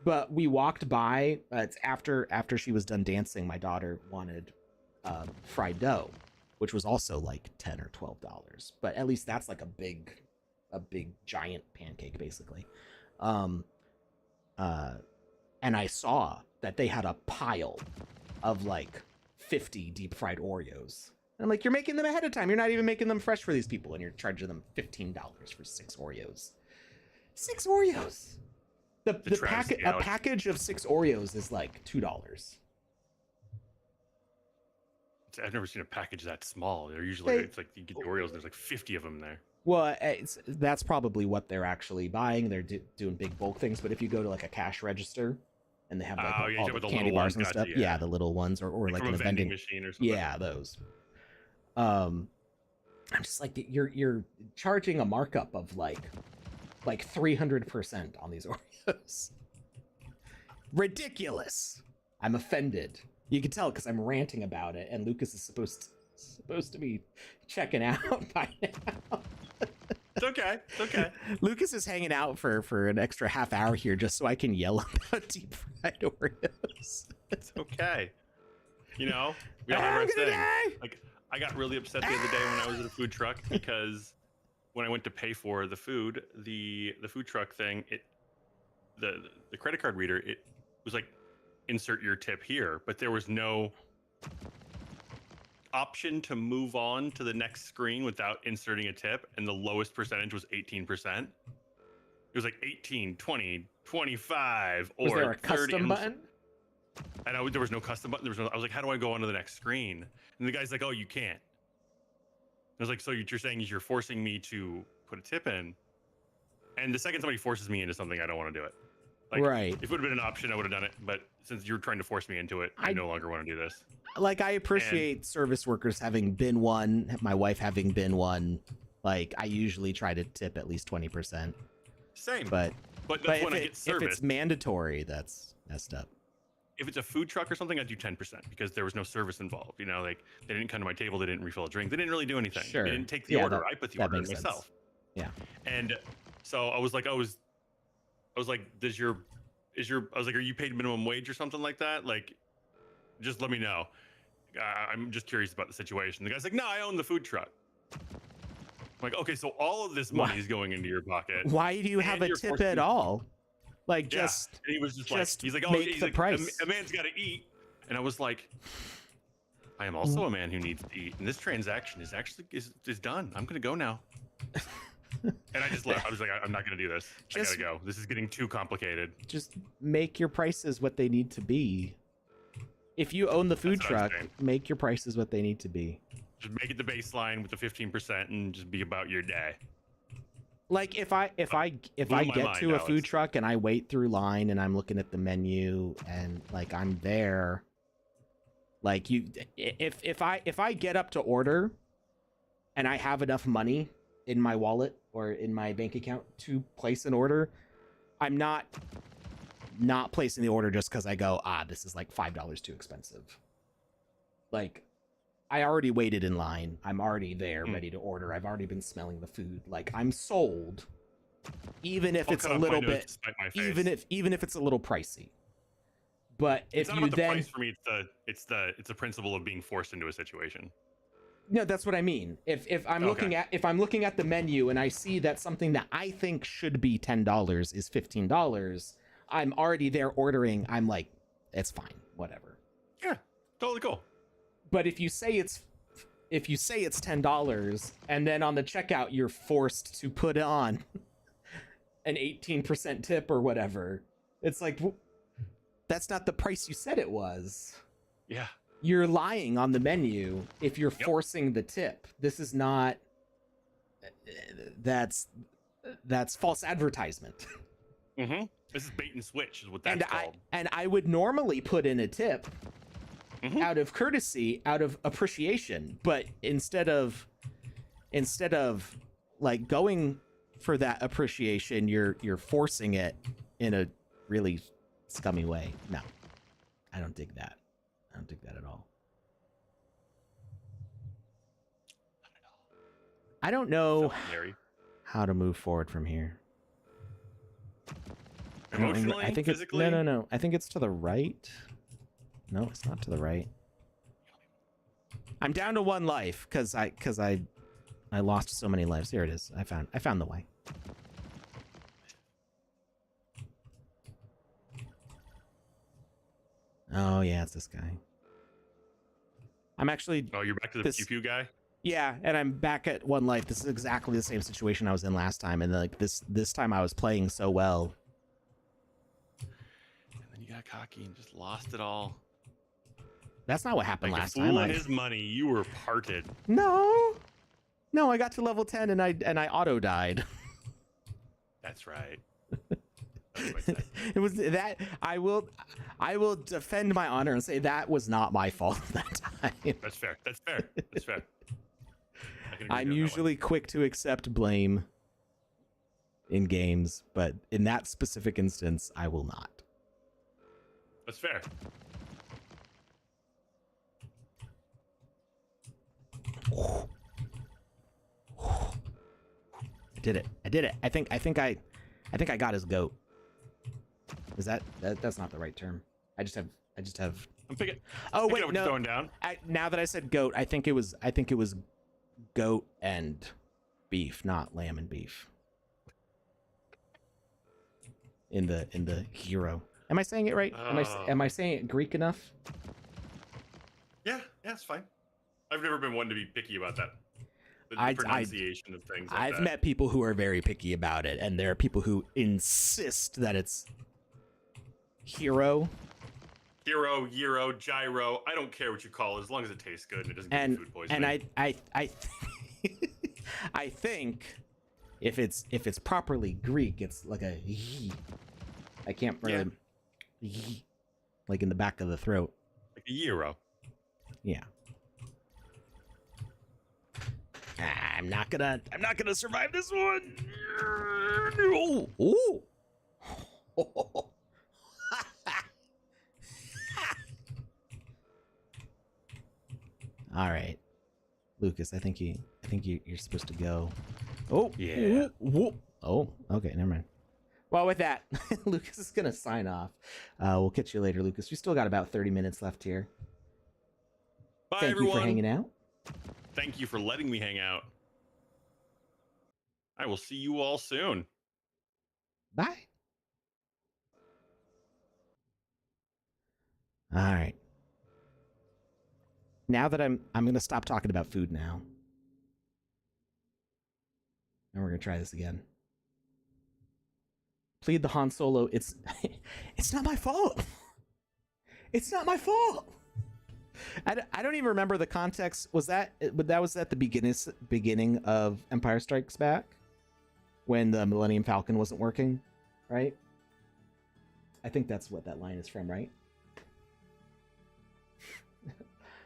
But we walked by, it's after she was done dancing, my daughter wanted fried dough, which was also like $10 or $12. But at least that's like a big giant pancake, basically. And I saw that they had a pile of like 50 deep fried Oreos. And I'm like, you're making them ahead of time. You're not even making them fresh for these people, and you're charging them $15 for 6 Oreos. 6 Oreos. A package of 6 Oreos is like $2. I've never seen a package that small. They're usually it's like you get the Oreos. There's like 50 of them there. Well, that's probably what they're actually buying. They're doing big bulk things. But if you go to like a cash register and they have like all the candy bars and stuff, yeah, the little ones, or like in a vending machine or something. Yeah, those. I'm just like, you're charging a markup of like 300% on these Oreos. Ridiculous. I'm offended. You can tell because I'm ranting about it, and Lucas is supposed to be checking out by now. It's okay. It's okay. Lucas is hanging out for an extra half hour here just so I can yell about deep fried Oreos. It's okay. You know, we all have our thing. Like, I got really upset the other day when I was at a food truck because when I went to pay for the food, the food truck thing, the credit card reader, it was like, insert your tip here, but there was no option to move on to the next screen without inserting a tip, and the lowest percentage was 18%. It was like 18, 20, 25, or was there a 30. custom button? And there was no custom button. I was like, how do I go on to the next screen? And the guy's like, oh, you can't. I was like, so you're saying you're forcing me to put a tip in? And the second somebody forces me into something, I don't want to do it. Like, right. If it would have been an option, I would have done it. But since you're trying to force me into it, I no longer want to do this. Like, I appreciate service workers having been one, my wife having been one. Like, I usually try to tip at least 20%. Same. But that's when I get service. If it's mandatory, that's messed up. If it's a food truck or something, I do 10% because there was no service involved. You know, like, they didn't come to my table, they didn't refill a drink, they didn't really do anything. Sure. They didn't take the order. I put the order in myself. Yeah. And so I was like, are you paid minimum wage or something like that? Like, just let me know. I'm just curious about the situation. The guy's like, no, I own the food truck. I'm like, okay, so all of this money is going into your pocket. Why do you have a tip at all? Like, just, and he was just like, he's like, oh, make the price. A man's got to eat. And I was like, I am also a man who needs to eat. And this transaction is actually is done. I'm going to go now. And I just left. I was like, I'm not going to do this. I got to go. This is getting too complicated. Just make your prices what they need to be. If you own the food truck, make your prices what they need to be. Just make it the baseline with the 15% and just be about your day. Like, if I get to a food truck and I wait through line and I'm looking at the menu and like I'm there, like if I get up to order and I have enough money in my wallet or in my bank account to place an order, I'm not placing the order just because I go, this is like $5 too expensive. Like, I already waited in line. I'm already there, ready to order. I've already been smelling the food. Like, I'm sold, even if it's a little bit, even if it's a little pricey. But if you then, price for me, it's the principle of being forced into a situation. No, that's what I mean. If I'm looking at the menu and I see that something that I think should be $10 is $15, I'm already there ordering. I'm like, it's fine, whatever. Yeah, totally cool. But if you say it's $10 and then on the checkout you're forced to put on an 18% tip or whatever, It's like, that's not the price you said it was. Yeah. You're lying on the menu if you're forcing the tip. This is not. That's false advertisement. Mm-hmm. This is bait and switch, is what that's called. I would normally put in a tip out of courtesy, out of appreciation, but instead of like going for that appreciation, you're forcing it in a really scummy way. No, I don't dig that. I don't dig that at all. I don't know how to move forward from here. Emotionally, I think physically? No. I think it's to the right. No, it's not to the right. I'm down to 1 life because I lost so many lives. Here it is. I found the way. Oh yeah, it's this guy. I'm actually. Oh, you're back to the pew pew guy. Yeah, and I'm back at 1 life. This is exactly the same situation I was in last time, and like this time I was playing so well. And then you got cocky and just lost it all. That's not what happened like last a fool time. and his money, you were parted. No, I got to level 10 and I auto died. That's right. That's what I said. It was that I will defend my honor and say that was not my fault that time. That's fair. That's fair. That's fair. I'm usually quick to accept blame in games, but in that specific instance, I will not. That's fair. I did it. I think I got his goat. Is that's not the right term? I just have. I'm picking. Oh wait, what no. you're throwing down. Now that I said goat, I think it was goat and beef, not lamb and beef. In the hero. Am I saying it right? Am I saying it Greek enough? Yeah, it's fine. I've never been one to be picky about that. The pronunciation of things like I've met people who are very picky about it, and there are people who insist that it's hero. Hero, gyro, gyro. I don't care what you call it, as long as it tastes good and it doesn't give you food poisoning. And I think if it's properly Greek, it's like a I can't really like in the back of the throat. Like a gyro. Yeah. I'm not gonna survive this one. Oh. All right, Lucas. I think you're supposed to go. Oh yeah. Oh, okay. Never mind. Well, with that, Lucas is gonna sign off. We'll catch you later, Lucas. We still got about 30 minutes left here. Bye, Thank everyone. you for hanging out. Thank you for letting me hang out. I will see you all soon. Bye. All right. Now that I'm going to stop talking about food now. And we're going to try this again. Plead the Han Solo. It's not my fault. It's not my fault. I don't even remember the context. Was that at the beginning of Empire Strikes Back? When the Millennium Falcon wasn't working, right? I think that's what that line is from, right?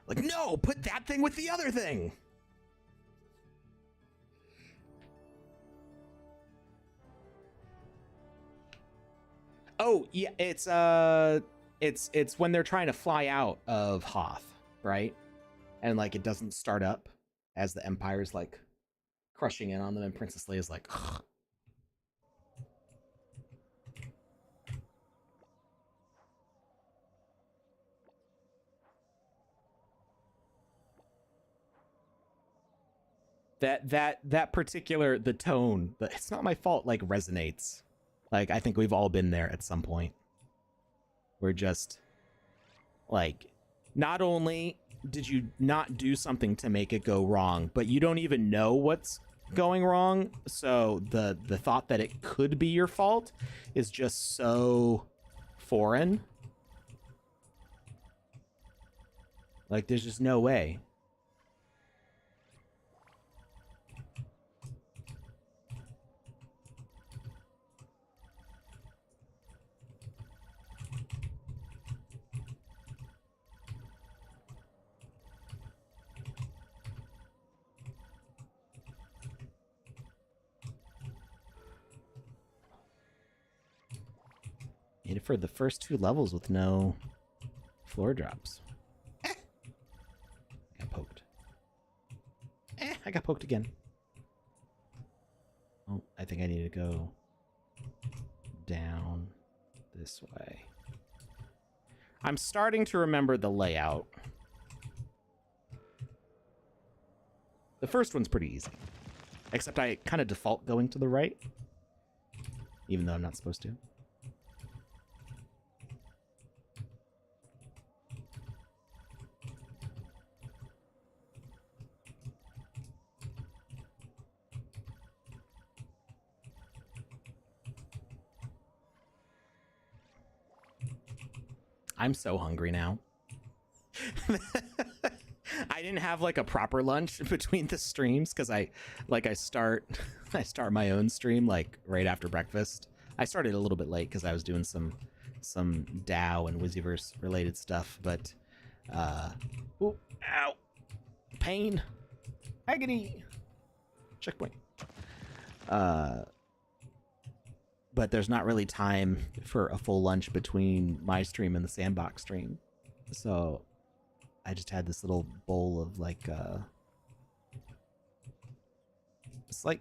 Like, no, put that thing with the other thing. Oh, yeah, it's when they're trying to fly out of Hoth, right? And like it doesn't start up as the Empire's like crushing in on them, and Princess Leia's like, ugh. That particular, the tone, it's not my fault, like resonates. Like I think we've all been there at some point. We're just like, not only did you not do something to make it go wrong, but you don't even know what's going wrong. So the thought that it could be your fault is just so foreign. Like, there's just no way. Made it for the first 2 levels with no floor drops. I got poked. I got poked again. Oh, I think I need to go down this way. I'm starting to remember the layout. The first one's pretty easy. Except I kind of default going to the right. Even though I'm not supposed to. I'm so hungry now. I didn't have like a proper lunch between the streams because I start my own stream like right after breakfast. I started a little bit late because I was doing some DAO and Ethverse related stuff, but ooh, ow, pain, agony, checkpoint. But there's not really time for a full lunch between my stream and the Sandbox stream. So I just had this little bowl of like,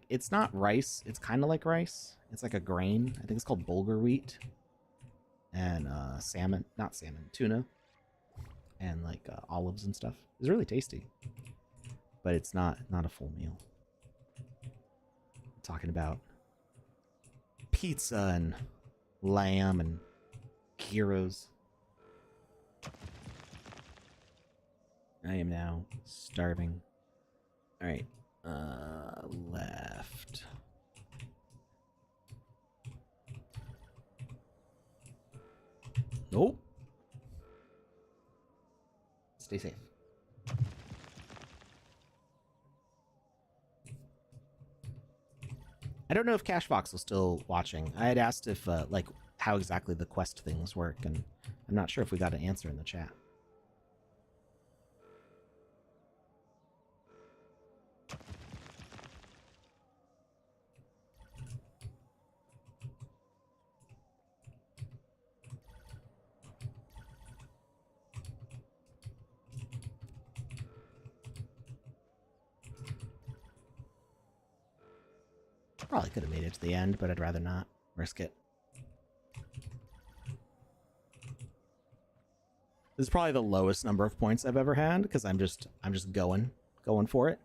it's not rice. It's kind of like rice. It's like a grain. I think it's called bulgur wheat. And tuna. And like olives and stuff. It's really tasty. But it's not a full meal. I'm talking about pizza and lamb and gyros. I am now starving. All right, left. Nope. Stay safe. I don't know if Cashbox is still watching. I had asked if, like, how exactly the quest things work, and I'm not sure if we got an answer in the chat. Probably could have made it to the end, but I'd rather not risk it. This is probably the lowest number of points I've ever had because I'm just going for it.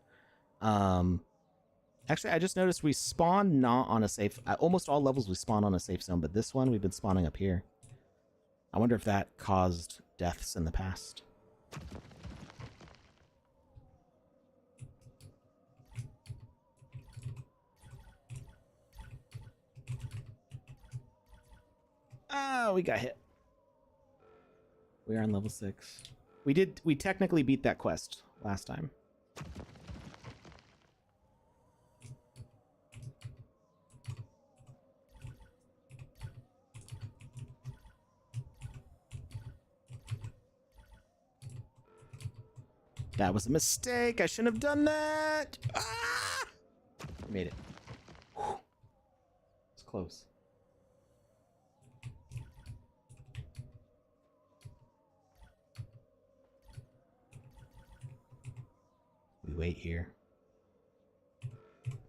Actually, I just noticed we spawn not on a safe. Almost all levels we spawn on a safe zone, but this one we've been spawning up here. I wonder if that caused deaths in the past. Oh, we got hit. We are on level 6. We technically beat that quest last time. That was a mistake. I shouldn't have done that. Ah! I made it. Whew. It's close. We wait here.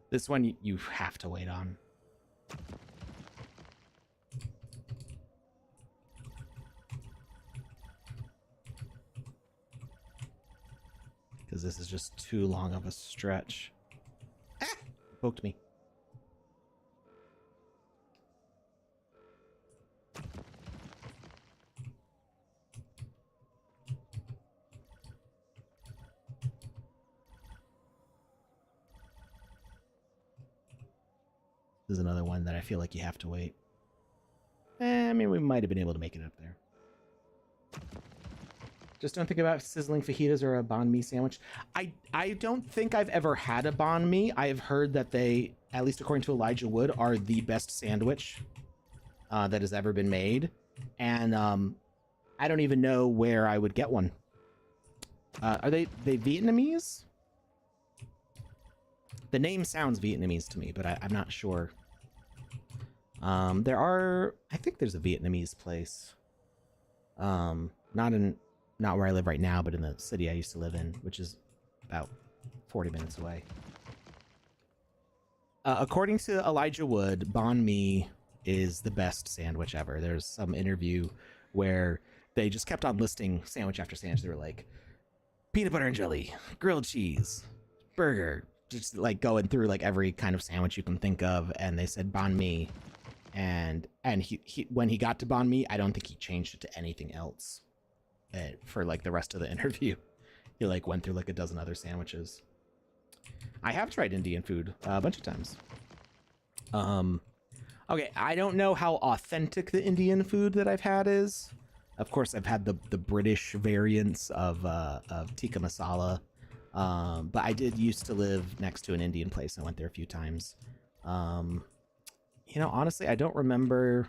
This one you have to wait on. Because this is just too long of a stretch. Ah! Poked me. This is another one that I feel like you have to wait. I mean, we might have been able to make it up there. Just don't think about sizzling fajitas or a banh mi sandwich. I don't think I've ever had a banh mi. I have heard that they, at least according to Elijah Wood, are the best sandwich that has ever been made. And I don't even know where I would get one. Are they Vietnamese? The name sounds Vietnamese to me, but I'm not sure. I think there's a Vietnamese place. Not where I live right now, but in the city I used to live in, which is about 40 minutes away. According to Elijah Wood, banh mi is the best sandwich ever. There's some interview where they just kept on listing sandwich after sandwich. They were like, peanut butter and jelly, grilled cheese, burger, just like going through like every kind of sandwich you can think of. And they said banh mi. And he when he got to banh mi, I don't think he changed it to anything else. For like the rest of the interview, he like went through like a dozen other sandwiches. I have tried Indian food a bunch of times. Okay, I don't know how authentic the Indian food that I've had is. Of course, I've had the British variants of tikka masala, but I did used to live next to an Indian place. I went there a few times. You know, honestly, I don't remember.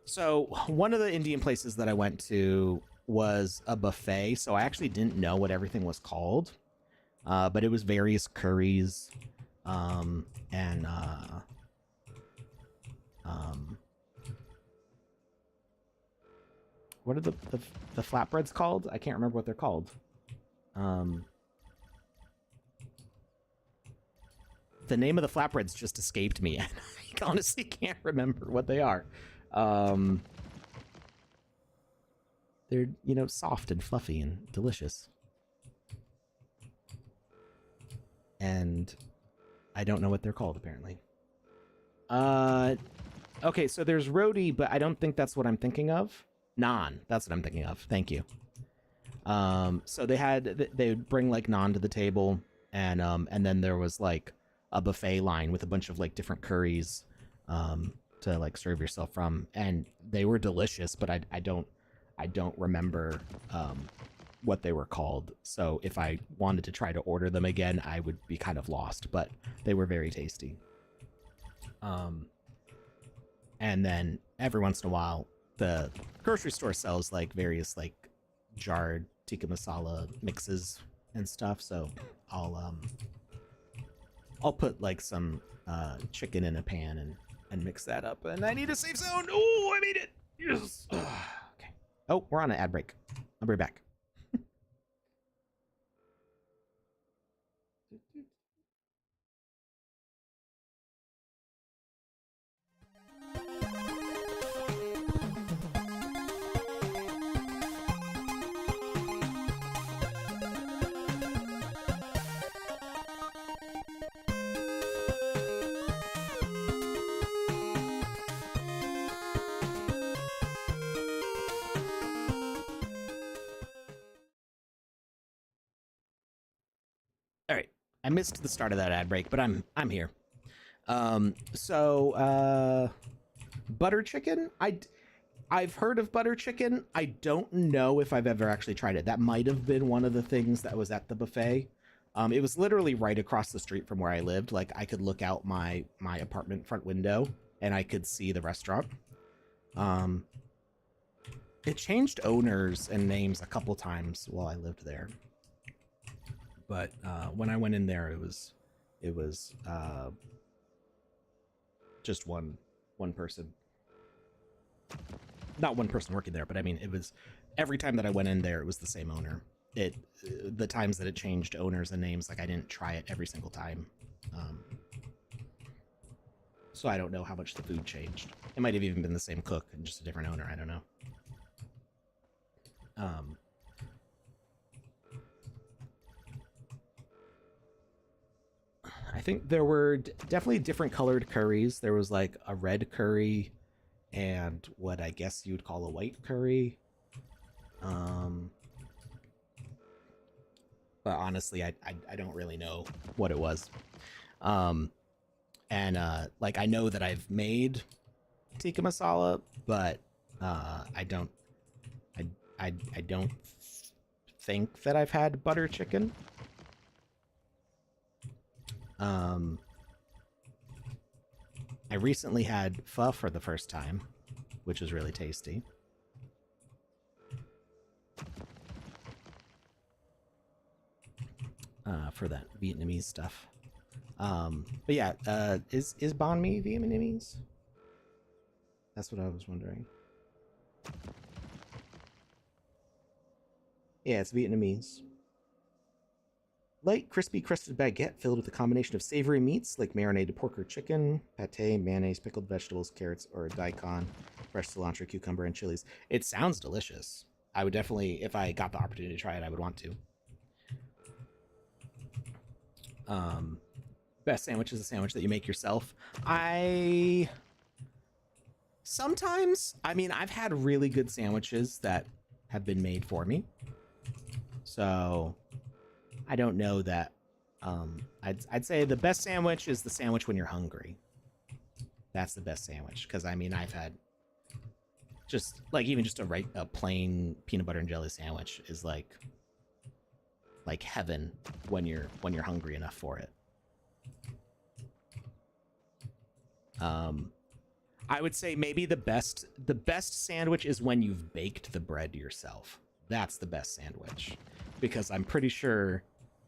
So one of the Indian places that I went to was a buffet, so I actually didn't know what everything was called, but it was various curries, and what are the flatbreads called? I can't remember what they're called. The name of the flatbreads just escaped me, and I honestly can't remember what they are. They're, you know, soft and fluffy and delicious. And I don't know what they're called, apparently. Okay, so there's roti, but I don't think that's what I'm thinking of. Naan, that's what I'm thinking of. Thank you. So they would bring like naan to the table, and then there was like a buffet line with a bunch of like different curries, to like serve yourself from, and they were delicious, but I don't remember what they were called. So if I wanted to try to order them again, I would be kind of lost, but they were very tasty. And then every once in a while, the grocery store sells like various like jarred tikka masala mixes and stuff. So I'll put like some chicken in a pan and mix that up. And I need a safe zone. Oh, I made it. Yes. Okay. Oh, we're on an ad break. I'll be right back. All right, I missed the start of that ad break, but I'm here. Butter chicken. I've heard of butter chicken. I don't know if I've ever actually tried it. That might have been one of the things that was at the buffet. It was literally right across the street from where I lived. Like I could look out my apartment front window and I could see the restaurant. It changed owners and names a couple times while I lived there. But when I went in there, it was just one person. Not one person working there, but I mean, it was every time that I went in there, it was the same owner. The times that it changed owners and names, like I didn't try it every single time. So I don't know how much the food changed. It might have even been the same cook and just a different owner. I don't know. I think there were definitely different colored curries. There was like a red curry and what I guess you'd call a white curry. But honestly, I don't really know what it was. Like I know that I've made tikka masala, but I don't think that I've had butter chicken. I recently had pho for the first time, which was really tasty. For that Vietnamese stuff. But yeah, is banh mi Vietnamese? That's what I was wondering. Yeah, it's Vietnamese. Light, crispy, crusted baguette filled with a combination of savory meats like marinated pork or chicken, pate, mayonnaise, pickled vegetables, carrots, or daikon, fresh cilantro, cucumber, and chilies. It sounds delicious. I would definitely, if I got the opportunity to try it, I would want to. Best sandwich is a sandwich that you make yourself. Sometimes, I mean, I've had really good sandwiches that have been made for me. So I don't know that. I'd say the best sandwich is the sandwich when you're hungry. That's the best sandwich. Because, I mean, I've had just, like, even just a plain peanut butter and jelly sandwich is like heaven when you're hungry enough for it. I would say maybe the best sandwich is when you've baked the bread yourself. That's the best sandwich, because I'm pretty sure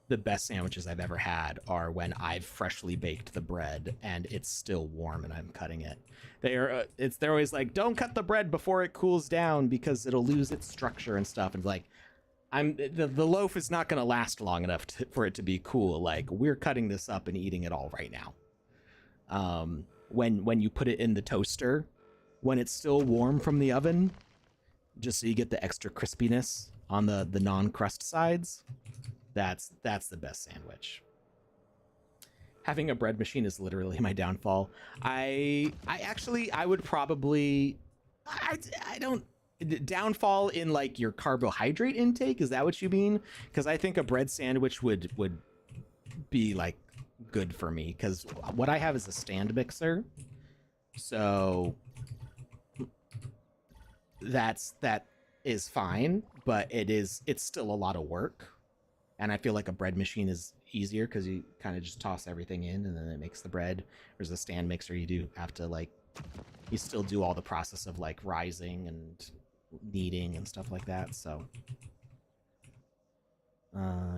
the best sandwiches I've ever had are when I've freshly baked the bread and it's still warm and I'm cutting it. They're always like, don't cut the bread before it cools down because it'll lose its structure and stuff. And like, the loaf is not going to last long enough for it to be cool. Like, we're cutting this up and eating it all right now. When you put it in the toaster, when it's still warm from the oven, just so you get the extra crispiness on the non-crust sides, that's the best sandwich. Having a bread machine is literally my downfall. I would probably, I don't, downfall in like your carbohydrate intake, is that what you mean? Because I think a bread sandwich would be like good for me, because what I have is a stand mixer, so that is fine, but it's still a lot of work, and I feel like a bread machine is easier because you kind of just toss everything in and then it makes the bread. Whereas a stand mixer, you do have to, like, you still do all the process of like rising and kneading and stuff like that. So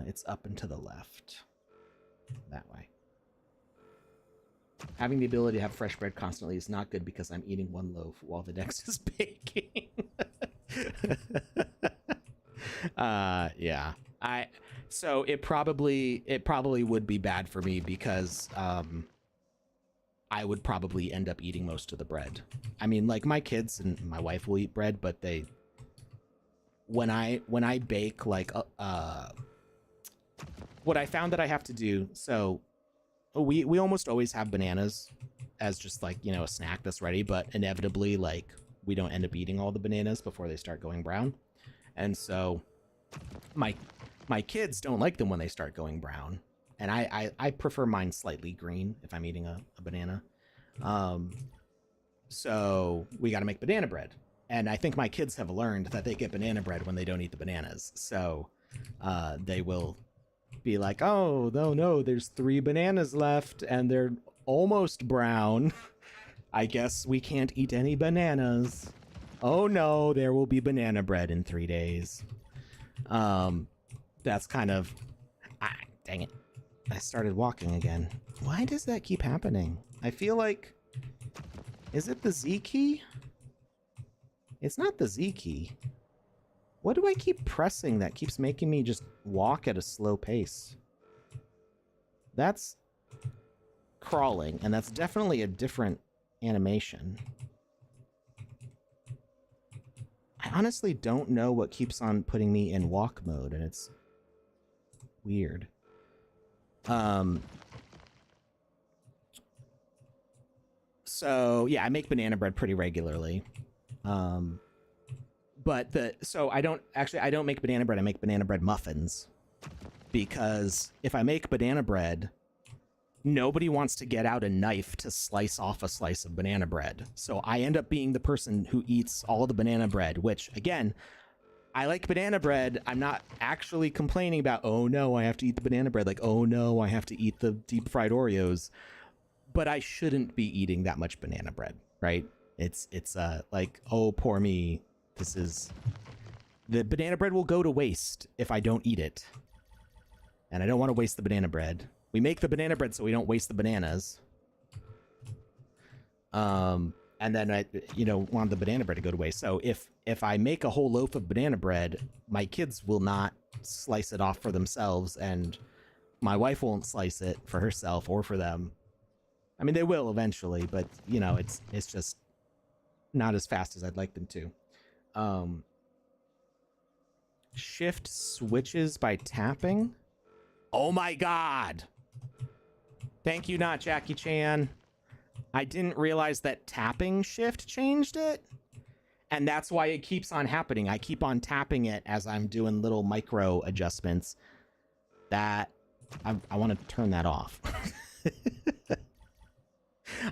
it's up and to the left that way. Having the ability to have fresh bread constantly is not good because I'm eating one loaf while the next is baking. Yeah. So it probably would be bad for me because I would probably end up eating most of the bread. I mean, like, my kids and my wife will eat bread, but when I bake, like, what I found that I have to do, so we almost always have bananas as just, like, you know, a snack that's ready, but inevitably, like, we don't end up eating all the bananas before they start going brown. And so my kids don't like them when they start going brown. And I prefer mine slightly green if I'm eating a banana. So we got to make banana bread. And I think my kids have learned that they get banana bread when they don't eat the bananas. So they will be like, oh, no, there's 3 bananas left and they're almost brown. I guess we can't eat any bananas. Oh no, there will be banana bread in 3 days. That's kind of... dang it. I started walking again. Why does that keep happening? I feel like... Is it the Z key? It's not the Z key. What do I keep pressing that keeps making me just walk at a slow pace? That's crawling, and that's definitely a different animation. I honestly don't know what keeps on putting me in walk mode, and it's weird. So yeah, I make banana bread pretty regularly. So I don't make banana bread, I make banana bread muffins. Because if I make banana bread, nobody wants to get out a knife to slice off a slice of banana bread. So I end up being the person who eats all the banana bread, which, again, I like banana bread. I'm not actually complaining about, oh no, I have to eat the banana bread. Like, oh no, I have to eat the deep fried Oreos. But I shouldn't be eating that much banana bread, right? It's like, oh, poor me. The banana bread will go to waste if I don't eat it. And I don't want to waste the banana bread. We make the banana bread so we don't waste the bananas. And then I, want the banana bread to go to waste. So if I make a whole loaf of banana bread, my kids will not slice it off for themselves, and my wife won't slice it for herself or for them. I mean, they will eventually, but it's just not as fast as I'd like them to. Shift switches by tapping. Oh my god. Thank you, not Jackie Chan. I didn't realize that tapping shift changed it. And that's why it keeps on happening. I keep on tapping it as I'm doing little micro adjustments. That I want to turn that off.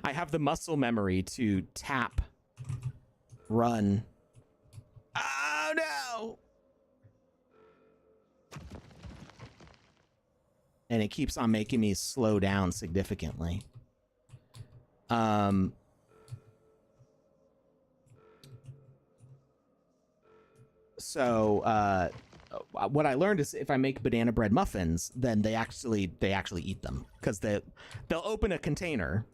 I have the muscle memory to tap, run. Oh no! And it keeps on making me slow down significantly. So what I learned is if I make banana bread muffins, then they actually eat them, because they'll open a container.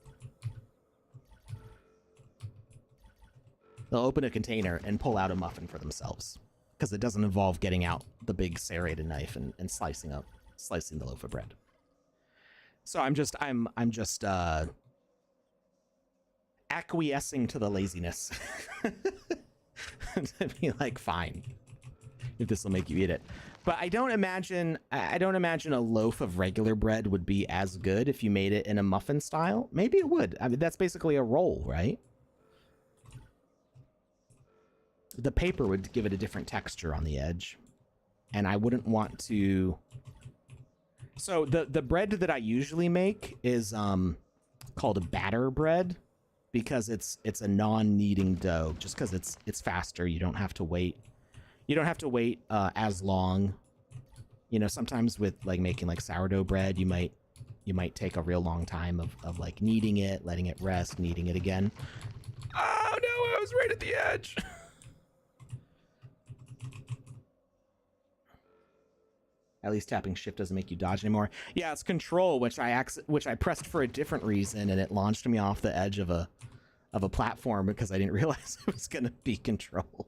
They'll open a container and pull out a muffin for themselves, because it doesn't involve getting out the big serrated knife and slicing the loaf of bread. So I'm just acquiescing to the laziness. To be like, fine, if this will make you eat it. But I don't imagine a loaf of regular bread would be as good if you made it in a muffin style. Maybe it would. I mean, that's basically a roll, right? The paper would give it a different texture on the edge, and I wouldn't want to. So the bread that I usually make is called a batter bread, because it's a non-kneading dough, just because it's faster. You don't have to wait. You don't have to wait as long. Sometimes with like making like sourdough bread, you might take a real long time of like kneading it, letting it rest, kneading it again. Oh no, I was right at the edge. At least tapping shift doesn't make you dodge anymore. Yeah, it's control, which I pressed for a different reason, and it launched me off the edge of a platform because I didn't realize it was gonna be control.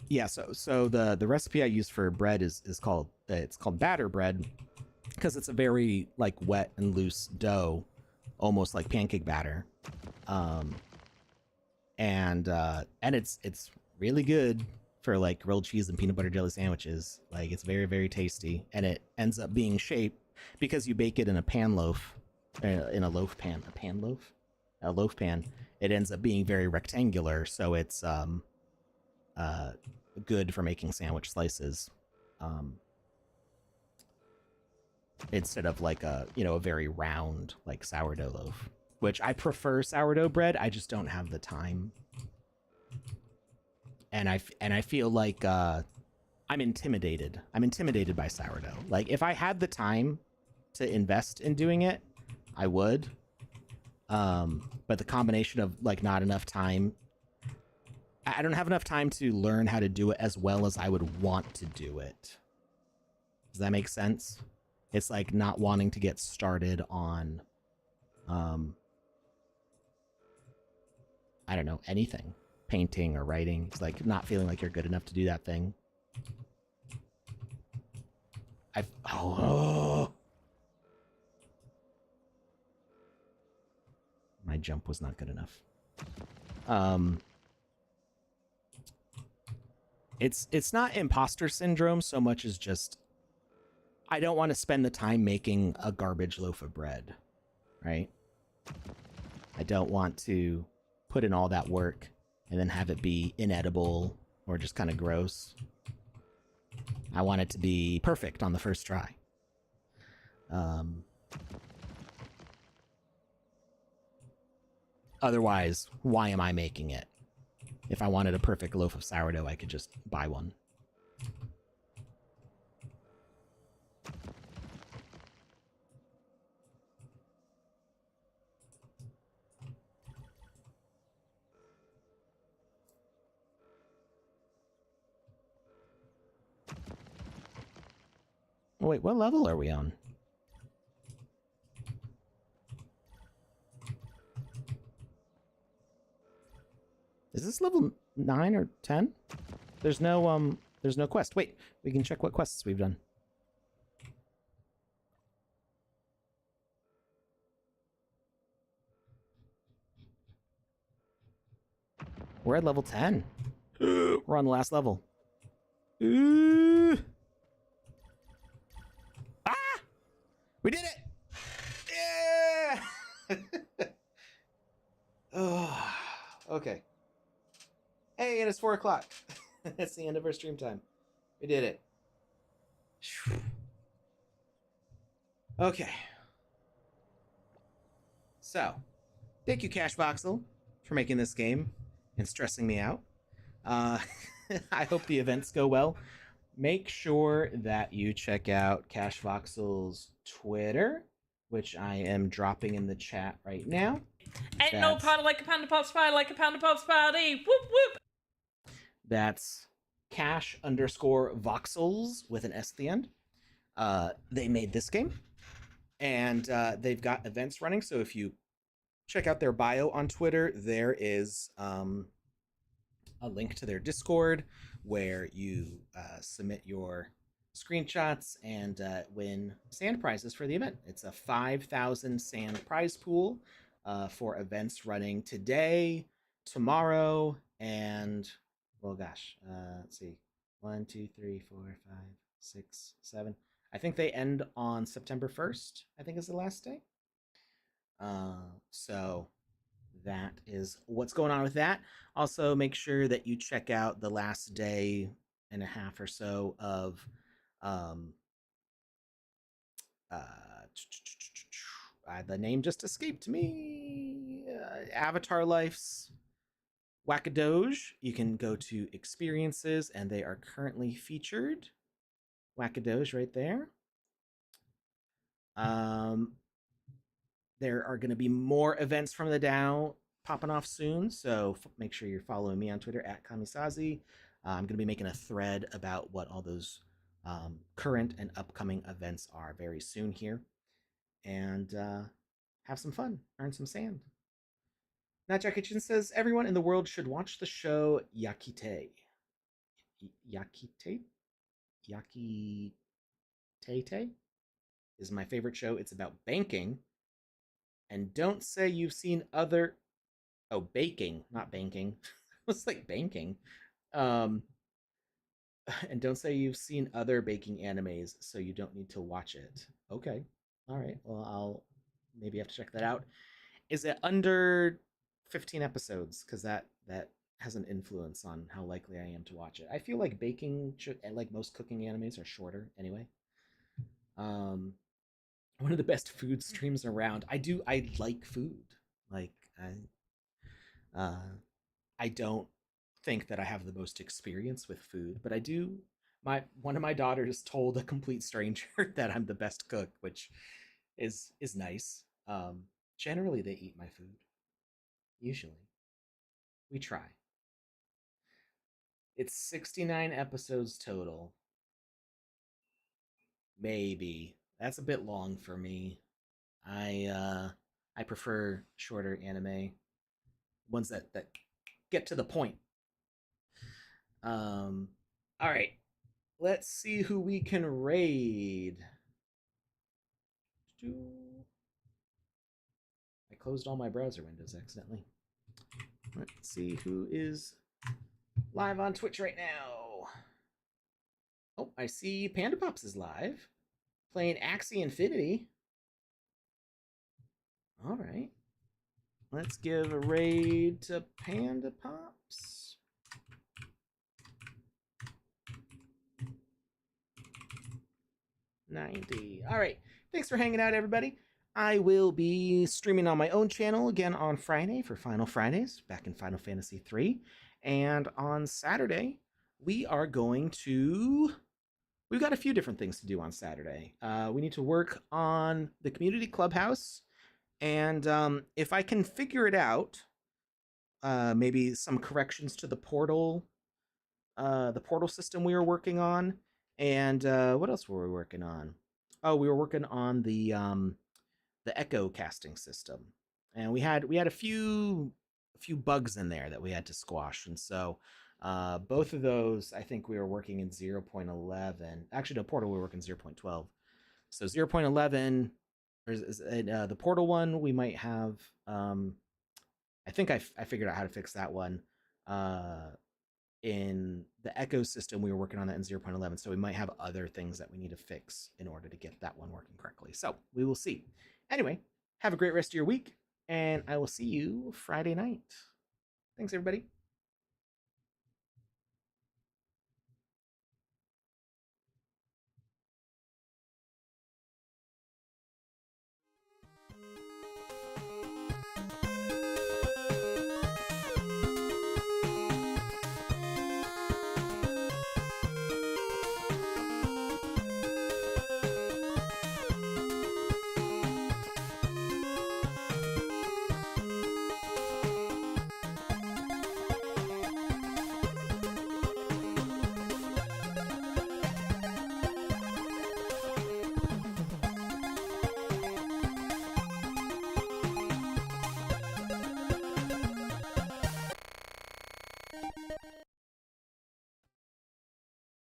Yeah, so the recipe I use for bread is called batter bread, because it's a very like wet and loose dough, almost like pancake batter. And it's really good for like grilled cheese and peanut butter jelly sandwiches. Like, it's very, very tasty, and it ends up being shaped because you bake it in a pan loaf, in a loaf pan, a loaf pan. It ends up being very rectangular, so it's good for making sandwich slices. Instead of like a very round like sourdough loaf. Which I prefer sourdough bread. I just don't have the time, and I feel like I'm intimidated. I'm intimidated by sourdough. Like, if I had the time to invest in doing it, I would. But the combination of like not enough time, I don't have enough time to learn how to do it as well as I would want to do it. Does that make sense? It's like not wanting to get started on I don't know, anything. Painting or writing. It's like not feeling like you're good enough to do that thing. My jump was not good enough. It's not imposter syndrome so much as just I don't want to spend the time making a garbage loaf of bread, right? I don't want to put in all that work and then have it be inedible or just kind of gross. I want it to be perfect on the first try. Otherwise, why am I making it? If I wanted a perfect loaf of sourdough, I could just buy one. Wait, what level are we on? Is this level 9 or 10? There's no quest. Wait, we can check what quests we've done. We're at level 10. We're on the last level. Ah! We did it! Yeah! Oh, okay. Hey, and it's 4 o'clock. That's the end of our stream time. We did it. Okay. So, thank you, CashVoxel, for making this game and stressing me out. I hope the events go well. Make sure that you check out CashVoxel's Twitter, which I am dropping in the chat right now. Ain't no party like a Panda Pops party, like a Panda Pops party. Whoop whoop. That's cash_voxels with an S at the end. They made this game, and they've got events running. So if you check out their bio on Twitter, there is a link to their Discord where you submit your screenshots and win sand prizes for the event. It's a 5,000 sand prize pool for events running today, tomorrow, and, well, gosh, let's see, 1, 2, 3, 4, 5, 6, 7. I think they end on September 1st, I think is the last day. So that is what's going on with that. Also, make sure that you check out the last day and a half or so of the name just escaped me. Avatar Life's Wackadoge. You can go to experiences, and they are currently featured. Wackadoge right there. There are going to be more events from the DAO popping off soon, so make sure you're following me on Twitter at Kamisazi. I'm going to be making a thread about what all those current and upcoming events are very soon here. And have some fun, earn some sand. Natjack Kitchen says, everyone in the world should watch the show Yakite. Yakite? Yakite is my favorite show. It's about banking. And don't say you've seen other... Oh, baking, not banking. It's like banking. And don't say you've seen other baking animes, so you don't need to watch it. Okay. All right. Well, I'll maybe have to check that out. Is it under 15 episodes? Because that has an influence on how likely I am to watch it. I feel like baking, like most cooking animes, are shorter anyway. One of the best food streams around. I like food. Like, I don't think that I have the most experience with food, but I do. One of my daughters told a complete stranger that I'm the best cook, which is nice. Generally, they eat my food. Usually, we try. It's 69 episodes total. Maybe that's a bit long for me. I prefer shorter anime, ones that get to the point. All right, let's see who we can raid. I closed all my browser windows accidentally. Let's see who is live on Twitch right now. Oh, I see Panda Pops is live, playing Axie Infinity. All right. Let's give a raid to Panda Pops. 90. All right. Thanks for hanging out, everybody. I will be streaming on my own channel again on Friday for Final Fridays, back in Final Fantasy III. And on Saturday, we are going to... We've got a few different things to do on Saturday. We need to work on the community clubhouse. And if I can figure it out, maybe some corrections to the portal system we were working on. And what else were we working on? Oh, we were working on the echo casting system, and we had a few bugs in there that we had to squash. And so both of those, I think we were working in 0.11. Actually, no, portal we were working 0.12. So 0.11, the portal one we might have. I think I figured out how to fix that one. In the echo system, we were working on that in 0.11, so we might have other things that we need to fix in order to get that one working correctly. So we will see. Anyway, have a great rest of your week, and I will see you Friday night. Thanks, everybody.